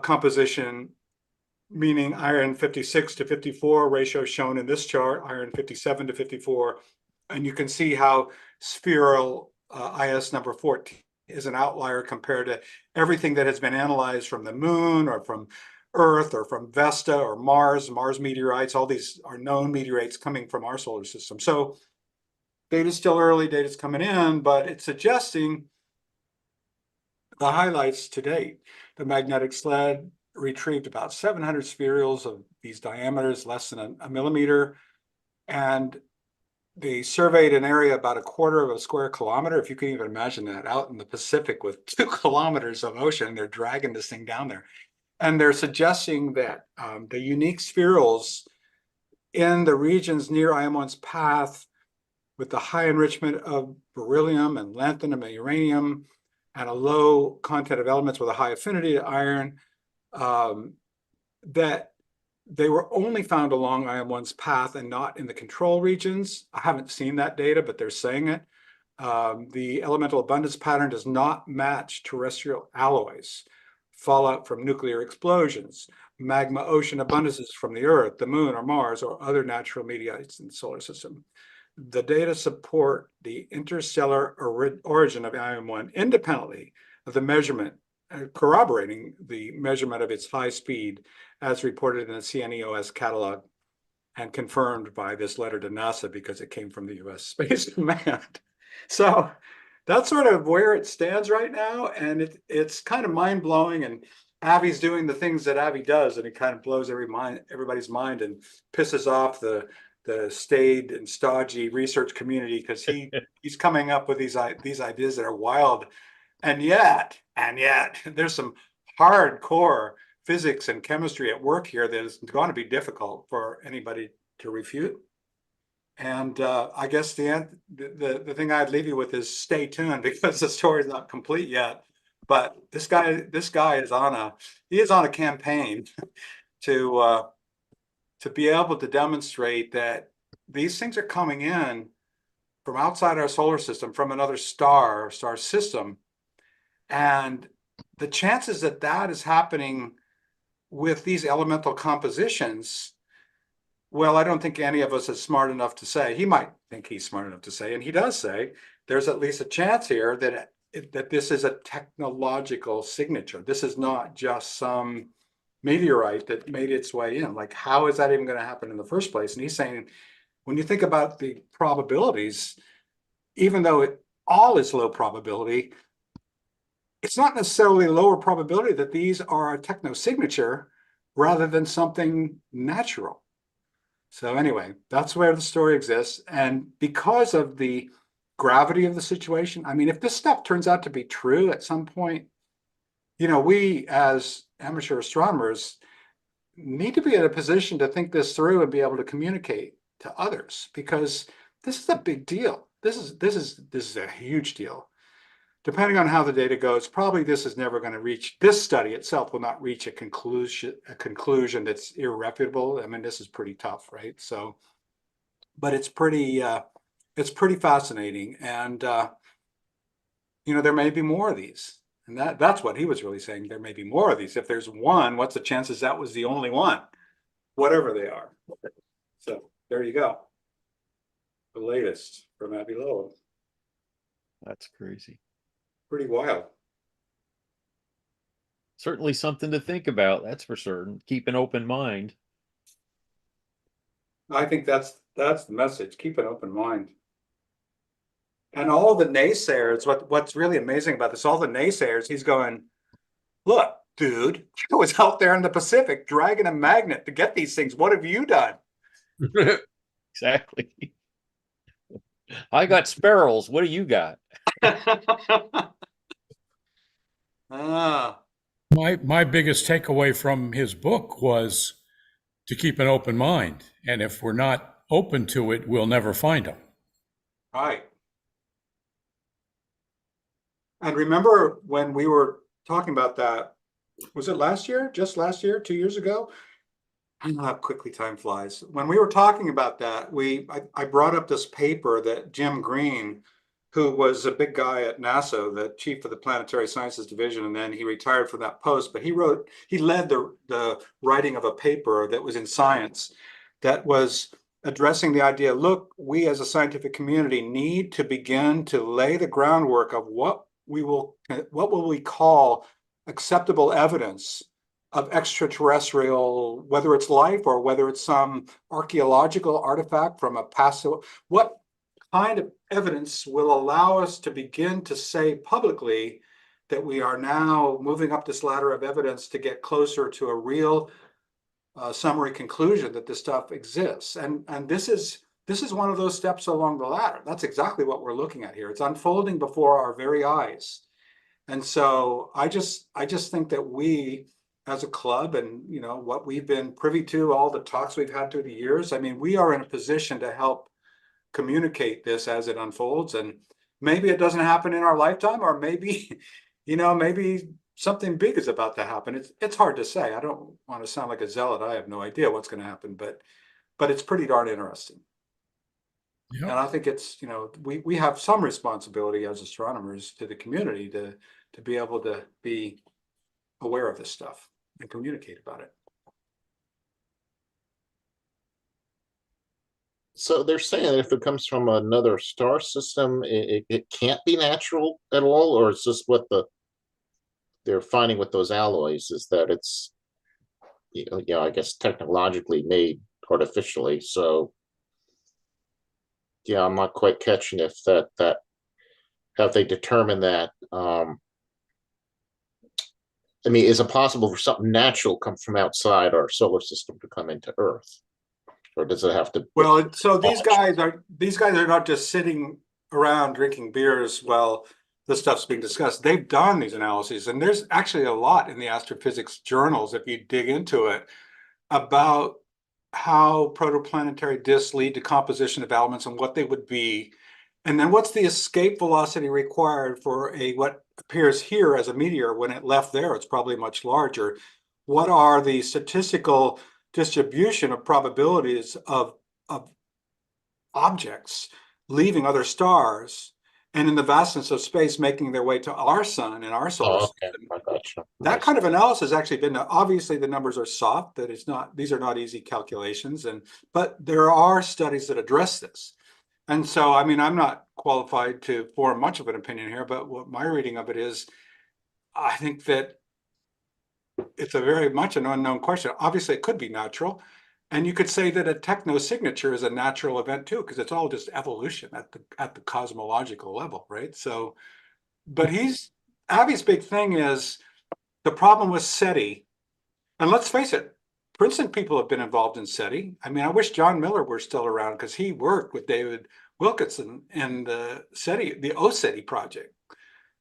composition, meaning iron 56 to 54 ratio shown in this chart, iron 57 to 54. And you can see how spheral IS number 14 is an outlier compared to everything that has been analyzed from the moon or from Earth or from Vesta or Mars meteorites. All these are known meteorites coming from our solar system. So data's still early, data's coming in, but it's suggesting the highlights to date. The magnetic sled retrieved about 700 spherules of these diameters less than a millimeter, and they surveyed an area about 1/4 of a square kilometer, if you can even imagine that, out in the Pacific with 2 kilometers of ocean. They're dragging this thing down there. And they're suggesting that the unique spherules in the regions near IM1's path with the high enrichment of beryllium and lanthanum and uranium and a low content of elements with a high affinity to iron, that they were only found along IM1's path and not in the control regions. I haven't seen that data, but they're saying it. The elemental abundance pattern does not match terrestrial alloys, fallout from nuclear explosions, magma ocean abundances from the Earth, the Moon, or Mars, or other natural meteorites in the solar system. The data support the interstellar origin of IM1 independently of the measurement, corroborating the measurement of its high speed as reported in the CNEOS catalog and confirmed by this letter to NASA because it came from the US Space Command. So that's sort of where it stands right now. And it's kind of mind-blowing, and Avi's doing the things that Avi does, and it kind of blows everybody's mind and pisses off the staid and stodgy research community, because he's coming up with these ideas that are wild, and yet there's some hardcore physics and chemistry at work here that is going to be difficult for anybody to refute. And I guess the thing I'd leave you with is stay tuned, because the story is not complete yet. But this guy is on a campaign to be able to demonstrate that these things are coming in from outside our solar system, from another star system. And the chances that that is happening with these elemental compositions, well, I don't think any of us is smart enough to say. He might think he's smart enough to say, and he does say, there's at least a chance here that this is a technological signature. This is not just some meteorite that made its way in. Like, how is that even going to happen in the first place? And he's saying, when you think about the probabilities, even though it all is low probability, it's not necessarily lower probability that these are a technosignature rather than something natural. So anyway, that's where the story exists. And because of the gravity of the situation, I mean, if this stuff turns out to be true at some point, we as amateur astronomers need to be in a position to think this through and be able to communicate to others, because this is a big deal. This is a huge deal. Depending on how the data goes, probably this study itself will not reach a conclusion that's irrefutable. I mean, this is pretty tough, right? So but it's pretty fascinating. And there may be more of these. And that's what he was really saying. There may be more of these. If there's one, what's the chances that was the only one, whatever they are. So there you go. The latest from Abby Lowell. That's crazy. Pretty wild. Certainly something to think about, that's for certain. Keep an open mind. I think that's the message. Keep an open mind. And all the naysayers, what's really amazing about this, all the naysayers, he's going, look, dude, I was out there in the Pacific dragging a magnet to get these things. What have you done? Exactly. I got sparrows. What do you got? Ah. My biggest takeaway from his book was to keep an open mind. And if we're not open to it, we'll never find them. Right. And remember when we were talking about that, was it last year? Just last year, 2 years ago? I know how quickly time flies. When we were talking about that, I brought up this paper that Jim Green, who was a big guy at NASA, the chief of the Planetary Sciences Division, and then he retired from that post, but he led the writing of a paper that was in Science that was addressing the idea, look, we as a scientific community need to begin to lay the groundwork of what will we call acceptable evidence of extraterrestrial, whether it's life or whether it's some archaeological artifact from a past, what kind of evidence will allow us to begin to say publicly that we are now moving up this ladder of evidence to get closer to a real summary conclusion that this stuff exists. And this is one of those steps along the ladder. That's exactly what we're looking at here. It's unfolding before our very eyes. And so I just think that we as a club, and what we've been privy to, all the talks we've had through the years, I mean, we are in a position to help communicate this as it unfolds. And maybe it doesn't happen in our lifetime, or maybe, maybe something big is about to happen. It's hard to say. I don't want to sound like a zealot. I have no idea what's going to happen, but it's pretty darn interesting. Yep. And I think it's, we have some responsibility as astronomers to the community to be able to be aware of this stuff and communicate about it. So they're saying that if it comes from another star system, it can't be natural at all, or it's just what they're finding with those alloys is that it's, I guess technologically made artificially. So yeah, I'm not quite catching if that have they determined that. I mean, is it possible for something natural come from outside our solar system to come into Earth? Or does it have to? Well, so these guys are not just sitting around drinking beers while the stuff's being discussed. They've done these analyses, and there's actually a lot in the astrophysics journals, if you dig into it, about how protoplanetary disks lead to composition of elements and what they would be. And then what's the escape velocity required for what appears here as a meteor? When it left there, it's probably much larger. What are the statistical distribution of probabilities of objects leaving other stars and in the vastness of space making their way to our sun and our solar system? That kind of analysis has actually been, obviously the numbers are soft, that these are not easy calculations, but there are studies that address this. And so, I mean, I'm not qualified to form much of an opinion here, but what my reading of it is, I think that it's a very much an unknown question. Obviously, it could be natural. And you could say that a technosignature is a natural event too, because it's all just evolution at the cosmological level, right? So, but Abby's big thing is the problem with SETI. And let's face it, Princeton people have been involved in SETI. I mean, I wish John Miller were still around because he worked with David Wilkinson in the SETI, the OSETI project,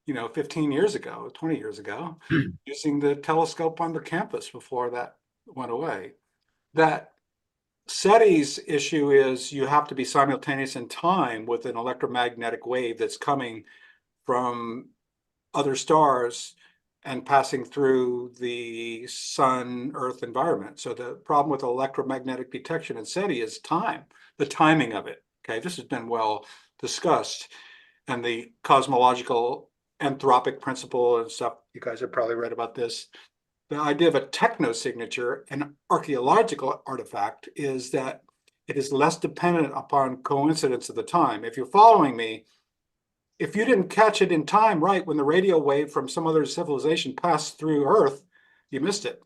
15 years ago, 20 years ago, using the telescope on the campus before that went away. That SETI's issue is you have to be simultaneous in time with an electromagnetic wave that's coming from other stars and passing through the sun-Earth environment. So the problem with electromagnetic detection in SETI is time, the timing of it. Okay, this has been well discussed. And the cosmological anthropic principle and stuff, you guys have probably read about this. The idea of a technosignature, an archaeological artifact, is that it is less dependent upon coincidence of the time. If you're following me, if you didn't catch it in time right when the radio wave from some other civilization passed through Earth, you missed it.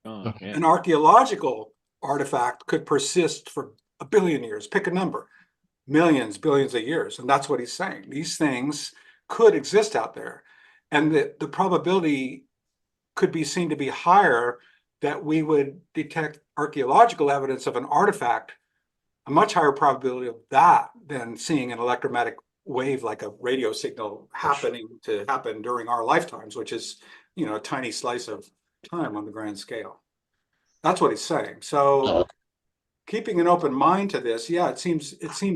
Oh, yeah. An archaeological artifact could persist for 1 billion years, pick a number, millions, billions of years. And that's what he's saying. These things could exist out there. And the probability could be seen to be higher that we would detect archaeological evidence of an artifact, a much higher probability of that than seeing an electromagnetic wave like a radio signal happening to happen during our lifetimes, which is, you know, a tiny slice of time on the grand scale. That's what he's saying. So keeping an open mind to this, yeah, it seems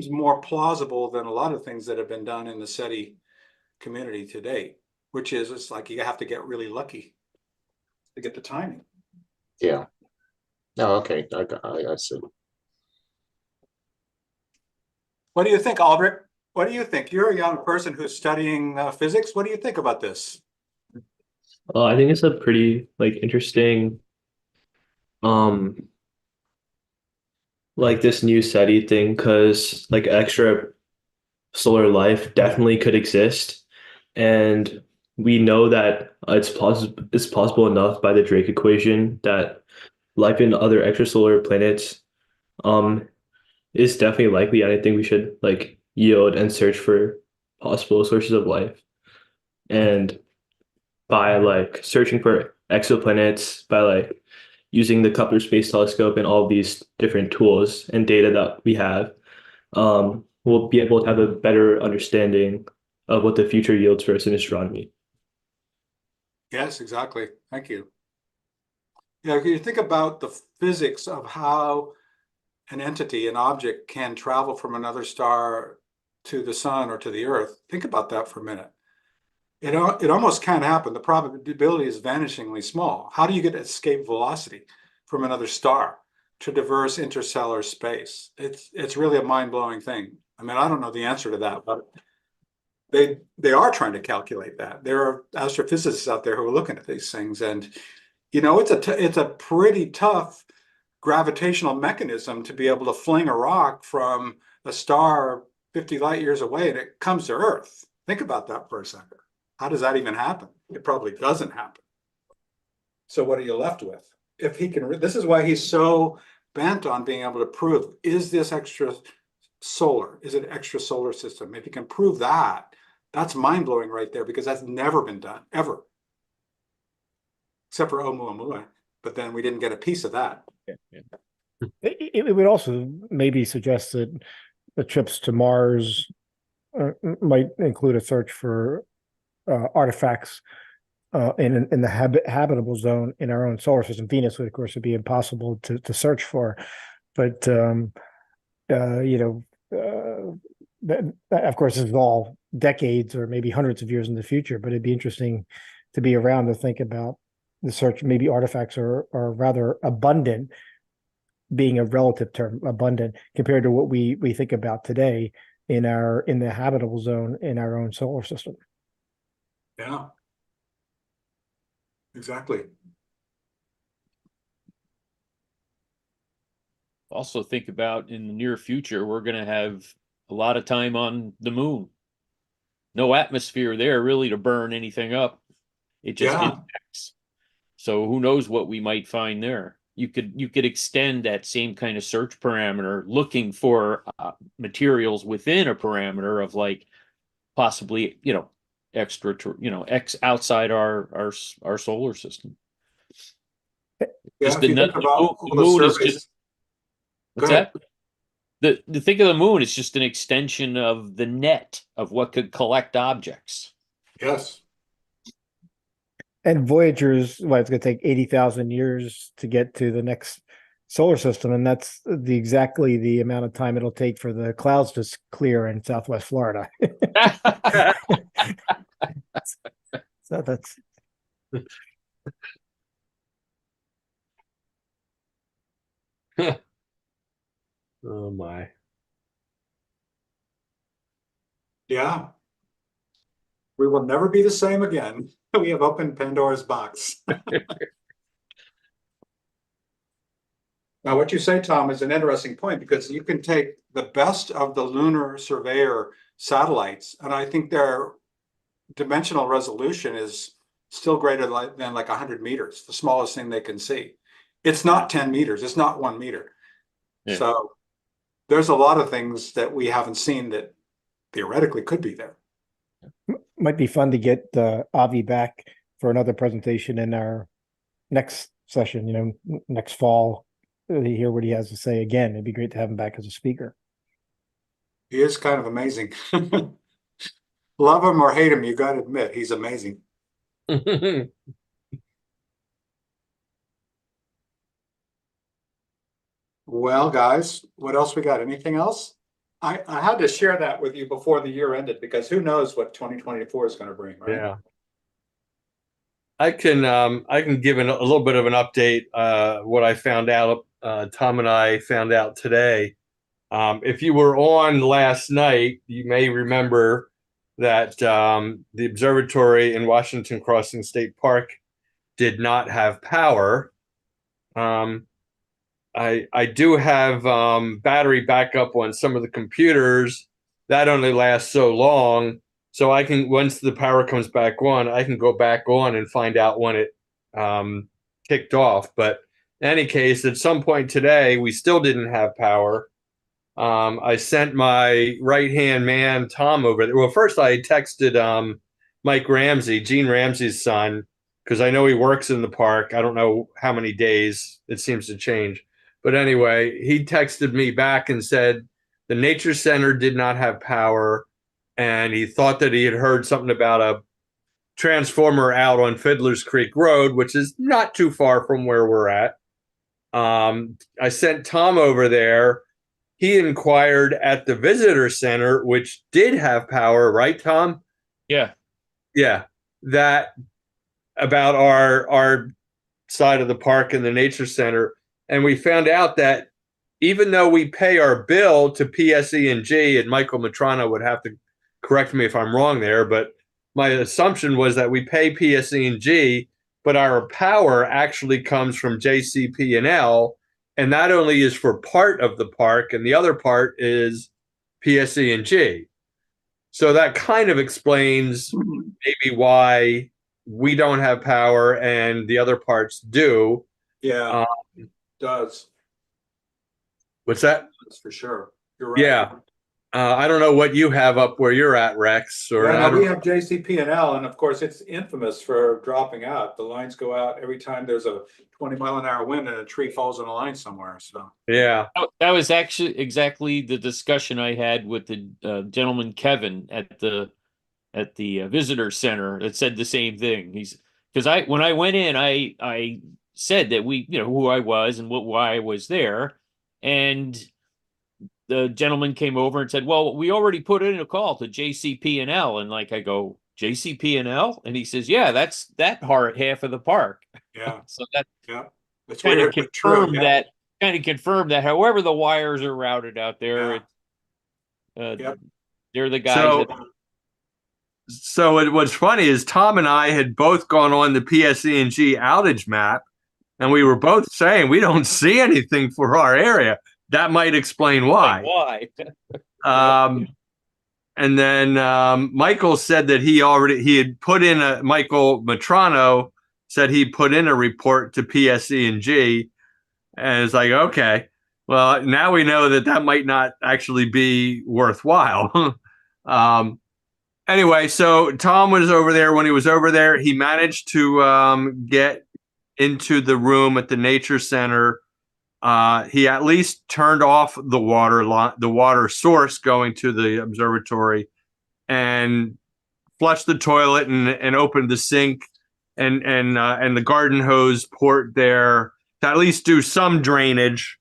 more plausible than a lot of things that have been done in the SETI community to date, which is it's like you have to get really lucky to get the timing. Yeah. No, okay, I see. What do you think, Aldrich? What do you think? You're a young person who's studying physics. What do you think about this? I think it's a pretty interesting like this new SETI thing, because like extra solar life definitely could exist, and we know that it's possible enough by the Drake equation that life in other extrasolar planets is definitely likely, and I think we should yield and search for possible sources of life. And by searching for exoplanets, by using the Kepler Space Telescope and all these different tools and data that we have, we'll be able to have a better understanding of what the future yields for us in astronomy. Yes, exactly. Thank you. Yeah, if you think about the physics of how an entity, an object, can travel from another star to the sun or to the Earth, think about that for a minute. It almost can't happen. The probability is vanishingly small. How do you get escape velocity from another star to traverse interstellar space? It's really a mind-blowing thing. I mean, I don't know the answer to that, but they are trying to calculate that. There are astrophysicists out there who are looking at these things, and you know, it's a pretty tough gravitational mechanism to be able to fling a rock from a star 50 light years away and it comes to Earth. Think about that for a second. How does that even happen? It probably doesn't happen. So what are you left with? If he can, this is why he's so bent on being able to prove, is this extra solar? Is it extra solar system? If you can prove that, that's mind-blowing right there, because that's never been done, ever. Except for Oumuamua, but then we didn't get a piece of that. It would also maybe suggest that the trips to Mars might include a search for artifacts in the habitable zone in our own solar system. Venus would, of course, would be impossible to search for, but that, of course, this is all decades or maybe hundreds of years in the future. But it'd be interesting to be around to think about the search. Maybe artifacts are rather abundant, being a relative term, abundant compared to what we think about today in the habitable zone in our own solar system. Yeah, exactly. Also think about in the near future, we're going to have a lot of time on the moon. No atmosphere there really to burn anything up. It just impacts. So who knows what we might find there. You could extend that same kind of search parameter, looking for materials within a parameter of possibly, extra, outside our solar system. Yeah, Just if you think about the moon is just. What's that? The think of the moon is just an extension of the net of what could collect objects. Yes. And Voyager's, it's going to take 80,000 years to get to the next solar system, and that's exactly the amount of time it'll take for the clouds to clear in Southwest Florida. So that's Oh my. Yeah. We will never be the same again. We have opened Pandora's box. Now, what you say, Tom, is an interesting point because you can take the best of the lunar surveyor satellites, and I think their dimensional resolution is still greater than like 100 meters, the smallest thing they can see. It's not 10 meters, it's not 1 meter. Yeah. So there's a lot of things that we haven't seen that theoretically could be there. Might be fun to get Avi back for another presentation in our next session, next fall, to hear what he has to say again. It'd be great to have him back as a speaker. He is kind of amazing. Love him or hate him, you got to admit, he's amazing. Well, guys, what else we got? Anything else? I had to share that with you before the year ended because who knows what 2024 is going to bring, right? Yeah. I can give a little bit of an update. What I found out, Tom and I found out today. If you were on last night, you may remember that the observatory in Washington Crossing State Park did not have power. I do have battery backup on some of the computers. That only lasts so long. So I can, once the power comes back on, I can go back on and find out when it kicked off. But in any case, at some point today, we still didn't have power. I sent my right-hand man, Tom, over there. Well, first I texted Mike Ramsey, Gene Ramsey's son, because I know he works in the park. I don't know how many days. It seems to change. But anyway, he texted me back and said the Nature Center did not have power, and he thought that he had heard something about a transformer out on Fiddler's Creek Road, which is not too far from where we're at. I sent Tom over there. He inquired at the visitor center, which did have power, right, Tom? Yeah. Yeah. That about our side of the park and the nature center. And we found out that even though we pay our bill to PSE&G, and Michael Matrano would have to correct me if I'm wrong there, but my assumption was that we pay PSE&G, but our power actually comes from JCP&L, and that only is for part of the park, and the other part is PSE&G. So that kind of explains maybe why we don't have power and the other parts do. Yeah, it does. What's that? That's for sure. You're right. Yeah. I don't know what you have up where you're at, Rex. Or yeah, no, we have JCP&L, and of course, it's infamous for dropping out. The lines go out every time there's a 20-mile-an-hour wind and a tree falls in a line somewhere. So yeah, that was actually exactly the discussion I had with the gentleman Kevin at the visitor center that said the same thing. Because when I went in, I said that we, who I was and why I was there, and the gentleman came over and said, well, we already put in a call to JCP&L. And like, I go, JCP&L? And he says, yeah, that's that half of the park. yeah. So that That's kind weird, of but true, confirmed that however the wires are routed out there, they're the guys So what's funny is Tom and I had both gone on the PSE&G outage map, and we were both saying we don't see anything for our area. That might explain why. And then Michael said that he had put in Michael Matrano said he put in a report to PSE&G, and it's like, okay, well, now we know that might not actually be worthwhile. Anyway, so Tom was over there. When he was over there, he managed to get into the room at the Nature Center. He at least turned off the water source going to the observatory, and flushed the toilet and opened the sink and the garden hose port there to at least do some drainage,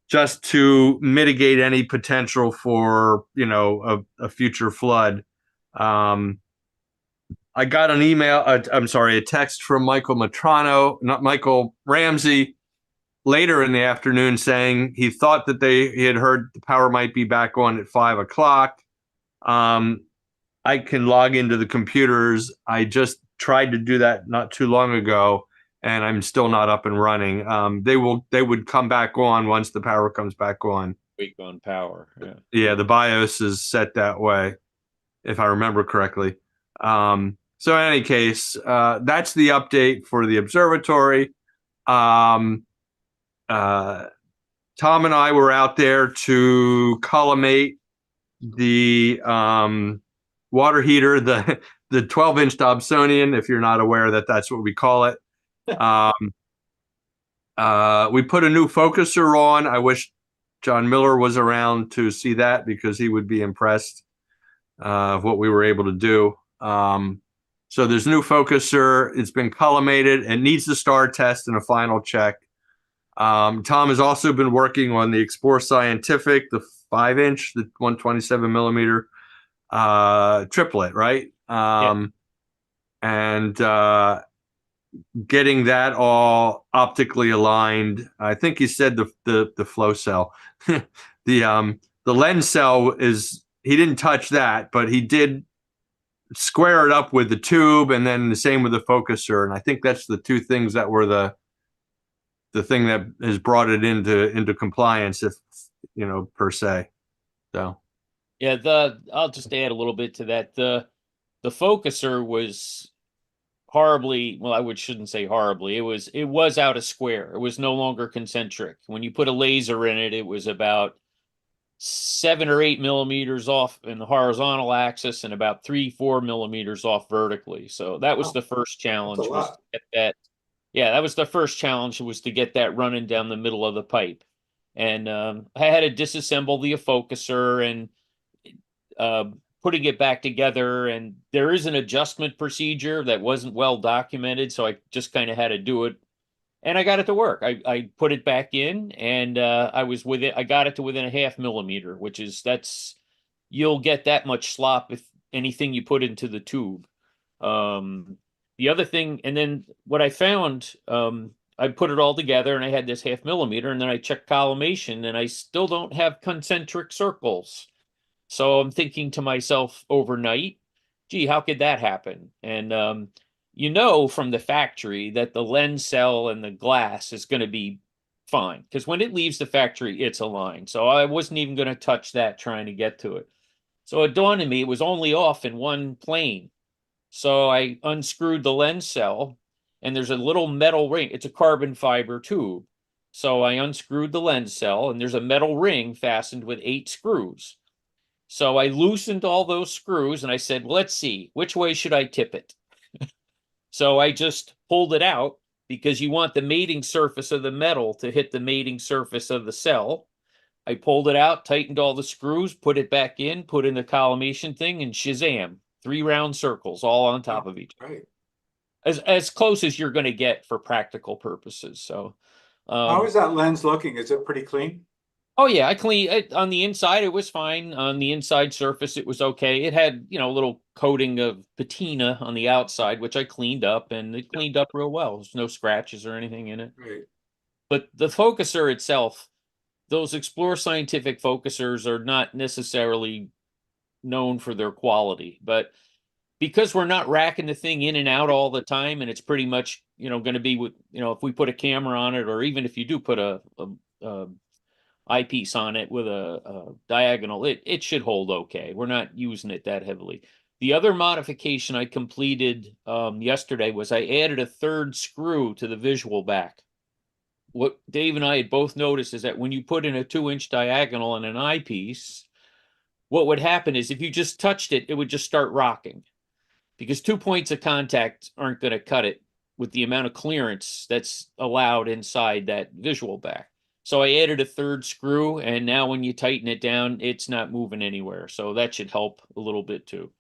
just to mitigate any potential for a future flood. I got an email, I'm sorry, a text from Michael Matrano, not Michael Ramsey, later in the afternoon saying he thought that he had heard the power might be back on at 5 o'clock. I can log into the computers. I just tried to do that not too long ago, and I'm still not up and running. They would come back on once the power comes back on. Week on power. Yeah. Yeah, the BIOS is set that way, if I remember correctly. So in any case, that's the update for the observatory. Tom and I were out there to collimate the water heater, the 12-inch Dobsonian, if you're not aware that that's what we call it. We put a new focuser on. I wish John Miller was around to see that because he would be impressed of what we were able to do. So there's a new focuser. It's been collimated and needs the star test and a final check. Tom has also been working on the Explore Scientific, the 5-inch, the 127 millimeter triplet, right? And getting that all optically aligned. I think he said the flow cell, the lens cell is, he didn't touch that, but he did square it up with the tube, and then the same with the focuser. And I think that's the two things that were the thing that has brought it into compliance, if you know, per se. So yeah, I'll just add a little bit to that. The focuser was horribly, well, shouldn't say horribly. It was out of square. It was no longer concentric. When you put a laser in it, it was about 7 or 8 millimeters off in the horizontal axis and about 3-4 millimeters off vertically. So that was the first challenge, was to get that. Yeah, that was the first challenge, was to get that running down the middle of the pipe. And I had to disassemble the focuser and putting it back together. And there is an adjustment procedure that wasn't well documented, so I just kind of had to do it. And I got it to work. I put it back in, and I got it to within a 0.5 millimeter, which is, you'll get that much slop if anything you put into the tube. The other thing, and then what I found, I put it all together and I had this 0.5 millimeter, and then I checked collimation and I still don't have concentric circles. So I'm thinking to myself overnight, gee, how could that happen? And you know from the factory that the lens cell and the glass is going to be fine, because when it leaves the factory, it's aligned. So I wasn't even going to touch that trying to get to it. So it dawned on me it was only off in one plane. So I unscrewed the lens cell, and there's a little metal ring. It's a carbon fiber tube. So I unscrewed the lens cell, and there's a metal ring fastened with 8 screws. So I loosened all those screws, and I said, well, let's see, which way should I tip it? So I just pulled it out, because you want the mating surface of the metal to hit the mating surface of the cell. I pulled it out, tightened all the screws, put it back in, put in the collimation thing, and shazam, 3 round circles all on top of each other. As close as you're going to get for practical purposes. So how is that lens looking? Is it pretty clean? Oh yeah, I cleaned it on the inside. It was fine. On the inside surface, it was okay. It had, a little coating of patina on the outside, which I cleaned up, and it cleaned up real well. There's no scratches or anything in it. Right. But the focuser itself, those Explore Scientific focusers are not necessarily known for their quality, but because we're not racking the thing in and out all the time, and it's pretty much, going to be with, if we put a camera on it, or even if you do put a eyepiece on it with a diagonal, it should hold okay. We're not using it that heavily. The other modification I completed yesterday was I added a 3rd screw to the visual back. What Dave and I had both noticed is that when you put in a 2-inch diagonal on an eyepiece, what would happen is if you just touched it, it would just start rocking, because 2 points of contact aren't going to cut it with the amount of clearance that's allowed inside that visual back. So I added a 3rd screw, and now when you tighten it down, it's not moving anywhere. So that should help a little bit too.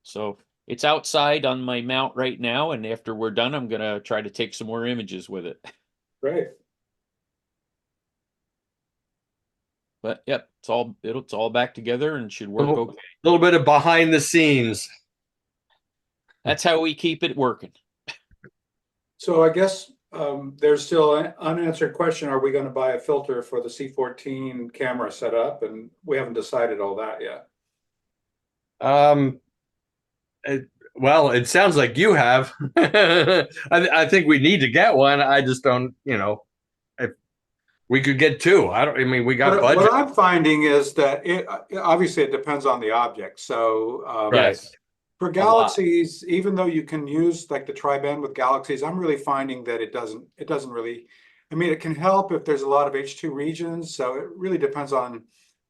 So it's outside on my mount right now, and after we're done, I'm going to try to take some more images with it. Great. But yep, it's all back together and should work okay. A little bit of behind the scenes. That's how we keep it working. So I guess there's still an unanswered question. Are we going to buy a filter for the C14 camera setup? And we haven't decided all that yet. Well, it sounds like you have. I think we need to get one. I just don't, if we could get two. I mean, we got budget. What I'm finding is that it obviously it depends on the object. So Yes. for galaxies, even though you can use like the tri-band with galaxies, I'm really finding that it doesn't really, I mean, it can help if there's a lot of H2 regions. So it really depends on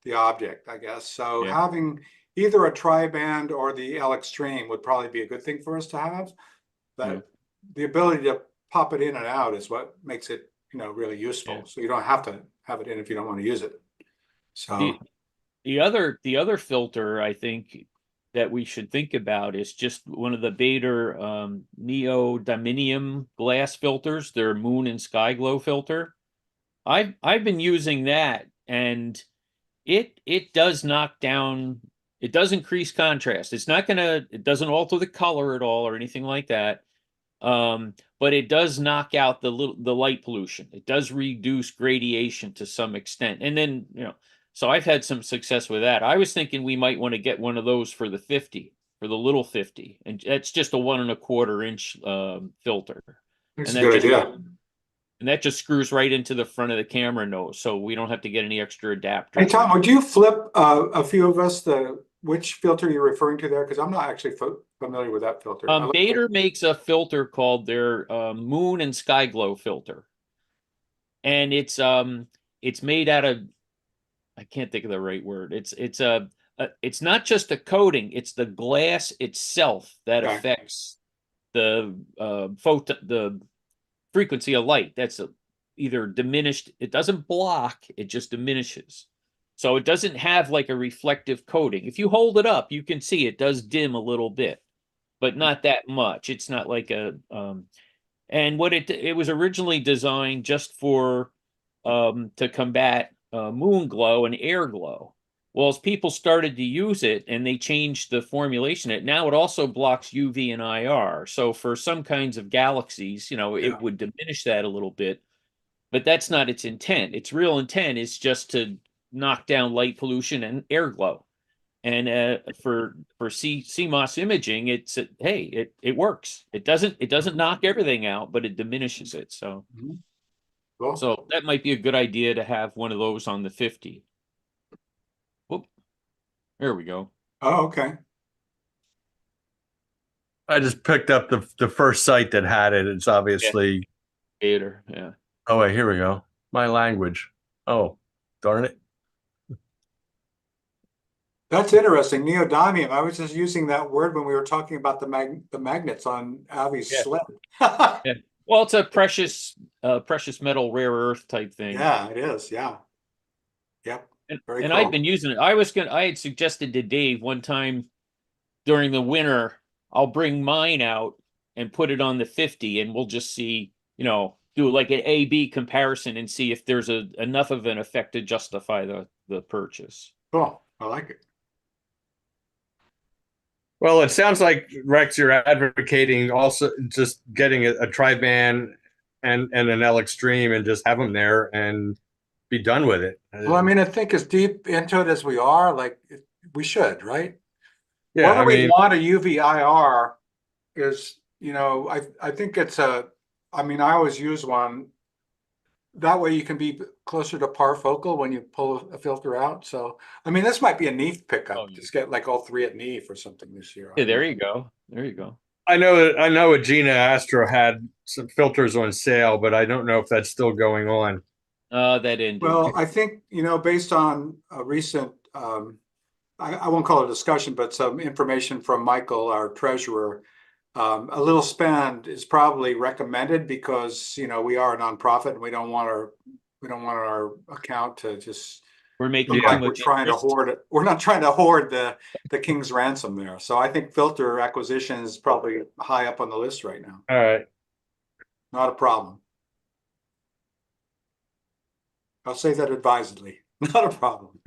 the object, I guess. So having either a tri-band or the L extreme would probably be a good thing for us to have. But the ability to pop it in and out is what makes it, really useful. So you don't have to have it in if you don't want to use it. So the other filter I think that we should think about is just one of the Baader neodymium glass filters, their moon and sky glow filter. I've been using that, and it does knock down, it does increase contrast. It doesn't alter the color at all or anything like that. But it does knock out the light pollution. It does reduce gradation to some extent. And then, so I've had some success with that. I was thinking we might want to get one of those for the 50, for the little 50. And that's just a 1 1/4 inch filter. That's a good idea. And that just screws right into the front of the camera nose. So we don't have to get any extra adapters. Hey, Tom, would you flip a few of us which filter you're referring to there? Because I'm not actually familiar with that filter. Baader makes a filter called their moon and sky glow filter. And it's made out of, I can't think of the right word. It's not just a coating, it's the glass itself that affects the the frequency of light. That's either diminished, it doesn't block, it just diminishes. So it doesn't have like a reflective coating. If you hold it up, you can see it does dim a little bit, but not that much. It's not like and what it was originally designed just for to combat moon glow and air glow. Well, as people started to use it and they changed the formulation, now it also blocks UV and IR. So for some kinds of galaxies, it would diminish that a little bit, but that's not its intent. Its real intent is just to knock down light pollution and air glow. And for CMOS imaging, it works. It doesn't knock everything out, but it diminishes it. So, cool. So that might be a good idea to have one of those on the 50. Whoop. There we go. Oh, okay. I just picked up the first site that had it. It's obviously Baader. Yeah. Oh wait, here we go. My language. Oh, darn it. That's interesting. Neodymium. I was just using that word when we were talking about the magnets on Avi's sled. Well, it's a precious metal, rare earth type thing. Yeah, it is. Yeah. Yep. Very and cool. I've been using it. I had suggested to Dave one time during the winter, I'll bring mine out and put it on the 50, and we'll just see, do like an A/B comparison and see if there's enough of an effect to justify the purchase. Cool. I like it. Well, it sounds like, Rex, you're advocating also just getting a tri-band and an L extreme and just have them there and be done with it. Well, I mean, I think as deep into it as we are, we should, right? Yeah, Whether we want a UV IR is, I think it's I always use one. That way you can be closer to parfocal when you pull a filter out. So, this might be a NEAF pickup. Just get like all three at NEAF or something this year. Yeah, there you go. There you go. I know Agena Astro had some filters on sale, but I don't know if that's still going on. That ended. Well, I think, based on a recent, I won't call it a discussion, but some information from Michael, our treasurer, a little spend is probably recommended because, we are a nonprofit and we don't want our account to just we're making look like we're trying to hoard it. We're not trying to hoard the king's ransom there. So I think filter acquisition is probably high up on the list right now. All right. Not a problem. I'll say that advisedly. Not a problem.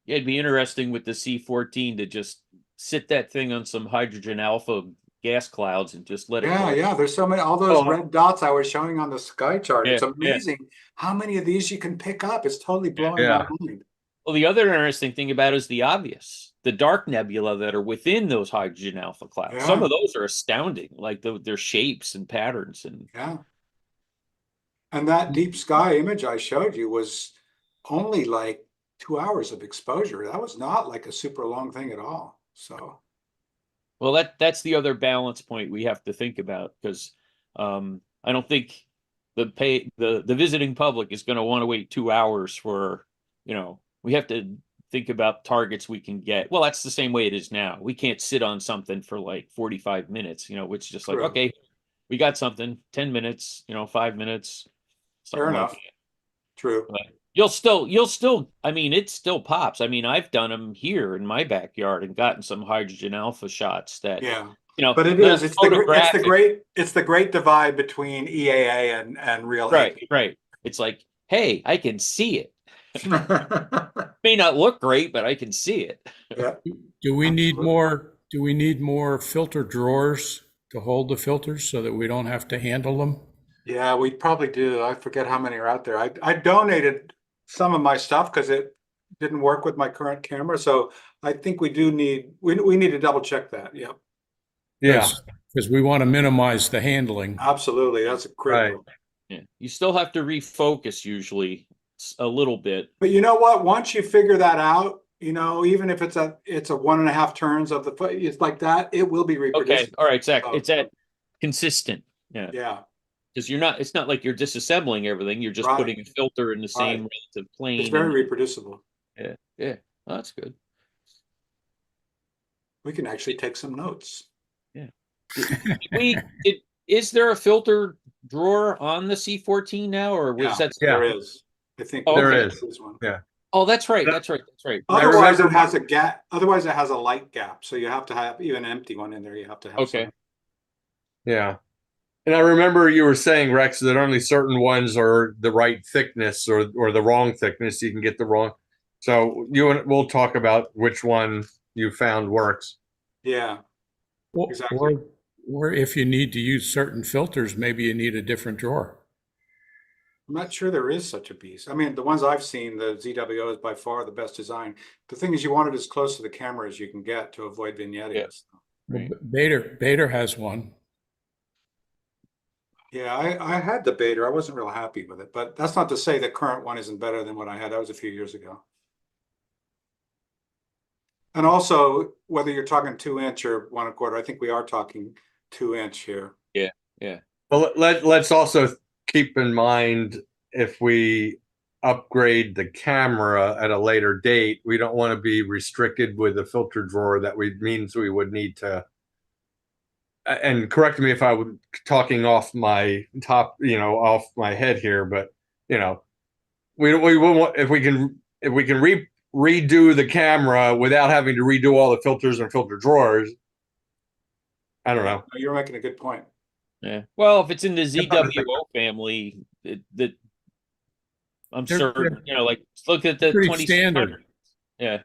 Yeah, it'd be interesting with the C14 to just sit that thing on some hydrogen alpha gas clouds and just let it Yeah, go. yeah. There's so many, all those Oh. red dots I was showing on the sky chart. It's Yeah, yeah. amazing how many of these you can pick up. It's totally blowing Yeah. my mind. Well, the other interesting thing about it is the obvious, the dark nebula that are within those hydrogen alpha clouds. Some Yeah. of those are astounding, like their shapes and patterns. And Yeah. And that deep sky image I showed you was only like 2 hours of exposure. That was not like a super long thing at all. So, well, that's the other balance point we have to think about, because I don't think the visiting public is going to want to wait 2 hours for, we have to think about targets we can get. Well, that's the same way it is now. We can't sit on something for like 45 minutes, it's just like, True. okay, we got something, 10 minutes, 5 minutes, fair something like enough. that. True. But you'll still, it still pops. I mean, I've done them here in my backyard and gotten some hydrogen alpha shots that, Yeah. But it little is, it's the photographic- great divide between EAA and real right, AP. right. It's like, hey, I can see it. May not look great, but I can see it. Yeah. Do we need Absolutely. more? Do we need more filter drawers to hold the filters so that we don't have to handle them? Yeah, we probably do. I forget how many are out there. I donated some of my stuff because it didn't work with my current camera. So I think we need to double check that. Yeah, Yeah. Because we want to minimize the handling. absolutely. That's critical. Yeah. You still have to refocus usually a little bit. But you know what? Once you figure that out, even if it's a 1.5 turns of the foot, it's like that, it will be reproducible. Okay. All right, Zach. So, It's at consistent. Yeah. yeah. Because it's not like you're disassembling everything. You're just Right. putting a filter in the same relative plane. It's very reproducible. Yeah. Yeah. Well, that's good. We can actually take some notes. Yeah. Is there a filter drawer on the C14 now, or was that? There is. I think There Okay. is. Yeah. Oh, that's right. Yeah. That's right. That's right. Otherwise, it has a gap. Otherwise, it has a light gap. So you have to have even an empty one in there. You have to have. Okay. some. Yeah. And I remember you were saying, Rex, that only certain ones are the right thickness or the wrong thickness. You can get the wrong. So we'll talk about which one you found works. Yeah. Or, Exactly. or if you need to use certain filters, maybe you need a different drawer. I'm not sure there is such a beast. I mean, the ones I've seen, the ZWO is by far the best design. The thing is, you want it as close to the camera as you can get to avoid vignetting. Yeah. Well, Bader has one. Yeah, I had the Beta. I wasn't real happy with it, but that's not to say the current one isn't better than what I had. That was a few years ago. And also, whether you're talking 2-inch or 1.25, I think we are talking 2-inch here. Yeah. Yeah. Well, let's also keep in mind, if we upgrade the camera at a later date, we don't want to be restricted with a filter drawer that means we would need to. And correct me if I was talking off my top, off my head here, but we want, if we can redo the camera without having to redo all the filters and filter drawers. I don't know. You're making a good point. Yeah. Well, if it's in the ZWO family, I'm certain, like look at the Pretty 20 standard. Yeah.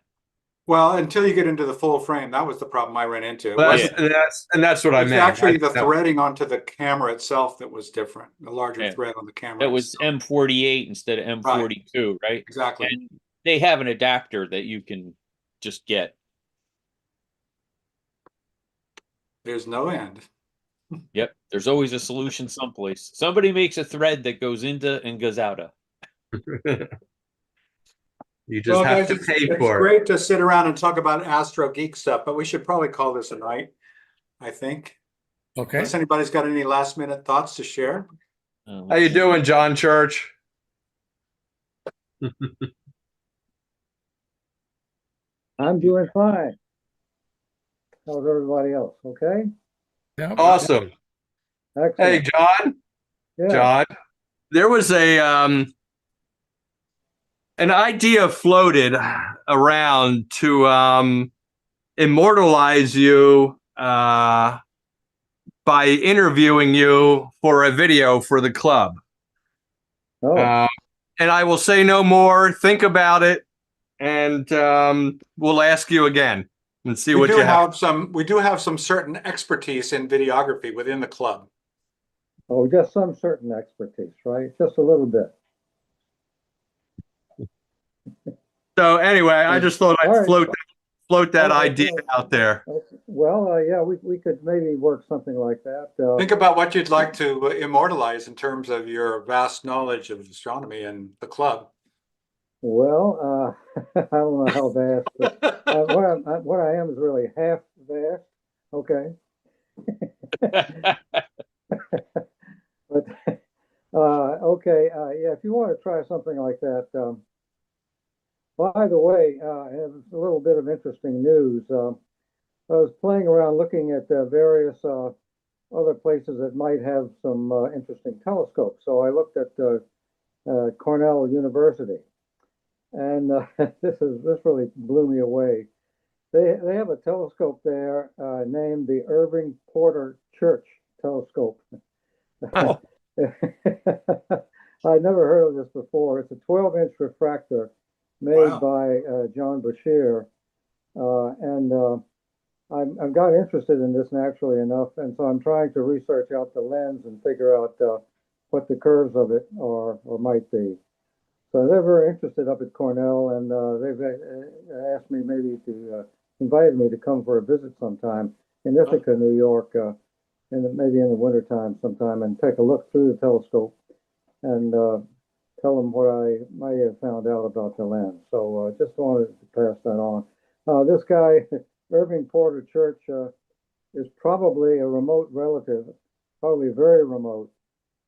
Well, until you get into the full frame, that was the problem I ran into. And that's what I It's meant. actually the threading onto the camera itself that was different. The larger thread on the camera. That was M48 instead of M42, right? Exactly. And they have an adapter that you can just get. There's no end. Yep. There's always a solution someplace. Somebody makes a thread that goes into and goes out of. You just have guys, to pay it's for it. great to sit around and talk about Astro Geek stuff, but we should probably call this a night, I think. Okay. Unless anybody's got any last minute thoughts to share. How you doing, John Church? I'm doing fine. How's everybody else? Okay? Yeah. Awesome. Excellent. Hey, John. Yeah. John, there was an idea floated around to immortalize you by interviewing you for a video for the club. Oh. And I will say no more. Think about it, and we'll ask you again. and see what you have. We do have some certain expertise in videography within the club. Oh, just some certain expertise, right? Just a little bit. So anyway, I just thought I'd float that idea out there. Well, yeah, we could maybe work something like that. Think about what you'd like to immortalize in terms of your vast knowledge of astronomy and the club. Well, I don't know how vast, but what I am is really half vast. Okay. But okay, yeah, if you want to try something like that. By the way, I have a little bit of interesting news. I was playing around looking at various other places that might have some interesting telescopes. So I looked at Cornell University, and this really blew me away. They have a telescope there named the Irving Porter Church Telescope. Oh. I'd never heard of this before. It's a 12-inch refractor made by John Bashir, and I've got interested in this naturally enough, and so I'm trying to research out the lens and figure out what the curves of it are or might be. So they're very interested up at Cornell, and they've asked me maybe to invited me to come for a visit sometime in Ithaca, New York, maybe in the wintertime sometime, and take a look through the telescope and tell them what I might have found out about the lens. So just wanted to pass that on. This guy, Irving Porter Church, is probably a remote relative, probably very remote.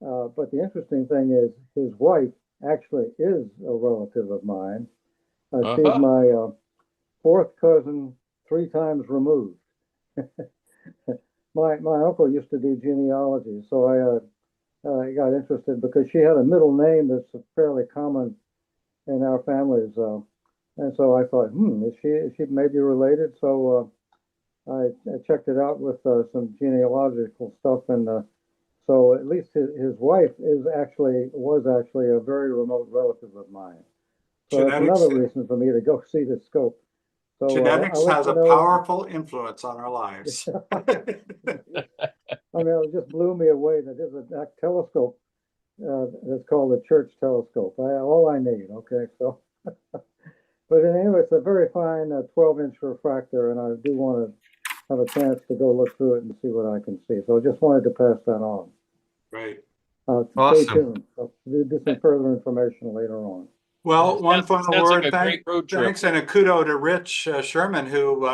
But the interesting thing is his wife actually is a relative of mine. She's my fourth cousin, 3 times removed. My uncle used to do genealogy, so I got interested because she had a middle name that's fairly common in our families, and so I thought, is she maybe related? So I checked it out with some genealogical stuff, and so at least his wife was actually a very remote relative of mine. So that's another reason for me to go see the scope. So, genetics has a powerful influence on our lives. I mean, it just blew me away that there's a telescope that's called the Church Telescope. All I need, okay? So, but anyway, it's a very fine 12-inch refractor, and I do want to have a chance to go look through it and see what I can see. So I just wanted to pass that on. Right. Stay tuned. So there'll be some further information later on. Well, one final word. Like thanks and a kudo to Rich Sherman, who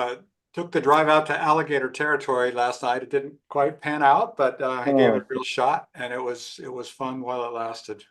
took the drive out to alligator territory last night. It didn't quite pan out, but he gave it a real shot, and it was fun while it lasted.